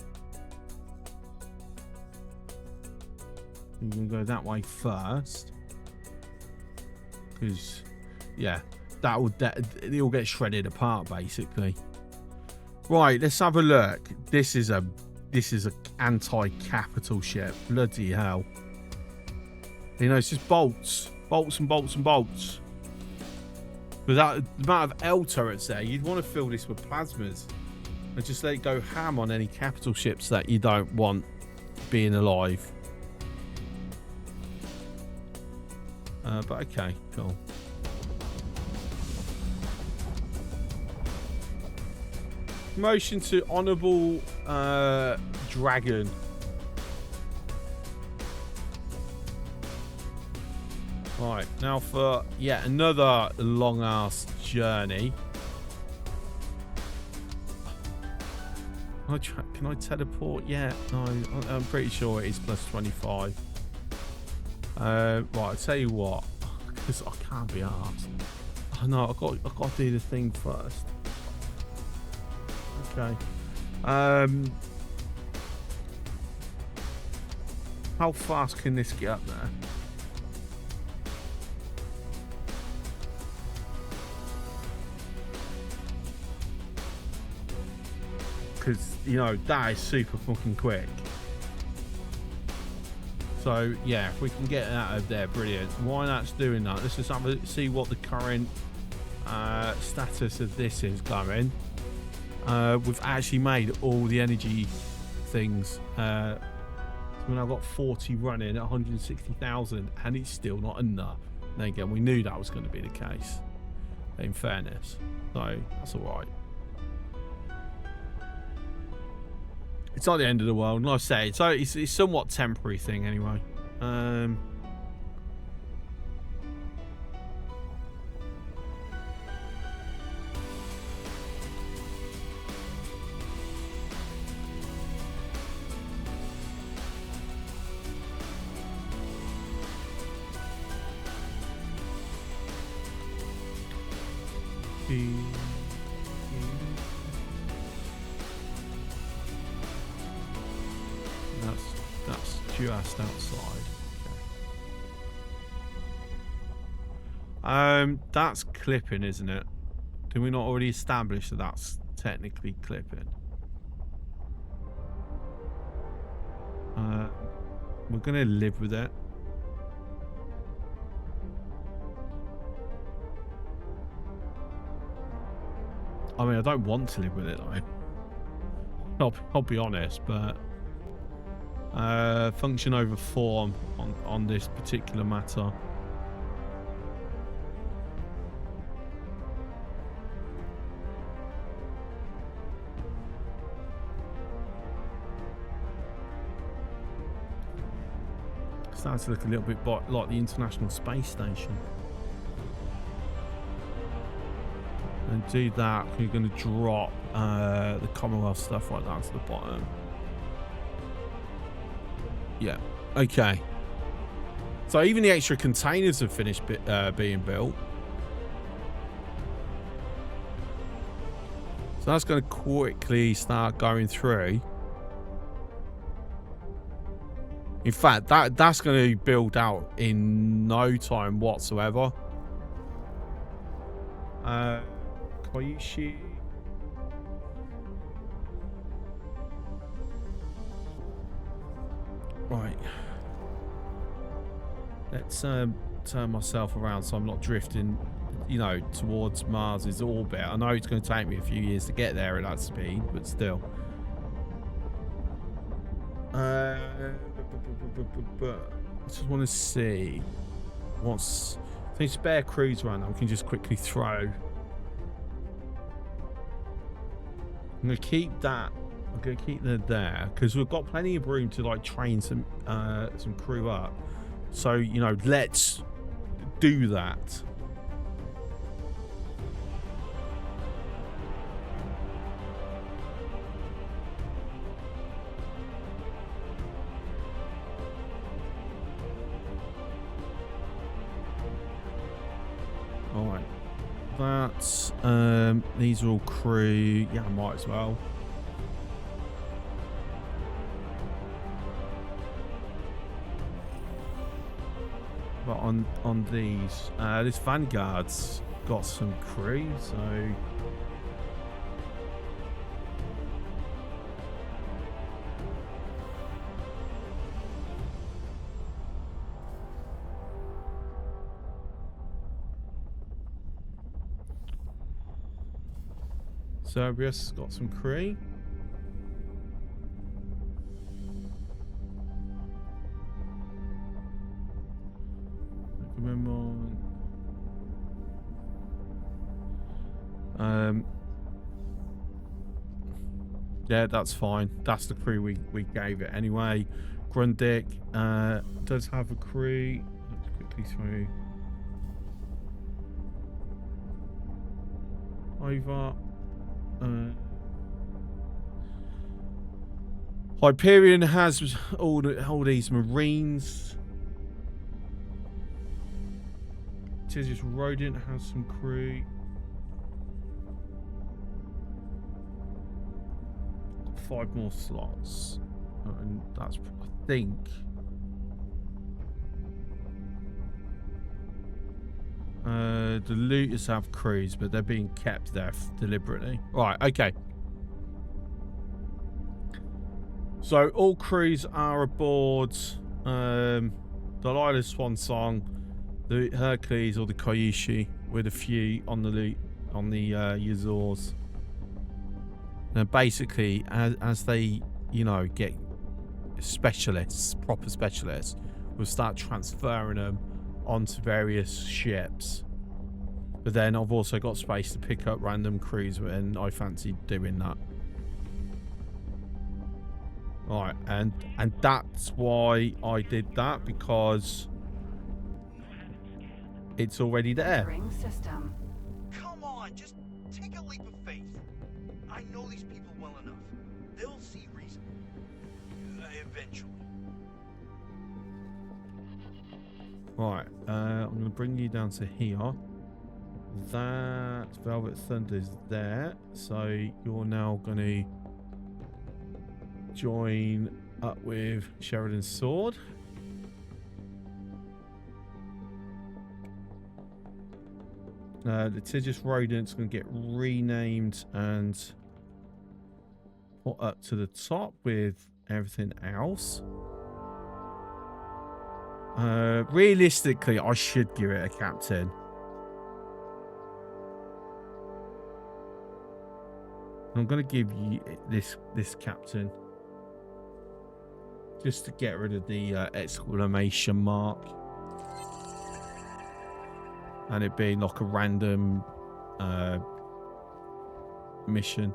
You can go that way first, because yeah, it'll get shredded apart basically. Right, let's have a look. This is a anti-capital ship. Bloody hell! You know, it's just bolts and bolts and bolts. Without the amount of L turrets there, you'd want to fill this with plasmas and just let it go ham on any capital ships that you don't want being alive. But okay, cool. Promotion to Honourable Dragon. Right, now for yet another long ass journey. Can I teleport yet? No, I'm pretty sure it is plus 25. Right, I'll tell you what. because I can't be arsed. Oh no, I got to do the thing first. Okay. How fast can this get up there? Because, you know, that is super fucking quick. So, yeah, if we can get that over there, brilliant. While that's doing that, let's just have a see what the current status of this is going. We've actually made all the energy things. So we've now got 40 running at 160,000, and it's still not enough. Then again, we knew that was going to be the case, in fairness. So, that's alright. It's not the end of the world, like I say. It's somewhat temporary thing anyway. That's just outside. Okay. That's clipping, isn't it? Did we not already establish that that's technically clipping? We're gonna live with it. I mean, I don't want to live with it, though. I'll be honest, but function over form on this particular matter. Starts to look a little bit like the International Space Station. And do that, we're going to drop the Commonwealth stuff like that to the bottom. Yeah, okay. So even the extra containers have finished being built. So that's going to quickly start going through. In fact, that's going to build out in no time whatsoever. Koichi. Right. Let's turn myself around so I'm not drifting, you know, towards Mars's orbit. I know it's going to take me a few years to get there at that speed, but still. I just want to see what's. I think spare crews around that we can just quickly throw. I'm gonna keep that. I'm gonna keep that there because we've got plenty of room to like train some crew up. So you know, let's do that. All right. That's these are all crew. Yeah, I might as well. But on these, this Vanguard's got some crew, so Cerberus got some crew. Yeah, that's fine. That's the crew we gave it anyway. Grundig does have a crew. Let's quickly through. Over. Hyperion has all these Marines. Litigious Rodent has some crew. Got 5 more slots. And that's, I think... the looters have crews, but they're being kept there deliberately. Right, okay. So all crews are aboard Delilah's Swan Song, the Hercules or the Kyushu, with a few on the loot on the Yazors. And basically, as they, you know, get specialists, proper specialists, we'll start transferring them onto various ships. But then I've also got space to pick up random crews when I fancy doing that. Right, and that's why I did that, because it's already there. Ring system. Come on, just take a leap of faith. I know these people well enough. They'll see reason. Eventually. Right, I'm going to bring you down to here. That Velvet Thunder is there, so you're now going to join up with Sheridan's Sword. Litigious Rodent's going to get renamed and put up to the top with everything else. Realistically, I should give it a captain. I'm going to give you this captain, just to get rid of the exclamation mark, and it being like a random mission.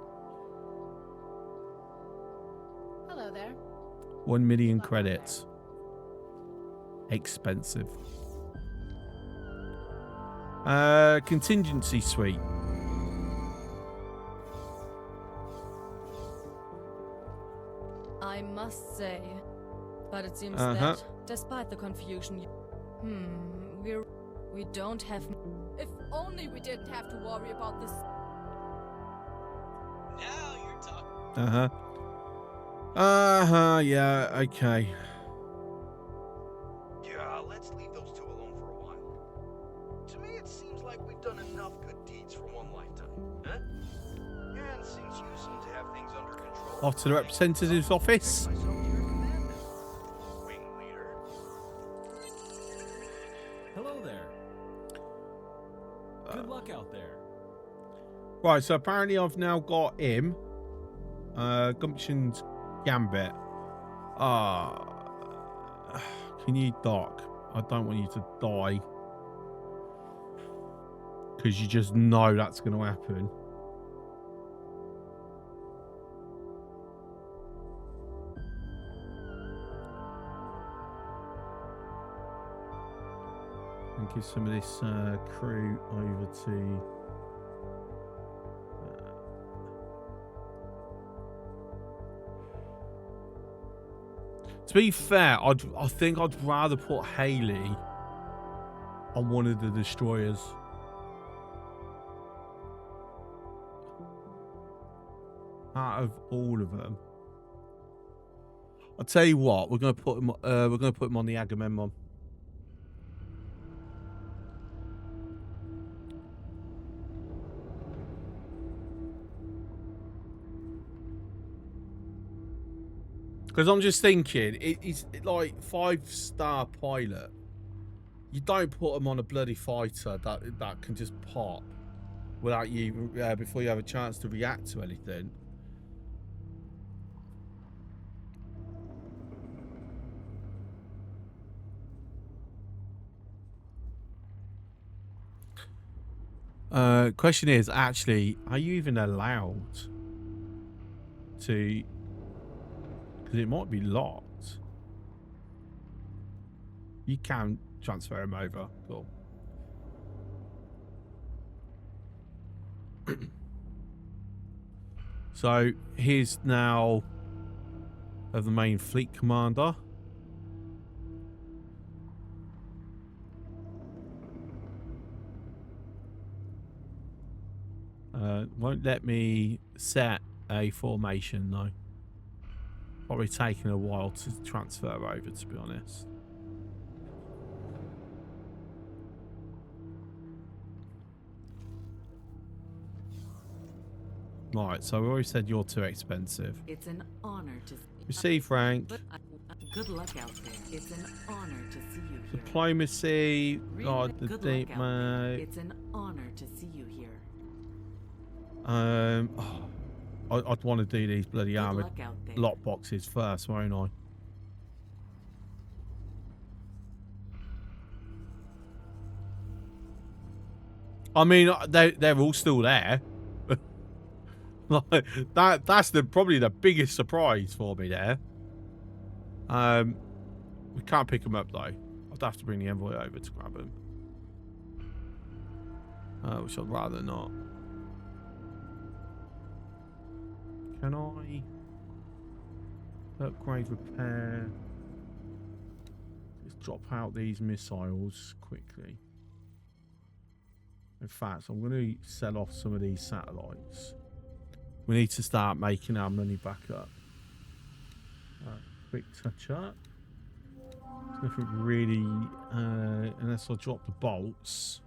Hello there. 1 million credits. Expensive. Contingency suite. I must say, but it seems that, despite the confusion, we don't have. If only we didn't have to worry about this. Now you're talking. Yeah, okay. Yeah, let's leave those two alone for a while. To me, it seems like we've done enough good deeds for one lifetime, huh? And since you seem to have things under control, Off to the representative's office. myself to your command, wing leader. Hello there. Good luck out there. Right, so apparently I've now got him. Gumption's Gambit. Can you dock? I don't want you to die, because you just know that's going to happen. And give some of this crew over to... To be fair, I think I'd rather put Haley on one of the destroyers. Out of all of them, I'll tell you what, we're gonna put him. We're gonna put him on the Agamemnon. Because I'm just thinking, it's like 5-star pilot. You don't put them on a bloody fighter that can just pop without you before you have a chance to react to anything. Question is, actually, are you even allowed to? Because it might be locked. You can transfer him over. Cool. So here's now of the main fleet commander. Won't let me set a formation though. Probably taking a while to transfer over, to be honest. Right, so we already said you're too expensive. It's an honor to Receive rank. Good luck out there. It's an honor to see you here. Diplomacy. God, the Good deep luck out there. mate. It's an honor to see you here. I'd want to do these bloody Good armored luck out there. lock boxes first, won't I? I mean, they're all still there. Like that's probably the biggest surprise for me there. We can't pick them up though. I'd have to bring the Envoy over to grab them, which I'd rather not. Can I upgrade repair? Let's drop out these missiles quickly. In fact, I'm going to sell off some of these satellites. We need to start making our money back up. Quick touch up. There's nothing really, unless I drop the bolts.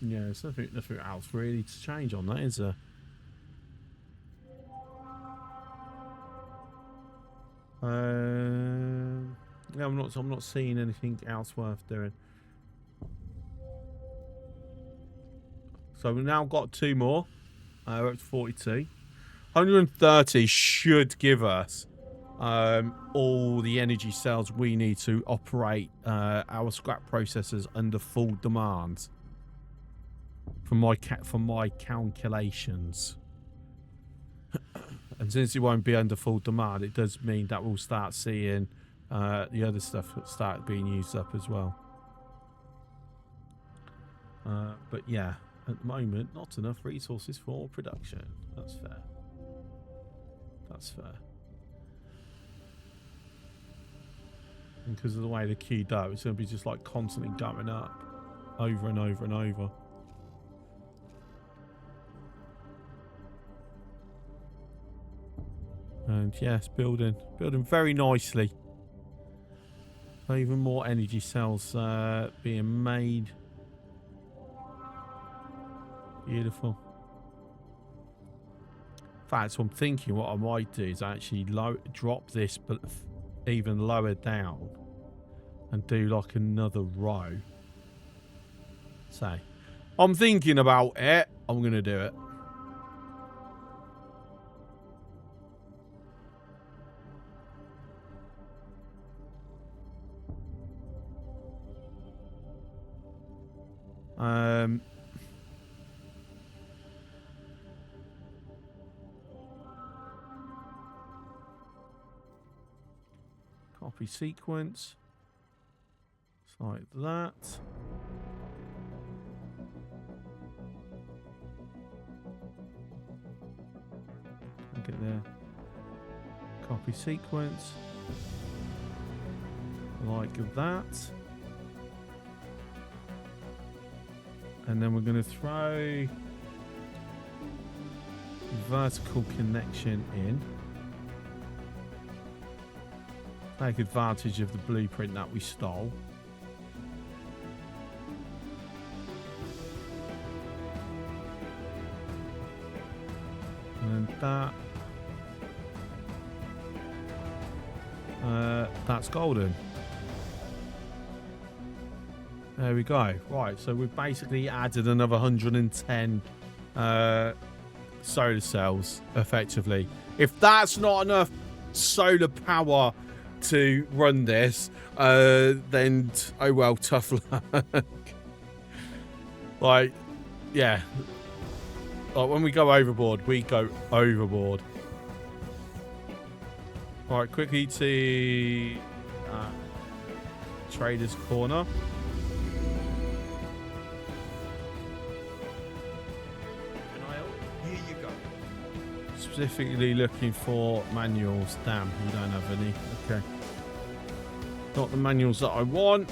Yeah, there's nothing else really to change on that, is there? Yeah, I'm not seeing anything else worth doing. So we've now got 2 more. We're up to 42. 130 should give us all the energy cells we need to operate our scrap processors under full demand. From my calculations. And since it won't be under full demand, it does mean that we'll start seeing the other stuff start being used up as well. But yeah, at the moment, not enough resources for production. That's fair. That's fair. And because of the way the queued up, it's going to be just like constantly going up over and over and over. And yes, building very nicely. Even more energy cells being made. Beautiful. In fact, so I'm thinking what I might do is actually drop this, but even lower down, and do like another row. So, I'm thinking about it. I'm gonna do it. Copy sequence. It's like that. Get there. Copy sequence. Like that. And then we're going to throw vertical connection in. Take advantage of the blueprint that we stole. And that's golden. There we go. Right, so we've basically added another 110 solar cells, effectively. If that's not enough solar power to run this, then oh well, tough luck. Like, yeah. Like when we go overboard, we go overboard. Right, quickly to Trader's Corner. Here you go. Specifically looking for manuals. Damn, you don't have any. Okay. Not the manuals that I want.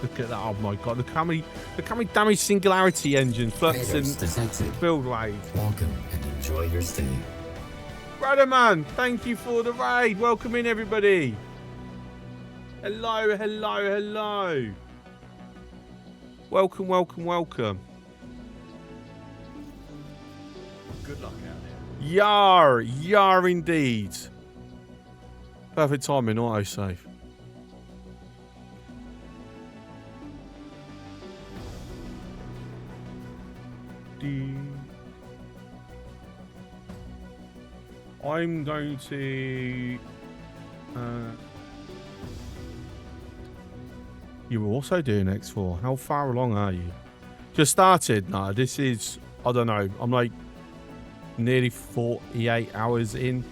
Look at that! Oh my god! Look how many damage singularity engines, flux and build raid. Welcome and enjoy your stay. Brother man, thank you for the raid. Welcome in, everybody. Hello, hello, hello. Welcome, welcome, welcome. Good luck out there. Yar, yar indeed. Perfect timing, autosave. I'm going to. You were also doing X4. How far along are you? Just started? No, this is. I don't know. I'm like nearly 48 hours in.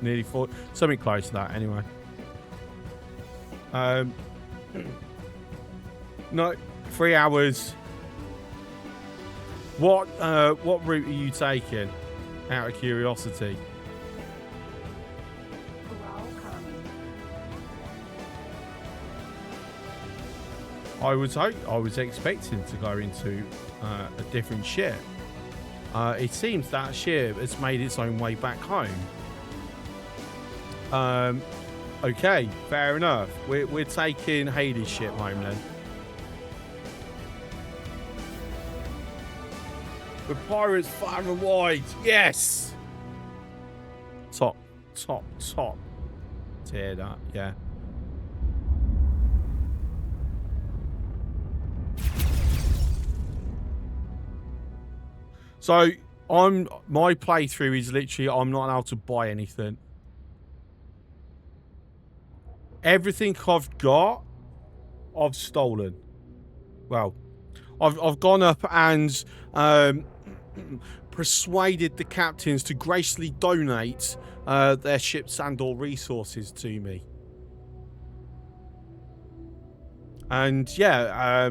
Nearly 40. Something close to that, anyway. No, 3 hours. What route are you taking? Out of curiosity. I was expecting to go into a different ship. It seems that ship has made its own way back home. Okay, fair enough. We're taking Hades' ship home then. The pirates far and wide. Yes. Top. Tear that. Yeah. So my playthrough is literally I'm not allowed to buy anything. Everything I've got, I've stolen. Well, I've gone up and persuaded the captains to graciously donate their ships and/or resources to me. And yeah,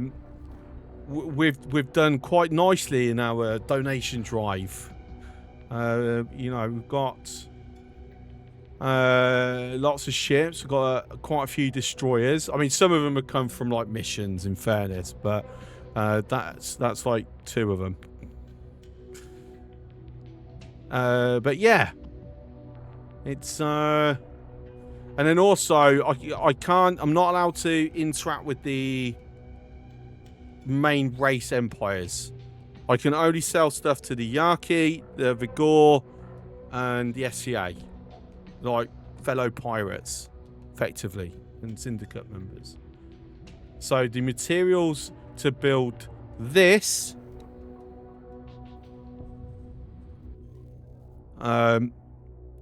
we've done quite nicely in our donation drive. You know, we've got lots of ships. We've got quite a few destroyers. I mean, some of them have come from like missions, in fairness, but that's like 2 of them. But yeah, it's and then also I'm not allowed to interact with the main race empires. I can only sell stuff to the Yaki, the Vigor, and the SCA, like fellow pirates, effectively, and syndicate members. So the materials to build this,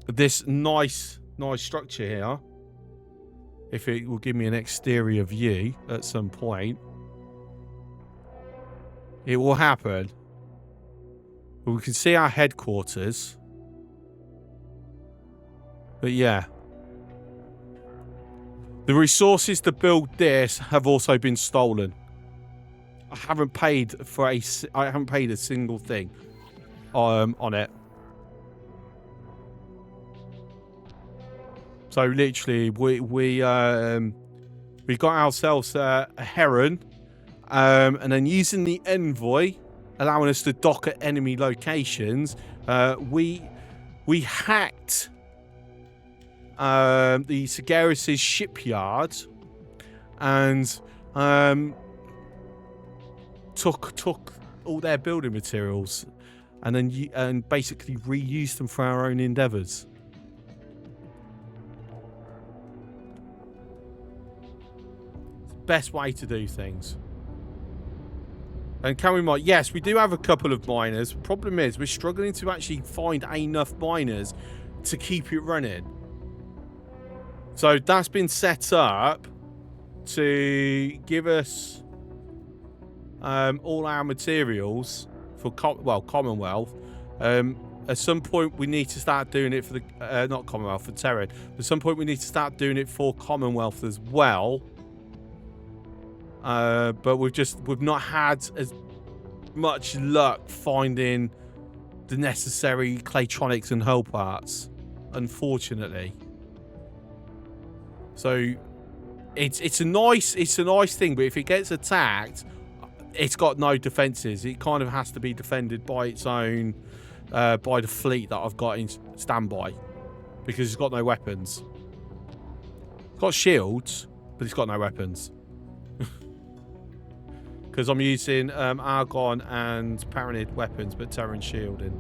this nice structure here, if it will give me an exterior view at some point. It will happen. We can see our headquarters. But yeah. The resources to build this have also been stolen. I haven't paid a single thing on it. So literally we got ourselves a Heron. And then using the Envoy, allowing us to dock at enemy locations, we hacked the Sagaris' shipyard and took all their building materials and then basically reused them for our own endeavours. Best way to do things. And can we mine? Yes, we do have a couple of miners. Problem is, we're struggling to actually find enough miners to keep it running. So that's been set up to give us all our materials for Commonwealth. At some point, we need to start doing it for the not Commonwealth, for Terran. At some point, we need to start doing it for Commonwealth as well. But we've not had as much luck finding the necessary claytronics and hull parts, unfortunately. So it's a nice thing, but if it gets attacked, it's got no defenses. It kind of has to be defended by its own, by the fleet that I've got in standby, because it's got no weapons. It's got shields, but it's got no weapons. Because I'm using Argon and Paranid weapons, but Terran shielding.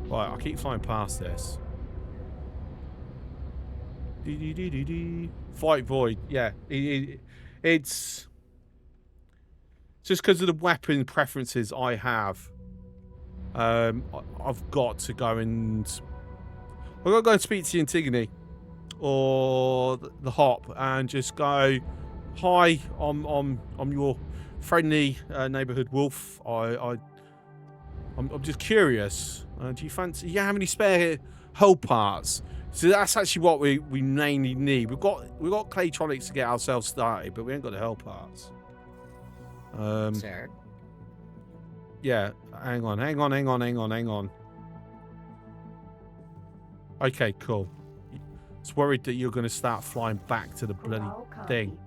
Right, I keep flying past this. Fight Void, yeah. It's just because of the weapon preferences I have. I've got to go and speak to Antigone or the Hop and just go, hi, I'm your friendly neighborhood wolf. I'm just curious. Do you have any spare hull parts? So that's actually what we mainly need. We've got claytronics to get ourselves started, but we ain't got the hull parts. Sir. Yeah, hang on. Okay, cool. It's worried that you're going to start flying back to the bloody thing.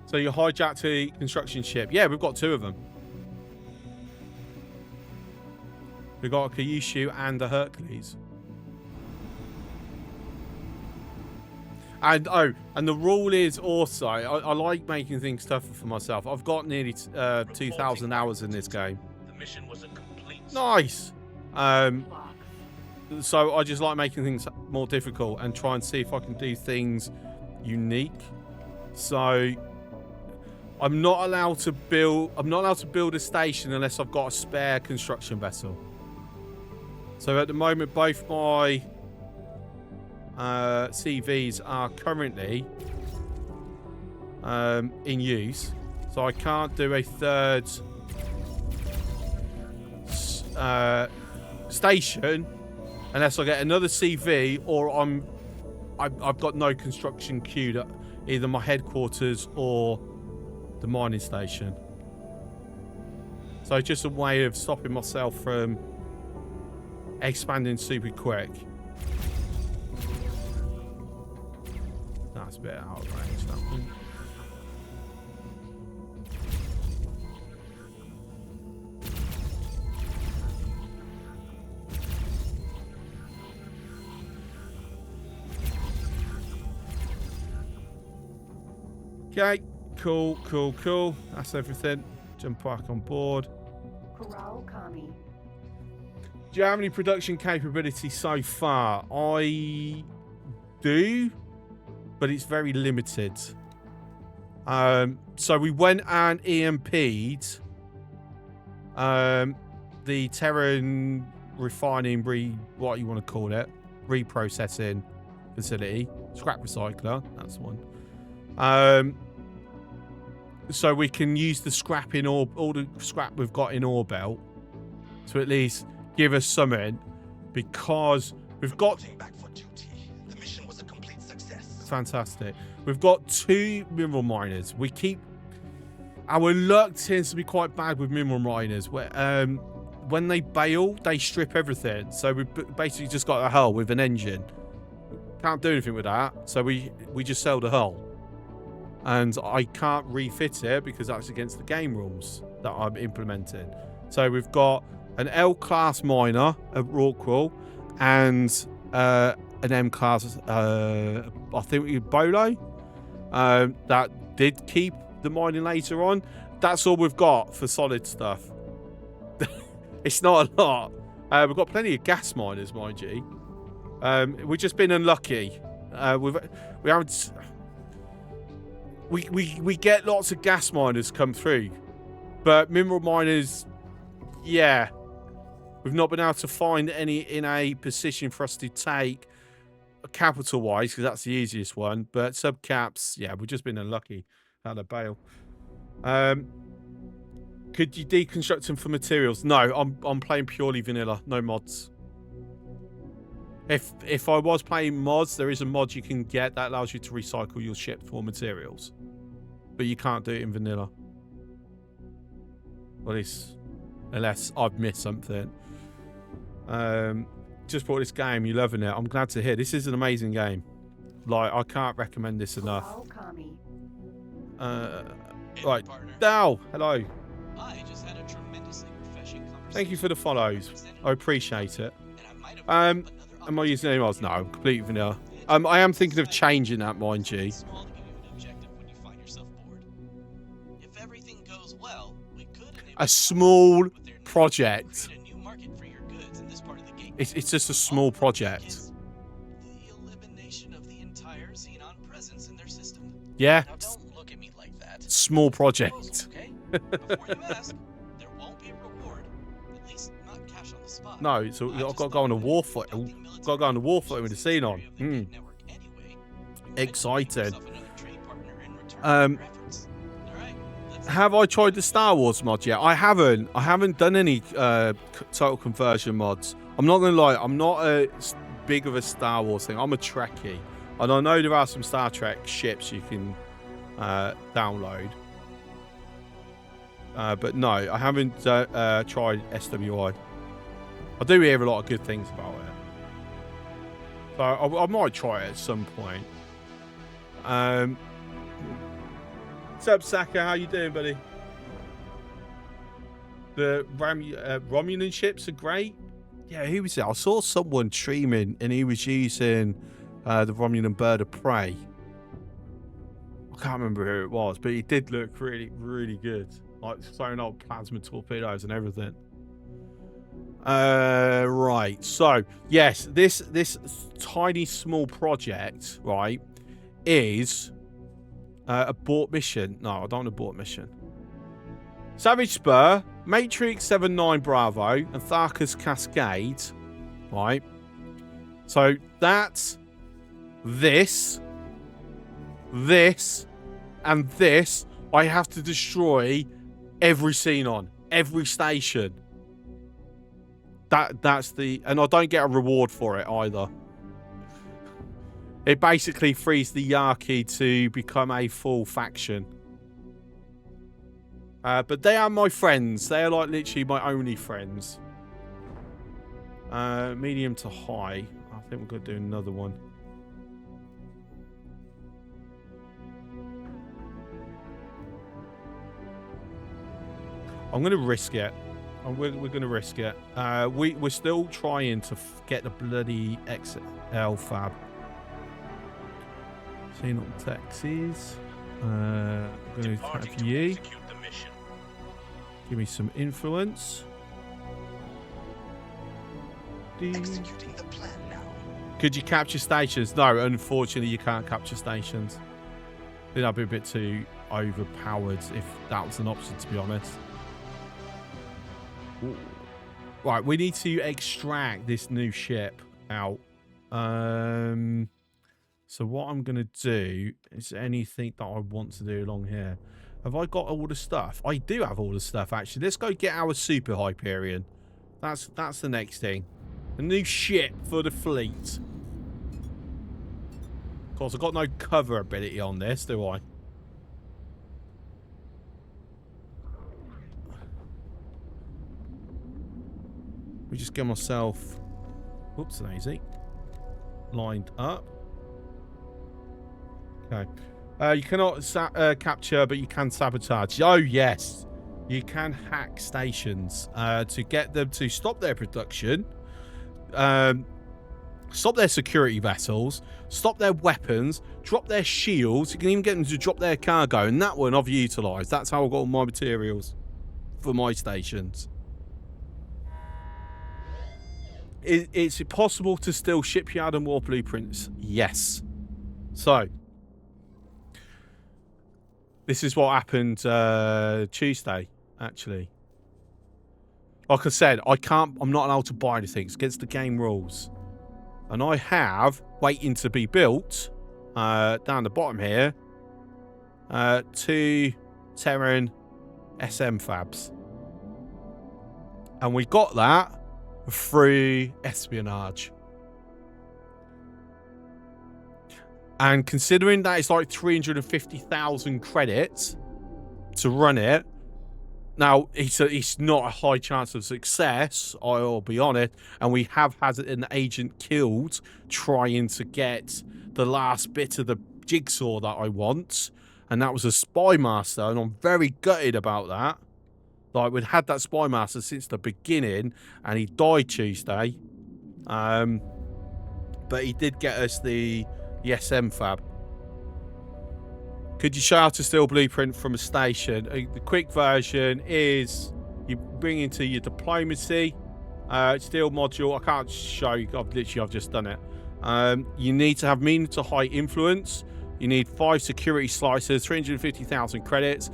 So you hijacked a construction ship. Yeah, we've got 2 of them. We've got a Kyushu and a Hercules. And the rule is also, I like making things tougher for myself. I've got nearly 2,000 hours in this game. The mission was a complete Nice. So I just like making things more difficult and try and see if I can do things unique. So I'm not allowed to build a station unless I've got a spare construction vessel. So at the moment, both my CVs are currently in use, so I can't do a third station unless I get another CV or I've got no construction queued at either my headquarters or the mining station. So it's just a way of stopping myself from expanding super quick. That's a bit out of range, that one. Okay, cool. That's everything. Jump back on board. Do you have any production capability so far? I do, but it's very limited. So we went and EMP'd the Terran refining, what you want to call it, reprocessing facility, scrap recycler. That's one. So we can use the scrap in all the scrap we've got in ore belt to at least give us something, because we've got back for duty. The mission was a complete success. Fantastic. We've got 2 mineral miners. We keep our luck tends to be quite bad with mineral miners. Where when they bail, they strip everything. So we basically just got a hull with an engine. Can't do anything with that. So we just sell the hull. And I can't refit it because that's against the game rules that I'm implementing. So we've got an L-class miner at Rorqual and an M-class, I think it was Bolo, that did keep the mining later on. That's all we've got for solid stuff. It's not a lot. We've got plenty of gas miners, mind you. We've just been unlucky. We haven't... We get lots of gas miners come through, but mineral miners, yeah, we've not been able to find any in a position for us to take capital wise, because that's the easiest one. But subcaps, yeah, we've just been unlucky out of bail. Could you deconstruct them for materials? No, I'm playing purely vanilla, no mods. If I was playing mods, there is a mod you can get that allows you to recycle your ship for materials, but you can't do it in vanilla. Well, it's unless I've missed something. Just bought this game. You're loving it. I'm glad to hear. This is an amazing game. Like, I can't recommend this enough. Right, Dal, hello. I just had a tremendously refreshing conversation. Thank you for the follows. I appreciate it. Am I using emails? No, I'm completely vanilla. I am thinking of changing that, mind you. A small project. It's just a small project. The elimination of the entire Xenon presence in their system. Yeah. Now don't look at me like that. Small project. Okay? Before you ask, there won't be a reward. At least not cash on the spot. No, so I've got to go on a war foot. Got to go on a war foot with the Xenon. Excited. Have I tried the Star Wars mod yet? I haven't. I haven't done any total conversion mods. I'm not gonna lie. I'm not a big of a Star Wars thing. I'm a Trekkie, and I know there are some Star Trek ships you can download. But no, I haven't tried SWI. I do hear a lot of good things about it, so I might try it at some point. What's up, Saka? How you doing, buddy? The Romulan ships are great. Yeah, who was it? I saw someone streaming and he was using the Romulan bird of prey. I can't remember who it was, but he did look really, really good. Like throwing out plasma torpedoes and everything. Right. So yes, this tiny small project, right, is abort mission. No, I don't want abort mission. Savage Spur, Matrix 79 Bravo, and Tharka's Cascade. Right. So that's this, and this. I have to destroy every Xenon, every station. That's the, and I don't get a reward for it either. It basically frees the Yaki to become a full faction. But they are my friends. They are like literally my only friends. Medium to high. I think we're going to do another one. I'm going to risk it. We're going to risk it. We're still trying to get the bloody XL fab. Xenon Texas. I'm going to attack you. Give me some influence. Executing the plan now. Could you capture stations? No, unfortunately, you can't capture stations. I think that'd be a bit too overpowered if that was an option, to be honest. Ooh. Right, we need to extract this new ship out. So what I'm going to do is anything that I want to do along here. Have I got all the stuff? I do have all the stuff, actually. Let's go get our Super Hyperion. That's the next thing. A new ship for the fleet. Of course, I've got no cover ability on this, do I? We just get myself... Whoops, daisy. Lined up. Okay. You cannot capture, but you can sabotage. Oh, yes. You can hack stations to get them to stop their production, stop their security vessels, stop their weapons, drop their shields. You can even get them to drop their cargo, and that one I've utilised. That's how I got all my materials for my stations. It's possible to steal shipyard and war blueprints. Yes. So... this is what happened Tuesday, actually. Like I said, I'm not allowed to buy anything. It's against the game rules. And I have, waiting to be built, down the bottom here, 2 Terran SM fabs. And we got that through espionage. And considering that it's like 350,000 credits to run it, Now, it's not a high chance of success, I'll be honest, and we have had an agent killed trying to get the last bit of the jigsaw that I want, and that was a spy master, and I'm very gutted about that. Like, we'd had that spy master since the beginning, and he died Tuesday. But he did get us the SM fab. Could you show how to steal blueprint from a station? The quick version is you bring into your diplomacy, steal module. I can't show you. I've just done it. You need to have medium to high influence. You need 5 security slices, 350,000 credits.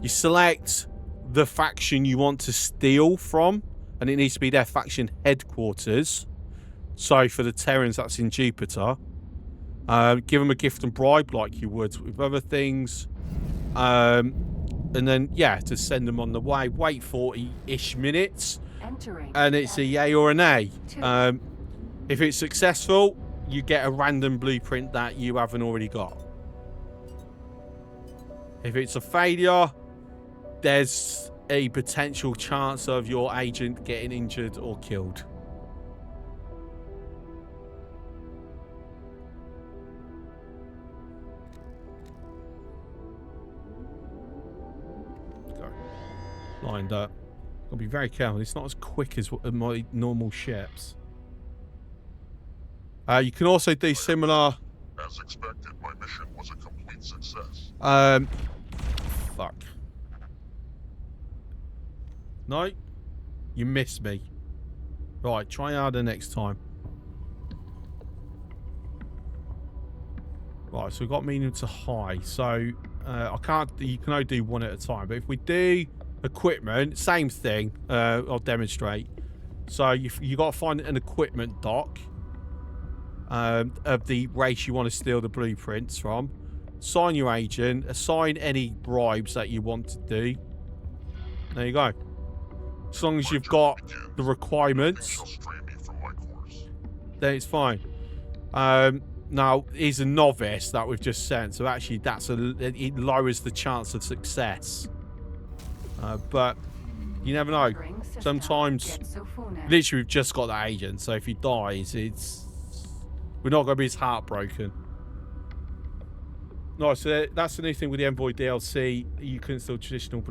You select the faction you want to steal from, and it needs to be their faction headquarters. So for the Terrans, that's in Jupiter. Give them a gift and bribe like you would with other things. And then, yeah, to send them on the way. Wait 40-ish minutes. And it's a yay or a nay. If it's successful, you get a random blueprint that you haven't already got. If it's a failure, there's a potential chance of your agent getting injured or killed. Lined up. Gotta be very careful. It's not as quick as my normal ships. You can also do similar. As expected, my mission was a complete success. Fuck. No, you missed me. Right, try harder next time. Right, so we've got medium to high. So I can't. You can only do one at a time. But if we do equipment, same thing. I'll demonstrate. So you got to find an equipment dock of the race you want to steal the blueprints from. Assign your agent. Assign any bribes that you want to do. There you go. As long as you've got the requirements, then it's fine. Now, he's a novice that we've just sent, so actually it lowers the chance of success. But you never know. Sometimes, literally, we've just got that agent, so if he dies, we're not going to be as heartbroken. No, so that's the new thing with the Envoy DLC. You can install traditional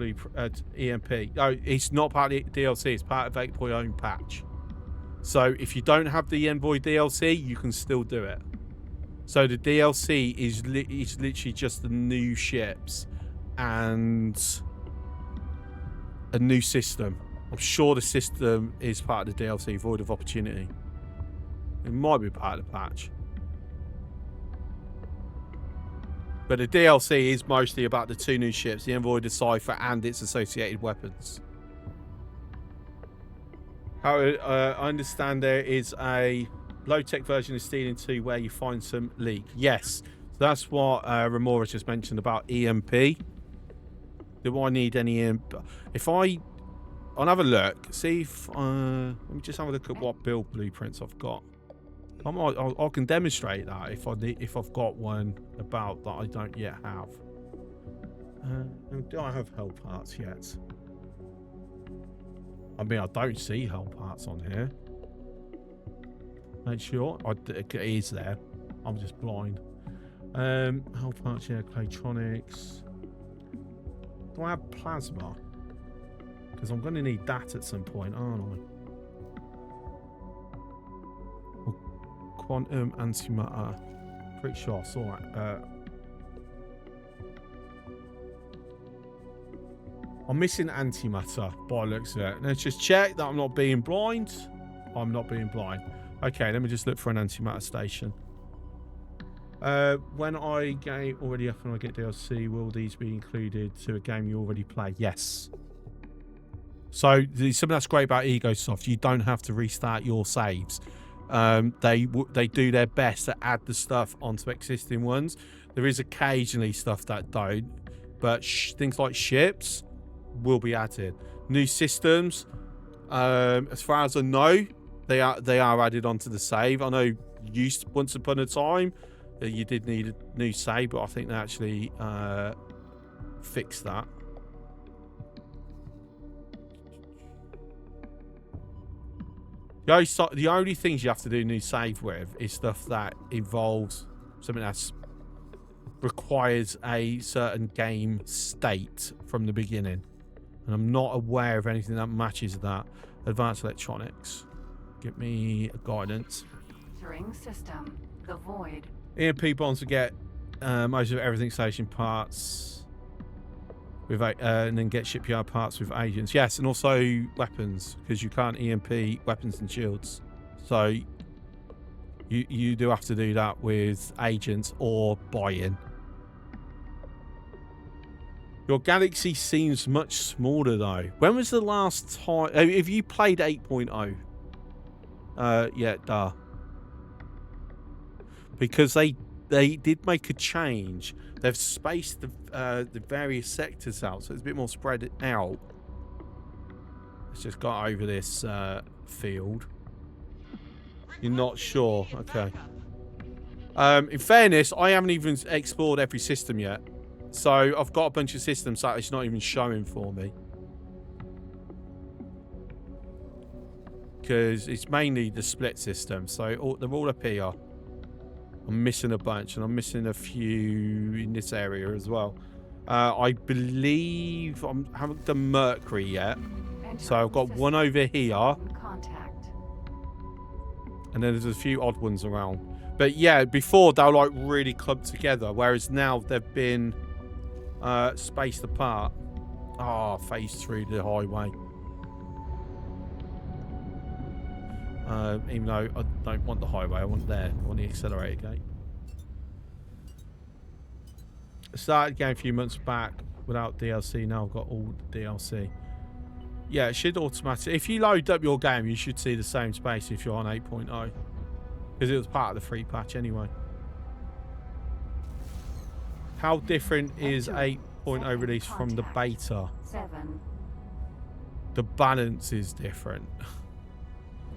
EMP. No, it's not part of the DLC. It's part of 8.0 patch. So if you don't have the Envoy DLC, you can still do it. So the DLC is literally just the new ships and a new system. I'm sure the system is part of the DLC, Void of Opportunity. It might be part of the patch. But the DLC is mostly about the 2 new ships, the Envoy, the Cypher, and its associated weapons. How I understand there is a low-tech version of Stealing 2 where you find some leak. Yes, that's what Remora just mentioned about EMP. Do I need any EMP? I'll have a look. See if... let me just have a look at what build blueprints I've got. I can demonstrate that if I've got one about that I don't yet have. Do I have hull parts yet? I mean, I don't see hull parts on here. Make sure it is there. I'm just blind. Hull parts, yeah, Claytronics. Do I have plasma? Because I'm going to need that at some point, aren't I? Quantum antimatter. Pretty sure I saw that. I'm missing antimatter by the looks of it. Let's just check that I'm not being blind. I'm not being blind. Okay, let me just look for an antimatter station. When I get already up and I get DLC, will these be included to a game you already play? Yes. So something that's great about EgoSoft, you don't have to restart your saves. They do their best to add the stuff onto existing ones. There is occasionally stuff that don't, but things like ships will be added. New systems, as far as I know, they are added onto the save. I know once upon a time you did need a new save, but I think they actually fixed that. The only things you have to do new save with is stuff that involves something that requires a certain game state from the beginning. And I'm not aware of anything that matches that. Advanced electronics. Give me a guidance. Entering system. The void. EMP bombs to get most of everything station parts with and then get shipyard parts with agents. Yes, and also weapons, because you can't EMP weapons and shields. So you do have to do that with agents or buy-in. Your galaxy seems much smaller though. When was the last time? Have you played 8.0? Yeah, duh. Because they did make a change. They've spaced the various sectors out, so it's a bit more spread out. Let's just go over this field. You're not sure? Okay. In fairness, I haven't even explored every system yet. So I've got a bunch of systems that it's not even showing for me. Because it's mainly the split system. So they're all up here. I'm missing a bunch, and I'm missing a few in this area as well. I believe I haven't done Mercury yet. So I've got one over here. And then there's a few odd ones around. But yeah, before they were like really clumped together, whereas now they've been spaced apart. Ah, phased through the highway. Even though I don't want the highway, I want there. I want the accelerator gate. I started the game a few months back without DLC. Now I've got all the DLC. Yeah, it should automatically. If you load up your game, you should see the same space if you're on 8.0. Because it was part of the free patch anyway. How different is 8.0 release from the beta? 7. The balance is different.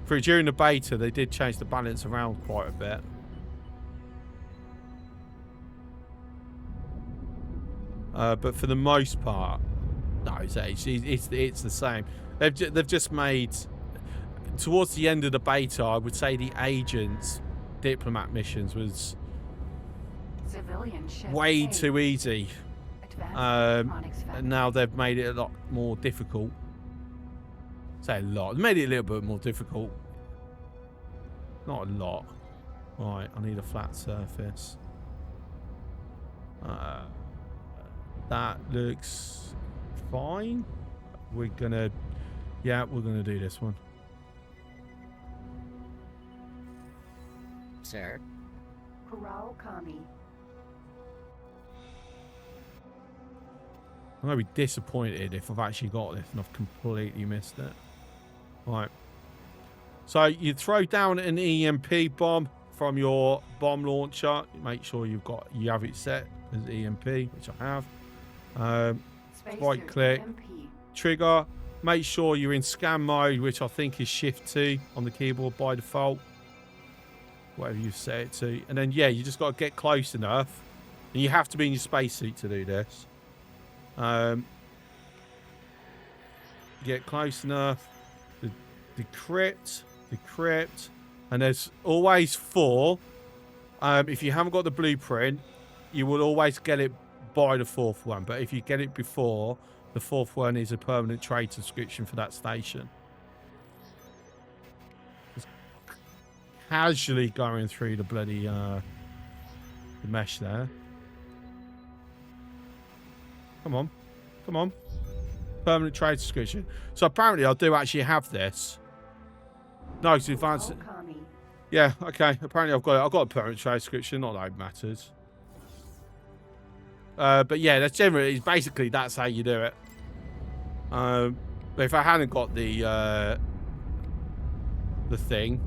During the beta, they did change the balance around quite a bit. But for the most part, no, it's the same. They've just made, towards the end of the beta, I would say the agents diplomat missions was way too easy. And now they've made it a lot more difficult. Say a lot. They made it a little bit more difficult. Not a lot. Right, I need a flat surface. That looks fine. We're gonna do this one. Sir. Corral Kami. I'm gonna be disappointed if I've actually got this and I've completely missed it. Right. So you throw down an EMP bomb from your bomb launcher. Make sure you have it set as EMP, which I have. Right click, trigger. Make sure you're in scan mode, which I think is Shift 2 on the keyboard by default. Whatever you set it to. And then, yeah, you just got to get close enough. And you have to be in your spacesuit to do this. Get close enough. Decrypt. And there's always 4. If you haven't got the blueprint, you will always get it by the 4th one. But if you get it before, the 4th one is a permanent trade subscription for that station. Just casually going through the bloody the mesh there. Come on. Permanent trade subscription. So apparently I do actually have this. No, it's advanced. Yeah, okay. Apparently I've got a permanent trade subscription. Not that it matters. But yeah, that's generally, basically that's how you do it. But if I hadn't got the thing,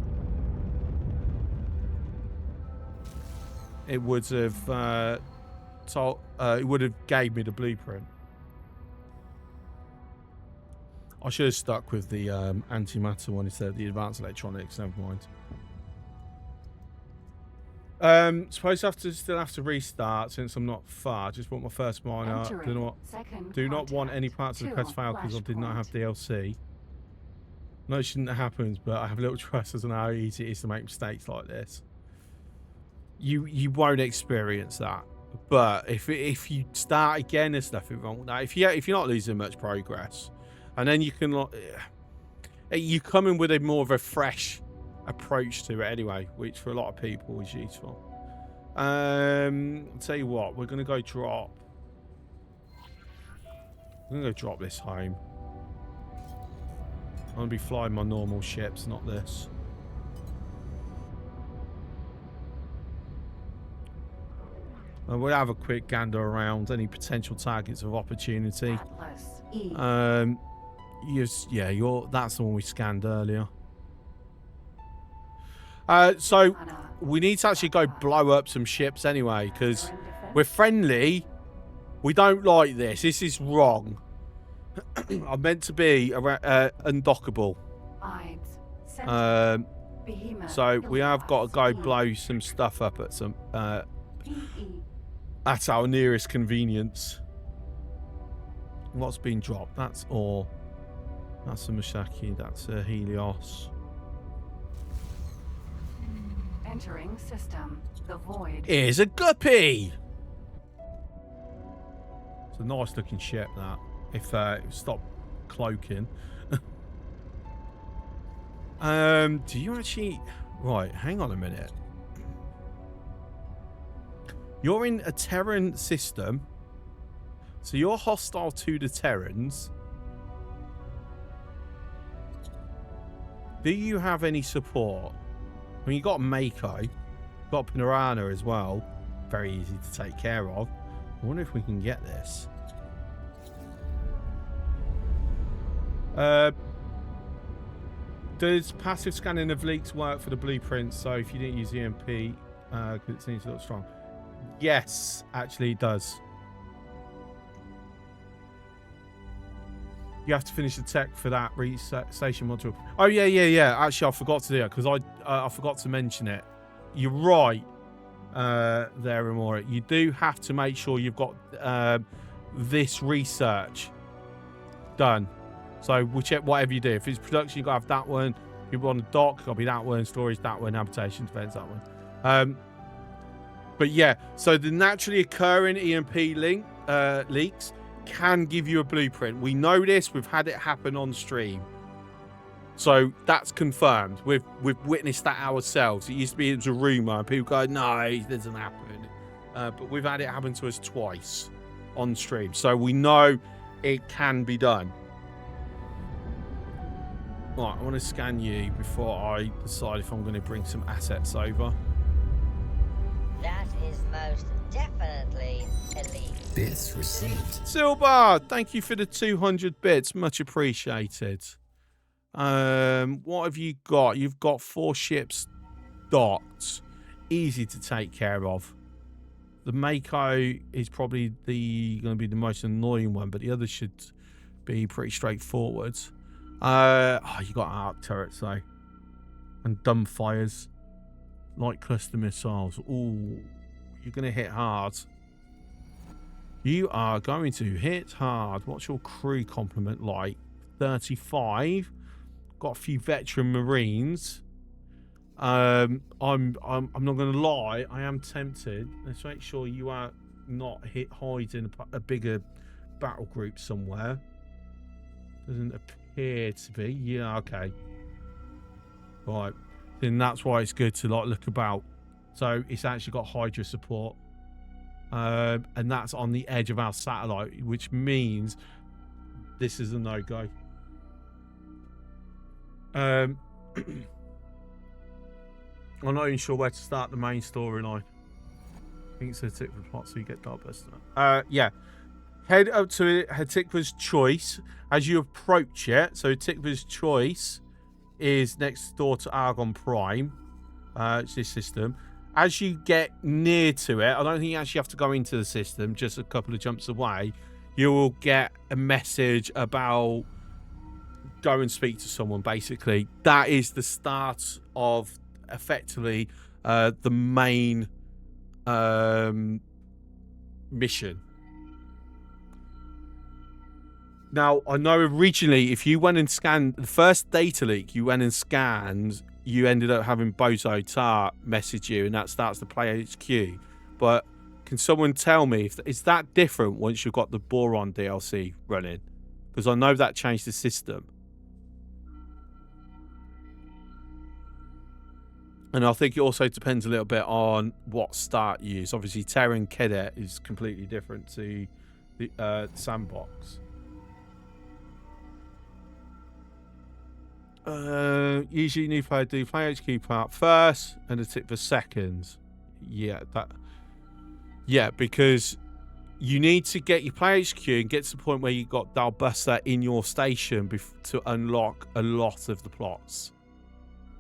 it would have it would have gave me the blueprint. I should have stuck with the antimatter one instead of the advanced electronics. Never mind. Suppose I still have to restart since I'm not far. Just want my first miner. Do not want any parts of the quest fail because I did not have DLC. know it shouldn't have happened, but I have little trust as to how easy it is to make mistakes like this. You won't experience that. But if you start again, there's nothing wrong with that. If you're not losing much progress, and then you can you come in with a more of a fresh approach to it anyway, which for a lot of people is useful. I'll tell you what, we're gonna go drop. I'm gonna go drop this home. I'm gonna be flying my normal ships, not this. And we'll have a quick gander around any potential targets of opportunity. That's the one we scanned earlier. So we need to actually go blow up some ships anyway, because we're friendly. We don't like this. This is wrong. I'm meant to be undockable. So we have got to go blow some stuff up at some at our nearest convenience. What's been dropped? That's ore. That's a Mashaki. That's a Helios. Entering system. The void. Here's a guppy. It's a nice looking ship, that. If stop cloaking. Do you actually... Right, hang on a minute. You're in a Terran system. So you're hostile to the Terrans. Do you have any support? I mean, you got Mako. You got Panorama as well. Very easy to take care of. I wonder if we can get this. Does passive scanning of leaks work for the blueprints? So if you didn't use EMP, because it seems to look strong. Yes, actually it does. You have to finish the tech for that station module. Oh yeah. Actually, I forgot to do that because I forgot to mention it. You're right, there, Amora. You do have to make sure you've got this research done. So whatever you do, if it's production, you got to have that one. If you're on the dock, got to be that one. Storage, that one. Habitation, defense, that one. But yeah, so the naturally occurring EMP leaks can give you a blueprint. We know this. We've had it happen on stream. So that's confirmed. We've witnessed that ourselves. It used to be it was a rumor. And people go, no, it doesn't happen. But we've had it happen to us twice on stream. So we know it can be done. Right, I want to scan you before I decide if I'm going to bring some assets over. That is most definitely elite. Bits received. Silver, thank you for the 200 bits. Much appreciated. What have you got? You've got 4 ships docked. Easy to take care of. The Mako is probably going to be the most annoying one, but the others should be pretty straightforward. You got arc turrets though, and dumbfires, light cluster missiles. Ooh, you're gonna hit hard. You are going to hit hard. What's your crew complement like? 35. Got a few veteran Marines. I'm not gonna lie. I am tempted. Let's make sure you are not hiding a bigger battle group somewhere. Doesn't appear to be. Yeah, okay. Right. Then that's why it's good to look about. So it's actually got Hydra support. And that's on the edge of our satellite, which means this is a no-go. I'm not even sure where to start the main storyline. I think it's a Hatikva plot, so you get Darkbuster. Yeah. Head up to Hatikva's Choice as you approach it. So Hatikva's Choice is next door to Argon Prime. It's this system. As you get near to it, I don't think you actually have to go into the system, just a couple of jumps away, you will get a message about go and speak to someone, basically. That is the start of, effectively, the main mission. Now, I know originally if you went and scanned the first data leak, you went and scanned, you ended up having Bozo Tar message you, and that starts the Play HQ. But can someone tell me, is that different once you've got the Boron DLC running? Because I know that changed the system. And I think it also depends a little bit on what start you use. Obviously, Terran Cadet is completely different to the Sandbox. Usually new player do Play HQ part first and a tip for seconds. Yeah, because you need to get your Play HQ and get to the point where you got Dalbuster in your station to unlock a lot of the plots.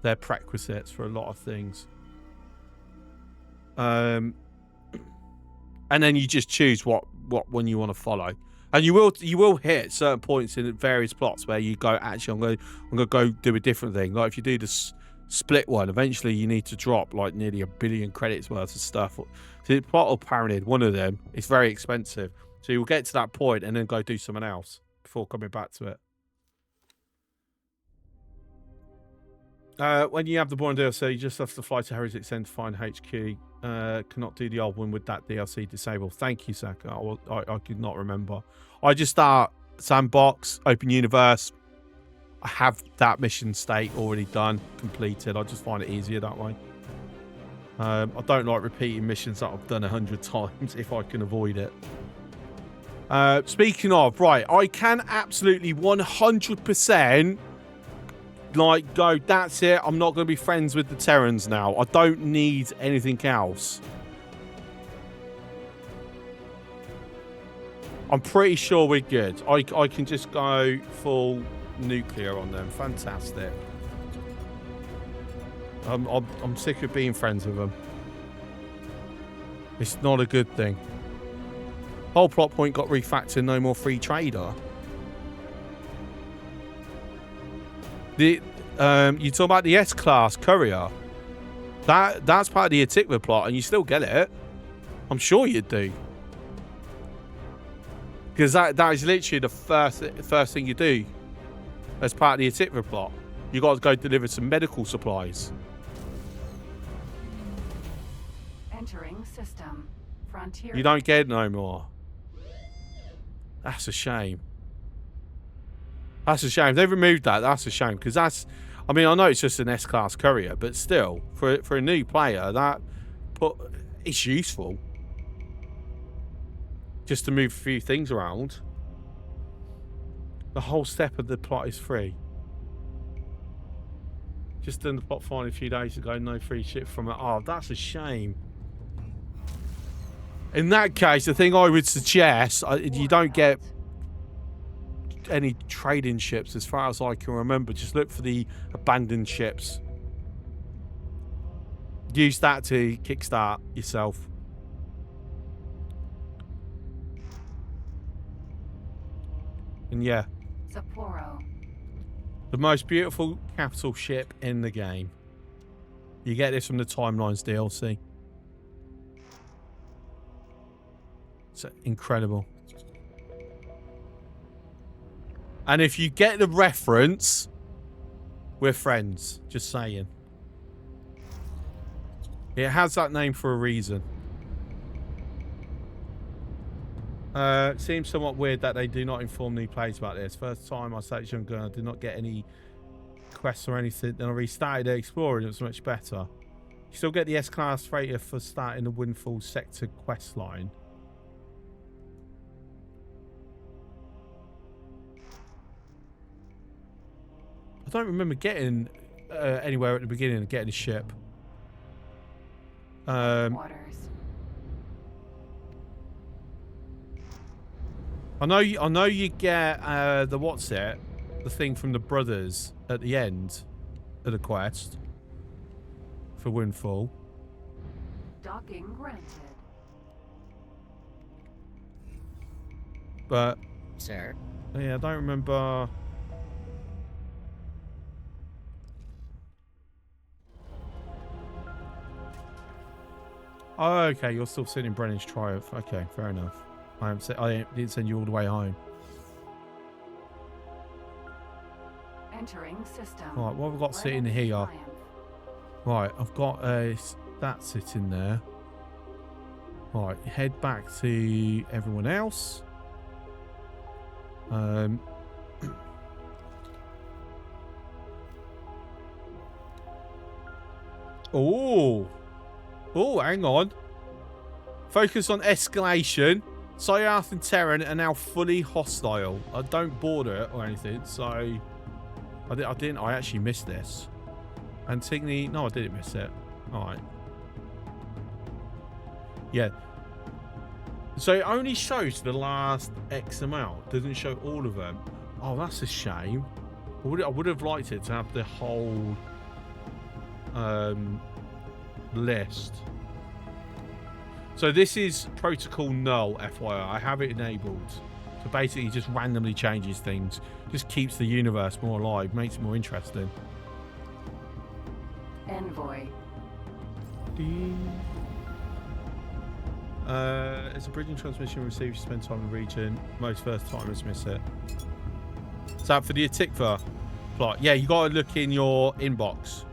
They're prerequisites for a lot of things. And then you just choose what one you want to follow. And you will hit certain points in various plots where you go, actually, I'm gonna go do a different thing. Like if you do the split one, eventually you need to drop like nearly 1 billion credits worth of stuff. So the plot or Paranid, one of them, it's very expensive. So you'll get to that point and then go do something else before coming back to it. When you have the Boron DLC, you just have to fly to Heretic's End to find HQ. Cannot do the old one with that DLC disabled. Thank you, Saka. I could not remember. I just start Sandbox, Open Universe. I have that mission state already done, completed. I just find it easier that way. I don't like repeating missions that I've done 100 times if I can avoid it. Speaking of, right, I can absolutely 100% like go, that's it, I'm not going to be friends with the Terrans now. I don't need anything else. I'm pretty sure we're good. I can just go full nuclear on them. Fantastic. I'm sick of being friends with them. It's not a good thing. Whole plot point got refactored, no more free trader. You talk about the S-Class courier. That's part of the Atikva plot, and you still get it. I'm sure you do. Because that is literally the first thing you do as part of the Atikva plot. You got to go deliver some medical supplies. Entering system. Frontier. You don't get it no more. That's a shame. That's a shame. They've removed that. That's a shame. Because that's... I mean, I know it's just an S-Class courier, but still, for a new player, it's useful. Just to move a few things around. The whole step of the plot is free. Just done the plot find a few days ago. No free shit from it. Oh, that's a shame. In that case, the thing I would suggest, you don't get any trading ships as far as I can remember. Just look for the abandoned ships. Use that to kickstart yourself. And yeah, Sapporo. The most beautiful capital ship in the game. You get this from the Timelines DLC. It's incredible. And if you get the reference, we're friends. Just saying. It has that name for a reason. Seems somewhat weird that they do not inform new players about this. First time I started Young Gun, I did not get any quests or anything. Then I restarted exploring. It was much better. You still get the S-Class freighter for starting the Windfall sector quest line. I don't remember getting anywhere at the beginning and getting a ship. Waters. I know you get the thing from the brothers at the end of the quest for Windfall. Docking granted. But sir, yeah, I don't remember. Oh, okay, you're still sitting in Brennan's Triumph. Okay, fair enough. I didn't send you all the way home. Entering system. Right, what have we got sitting here? Right, I've got that sitting there. Right, head back to everyone else. Oh, hang on. Focus on escalation. Syath and Terran are now fully hostile. I don't border it or anything, so I didn't. I actually missed this. Antigone, no, I didn't miss it. All right. Yeah. So it only shows the last X amount. Doesn't show all of them. Oh, that's a shame. I would have liked it to have the whole list. So this is protocol null, FYI. I have it enabled. So basically just randomly changes things. Just keeps the universe more alive. Makes it more interesting. Envoy. As a bridging transmission received, you spend time in the region. Most first timers miss it. Is that for the Atikva plot? Yeah, you got to look in your inbox.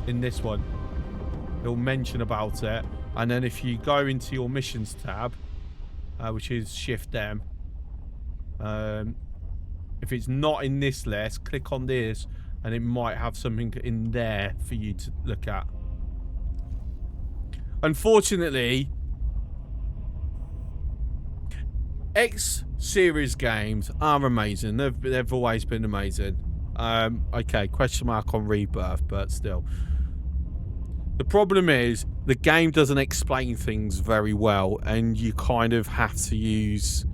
In this one. It'll mention about it. And then if you go into your missions tab, which is Shift M, if it's not in this list, click on this and it might have something in there for you to look at. Unfortunately, X-series games are amazing. They've always been amazing. Okay, question mark on Rebirth, but still. The problem is the game doesn't explain things very well, and you kind of have to use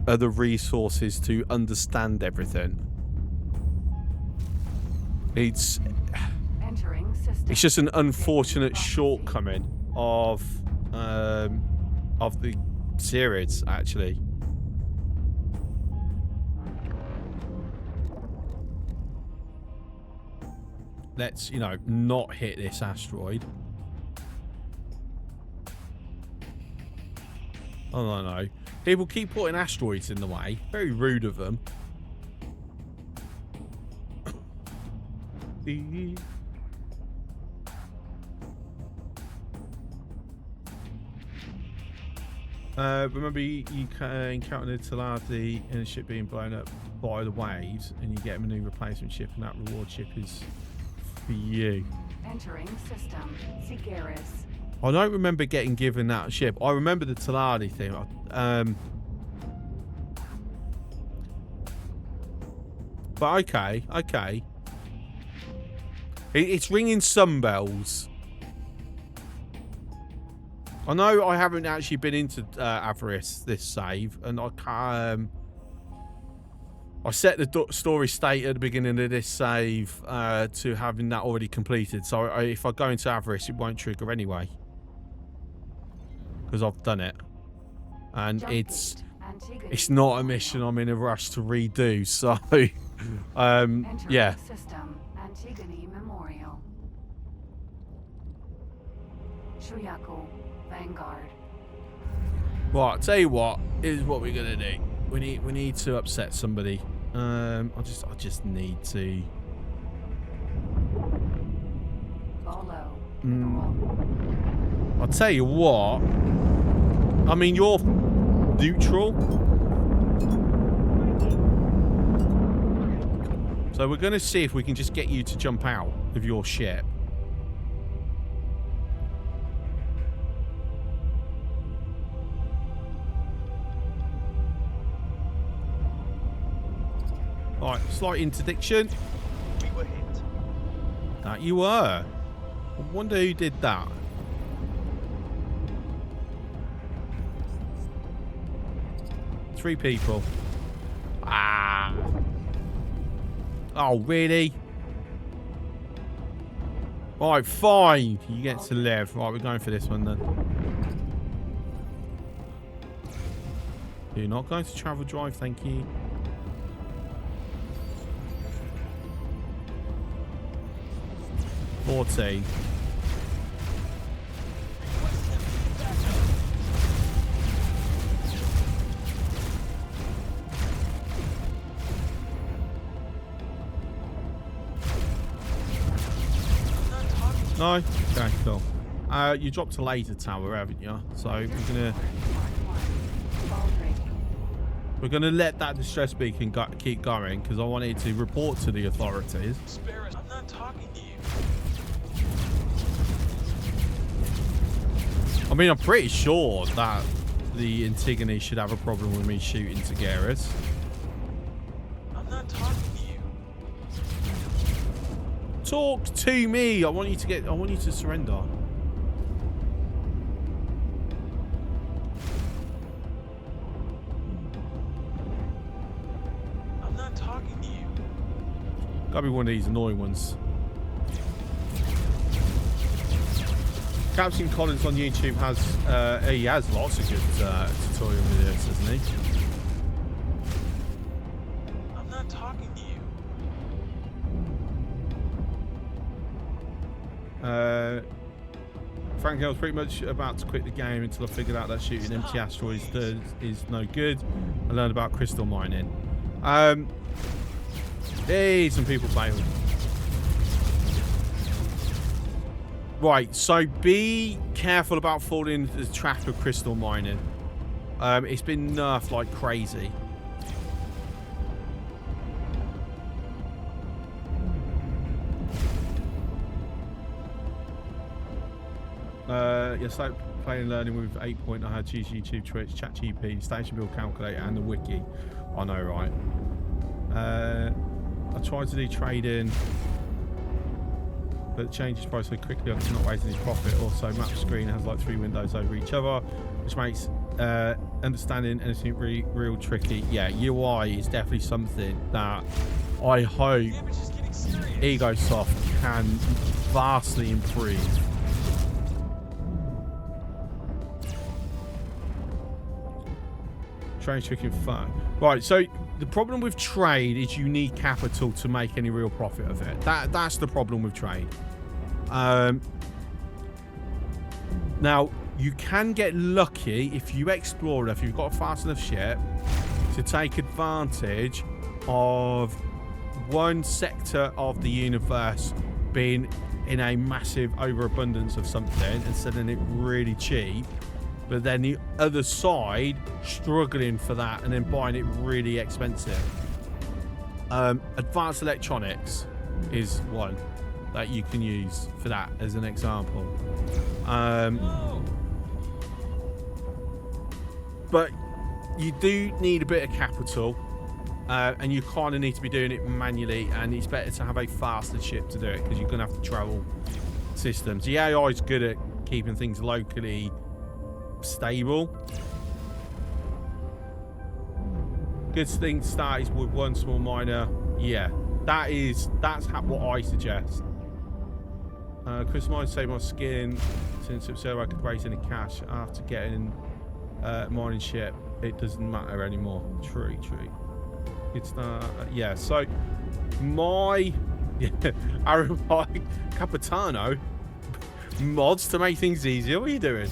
other resources to understand everything. It's just an unfortunate shortcoming of the series, actually. Let's, you know, not hit this asteroid. I don't know. People keep putting asteroids in the way. Very rude of them. Remember you encountered Talati in a ship being blown up by the waves, and you get a new replacement ship, and that reward ship is for you. Entering system. Sigaris. I don't remember getting given that ship. I remember the Talati thing. But okay. It's ringing some bells. I know I haven't actually been into Avarice this save, and I can't. I set the story state at the beginning of this save to having that already completed. So if I go into Avarice, it won't trigger anyway, because I've done it, and it's not a mission I'm in a rush to redo. So yeah. System. Antigone Memorial. Shuyaku. Vanguard. Right, I'll tell you what, here's what we're gonna do. We need to upset somebody. I just need to Follow. I'll tell you what. I mean, you're neutral. So we're gonna see if we can just get you to jump out of your ship. Right, slight interdiction. We were hit. That you were. I wonder who did that. Three people. Ah. Oh, really? Right, fine. You get to live. Right, we're going for this one then. You're not going to travel drive, thank you. $14. No? Okay, cool. You dropped a laser tower, haven't you? So we're gonna let that distress beacon keep going because I want it to report to the authorities. Sparrow, I'm not talking to you. I mean, I'm pretty sure that the Antigone should have a problem with me shooting Tigeris. I'm not talking to you. Talk to me. I want you to surrender. I'm not talking to you. Gotta be one of these annoying ones. Captain Collins on YouTube has lots of good tutorial videos, doesn't he? I'm not talking to you. Frank, I was pretty much about to quit the game until I figured out that shooting empty asteroids is no good. I learned about crystal mining. Hey, some people failed. Right, so be careful about falling into the trap of crystal mining. It's been nerfed like crazy. Start playing and learning with 8 I had YouTube, Twitch, ChatGPT, Station Build Calculator, and the Wiki. I know, right? I tried to do trading, but it changes price so quickly I'm not wasting his profit. Also, map screen has like 3 windows over each other, which makes understanding anything real tricky. Yeah, UI is definitely something that I hope EgoSoft can vastly improve. Trade tricking fun. Right, so the problem with trade is you need capital to make any real profit of it. That's the problem with trade. Now, you can get lucky if you explore enough, you've got a fast enough ship to take advantage of one sector of the universe being in a massive overabundance of something and selling it really cheap, but then the other side struggling for that and then buying it really expensive. Advanced electronics is one that you can use for that as an example. But you do need a bit of capital, and you kind of need to be doing it manually, and it's better to have a faster ship to do it because you're going to have to travel systems. The AI is good at keeping things locally stable. Good thing to start is with one small miner. Yeah, that's what I suggest. Chris might save my skin since so I could raise any cash after getting mining ship. It doesn't matter anymore. True. It's yeah. So my Aerobic Capitano mods to make things easier. What are you doing?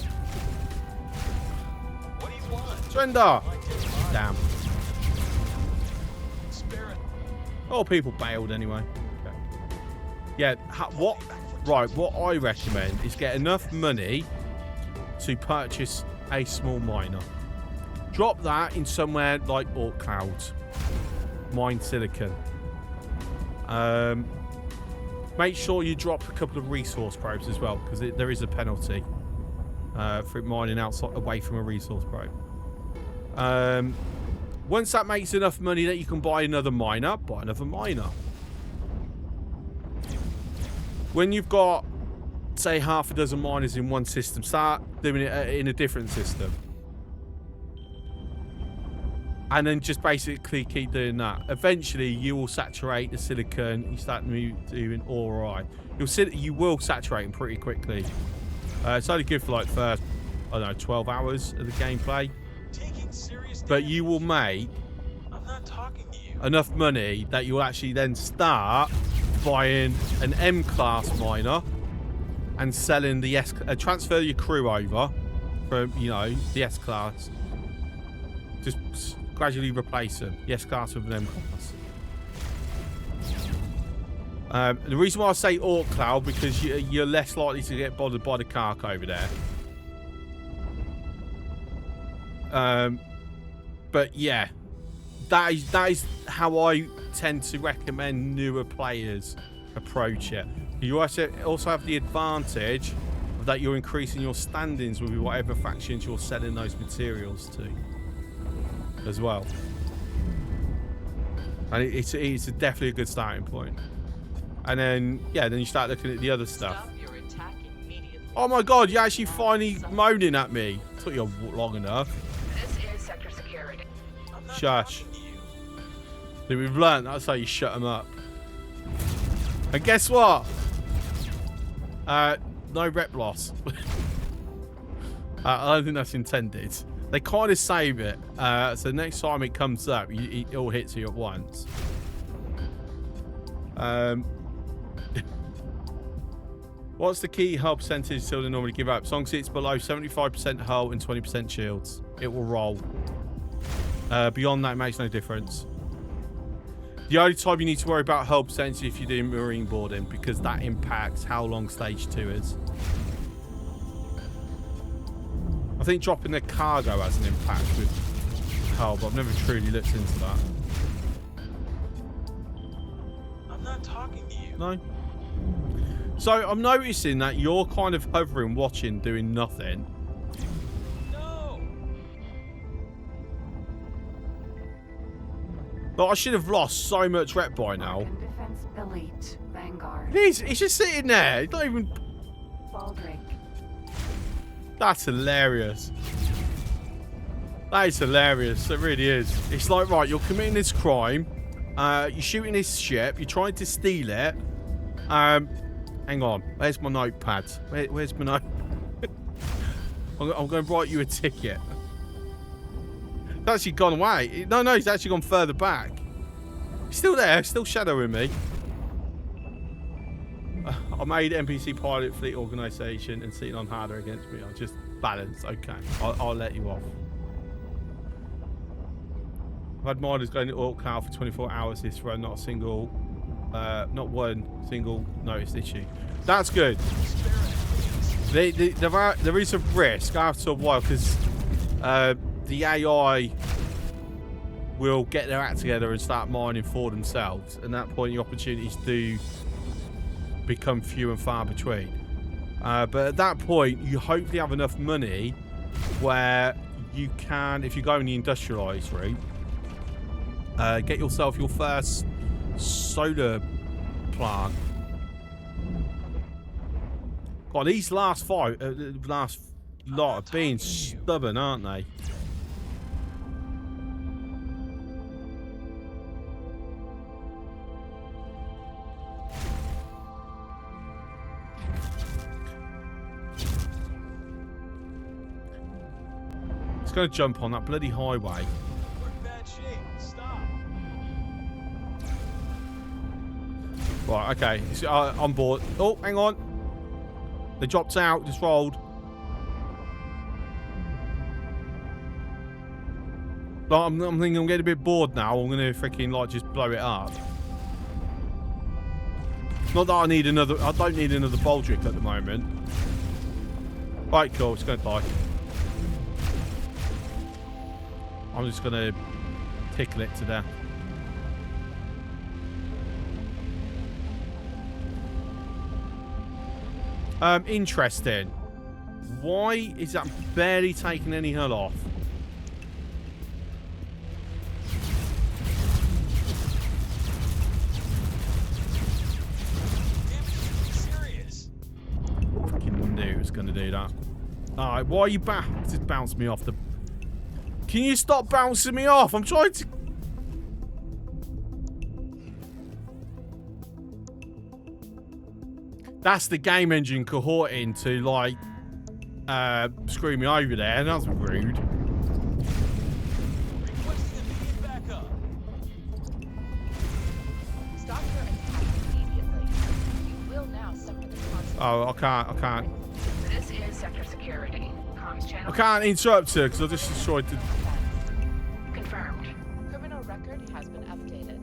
What do you want? Surrender. Damn. Oh, people bailed anyway. Okay. Yeah. What I recommend is get enough money to purchase a small miner. Drop that in somewhere like Orc Clouds. Mine silicon. Make sure you drop a couple of resource probes as well, because there is a penalty for mining outside away from a resource probe. Once that makes enough money that you can buy another miner, buy another miner. When you've got, say, half a dozen miners in one system, start doing it in a different system. And then just basically keep doing that. Eventually, you will saturate the silicon. You start doing ore. You will saturate them pretty quickly. It's only good for like first, I don't know, 12 hours of the gameplay. But you will make enough money that you'll actually then start buying an M-class miner and selling the transfer your crew over from, the S-class. Just gradually replace them. The S-class with an M-class. The reason why I say Orc Cloud, because you're less likely to get bothered by the Kark over there. But yeah, that is how I tend to recommend newer players approach it. You also have the advantage of that you're increasing your standings with whatever factions you're selling those materials to as well. And it's definitely a good starting point. And then, yeah, then you start looking at the other stuff. Oh my god, you're actually finally moaning at me. Took you long enough. This is Sector Security. Shush. We've learned that's how you shut them up. And guess what? No rep loss. I don't think that's intended. They kind of save it. So next time it comes up, it all hits you at once. What's the key hull percentage still they normally give up? As long as it's below 75% hull and 20% shields, it will roll. Beyond that, it makes no difference. The only time you need to worry about hull percentage if you're doing marine boarding, because that impacts how long stage 2 is. I think dropping the cargo has an impact with hull, but I've never truly looked into that. I'm not talking to you. No. So I'm noticing that you're kind of hovering, watching, doing nothing. No. But I should have lost so much rep by now. Defense Elite Vanguard. He's just sitting there. He's not even. Baldrick. That's hilarious. That is hilarious. It really is. It's like, right, you're committing this crime. You're shooting this ship. You're trying to steal it. Hang on. Where's my notepad? Where's my note? I'm going to write you a ticket. It's actually gone away. No, he's actually gone further back. He's still there. Still shadowing me. I made NPC pilot fleet organisation and sitting on harder against me. I just balanced. Okay. I'll let you off. I've had miners going to Orc Cloud for 24 hours this run. Not one single noticed issue. That's good. There is a risk after a while because the AI will get their act together and start mining for themselves. And at that point, the opportunities do become few and far between. But at that point, you hopefully have enough money where you can, if you go in the industrialised route, get yourself your first solar plant. God, these last lot are being stubborn, aren't they? It's going to jump on that bloody highway. We're in bad shape. Stop. Right, okay. On board. Oh, hang on. They dropped out, just rolled. Like, I'm thinking I'm getting a bit bored now. I'm going to freaking, like, just blow it up. Not that I need another... I don't need another Baldrick at the moment. Right, cool. It's going to die. I'm just going to tickle it to death. Interesting. Why is that barely taking any hull off? Serious. Freaking knew it was going to do that. Alright, why are you just bounce me off the... Can you stop bouncing me off? I'm trying to... That's the game engine cohorting to, like, screw me over there, and that's rude. Requesting immediate backup. Stop your attack immediately. You will now suffer the consequences. Oh, I can't. This is Sector Security. Comms channel. I can't interrupt her because I just destroyed the... Confirmed. Criminal record has been updated.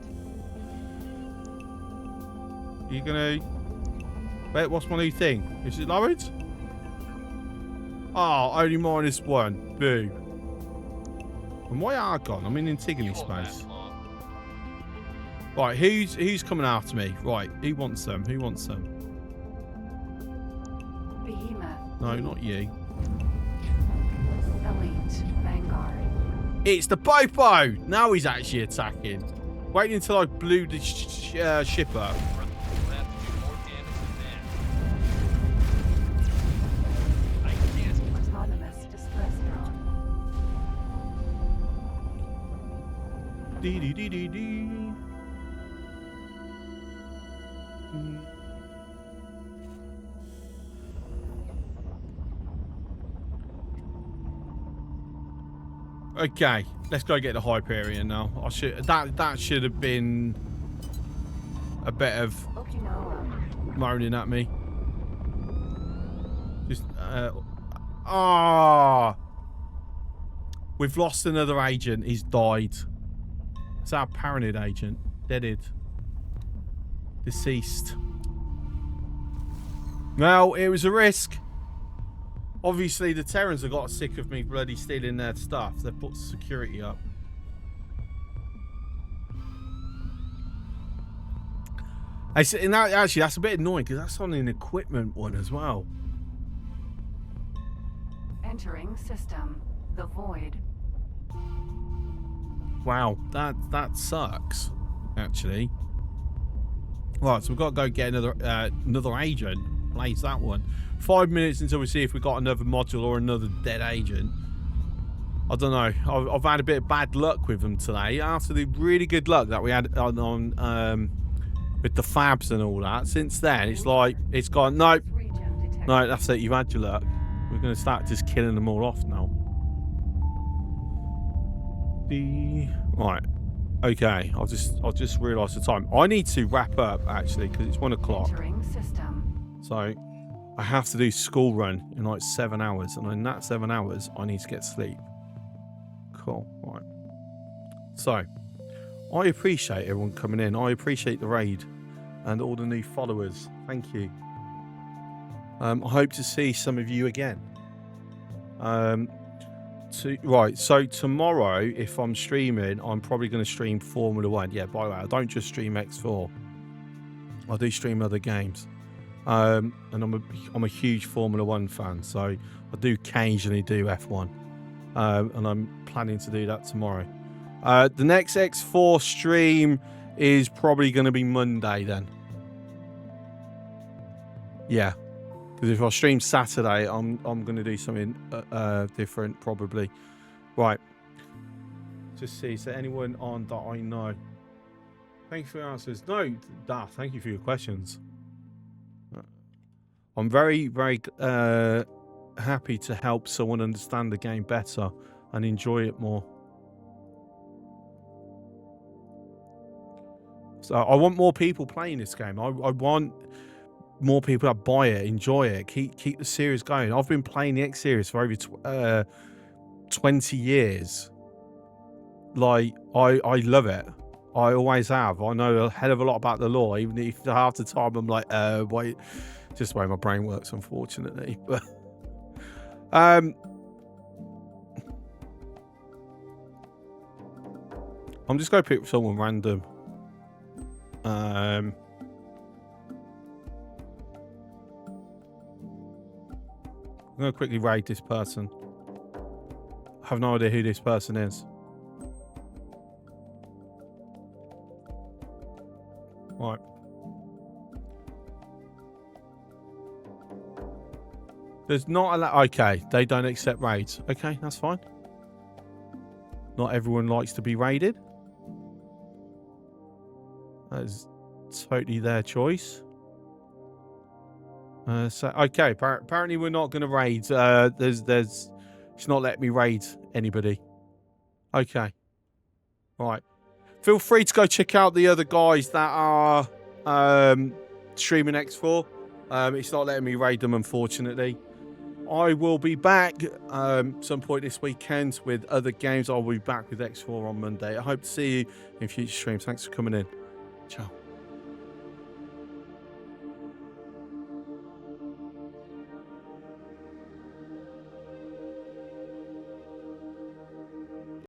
You gonna... Wait, what's my new thing? Is it lowered? Oh, only -1. Boo. And why are I gone? I'm in Antigone space. Right, who's coming after me? Right, who wants them? Who wants them? Behemoth. No, not you. Elite. Vanguard. It's the Popo! Now he's actually attacking. Waiting until I blew the ship up. Autonomous distress drone. Dee dee dee dee dee. Okay, let's go get the Hyperion now. That should have been a bit of moaning at me. Just we've lost another agent. He's died. It's our paranoid agent. Deaded. Deceased. Well, it was a risk. Obviously, the Terrans have got sick of me bloody stealing their stuff. They've put security up. And actually, that's a bit annoying because that's on an equipment one as well. Entering system. The Void. Wow, that sucks, actually. Right, so we've got to go get another agent. Place that one. 5 minutes until we see if we got another module or another dead agent. I don't know. I've had a bit of bad luck with them today. After the really good luck that we had on with the fabs and all that. Since then, it's like it's gone. No, that's it. You've had your luck. We're going to start just killing them all off now. Right. Okay. I've just realised the time. I need to wrap up actually because it's 1 o'clock. So I have to do school run in like 7 hours, and in that 7 hours, I need to get sleep. Cool. Right. So I appreciate everyone coming in. I appreciate the raid and all the new followers. Thank you. I hope to see some of you again. Right, so tomorrow, if I'm streaming, I'm probably going to stream Formula 1. Yeah, by the way, I don't just stream X4. I do stream other games. And I'm a huge Formula 1 fan, so I do occasionally do F1. And I'm planning to do that tomorrow. The next X4 stream is probably going to be Monday then. Yeah. Because if I stream Saturday, I'm going to do something different, probably. Right. Just see, is there anyone on that I know? Thanks for your answers. No, thank you for your questions. I'm very, very happy to help someone understand the game better and enjoy it more. So I want more people playing this game. I want more people that buy it, enjoy it, keep the series going. I've been playing the X series for over 20 years. Like, I love it. I always have. I know a hell of a lot about the lore, even if half the time I'm like, wait, just the way my brain works, unfortunately. But I'm just going to pick someone random. I'm going to quickly raid this person. I have no idea who this person is. Right. There's not a lot. Okay, they don't accept raids. Okay, that's fine. Not everyone likes to be raided. That is totally their choice. So okay, apparently we're not going to raid. It's not letting me raid anybody. Okay, right. Feel free to go check out the other guys that are streaming X4. It's not letting me raid them, unfortunately. I will be back some point this weekend with other games. I'll be back with X4 on Monday. I hope to see you in future streams. Thanks for coming in. Ciao.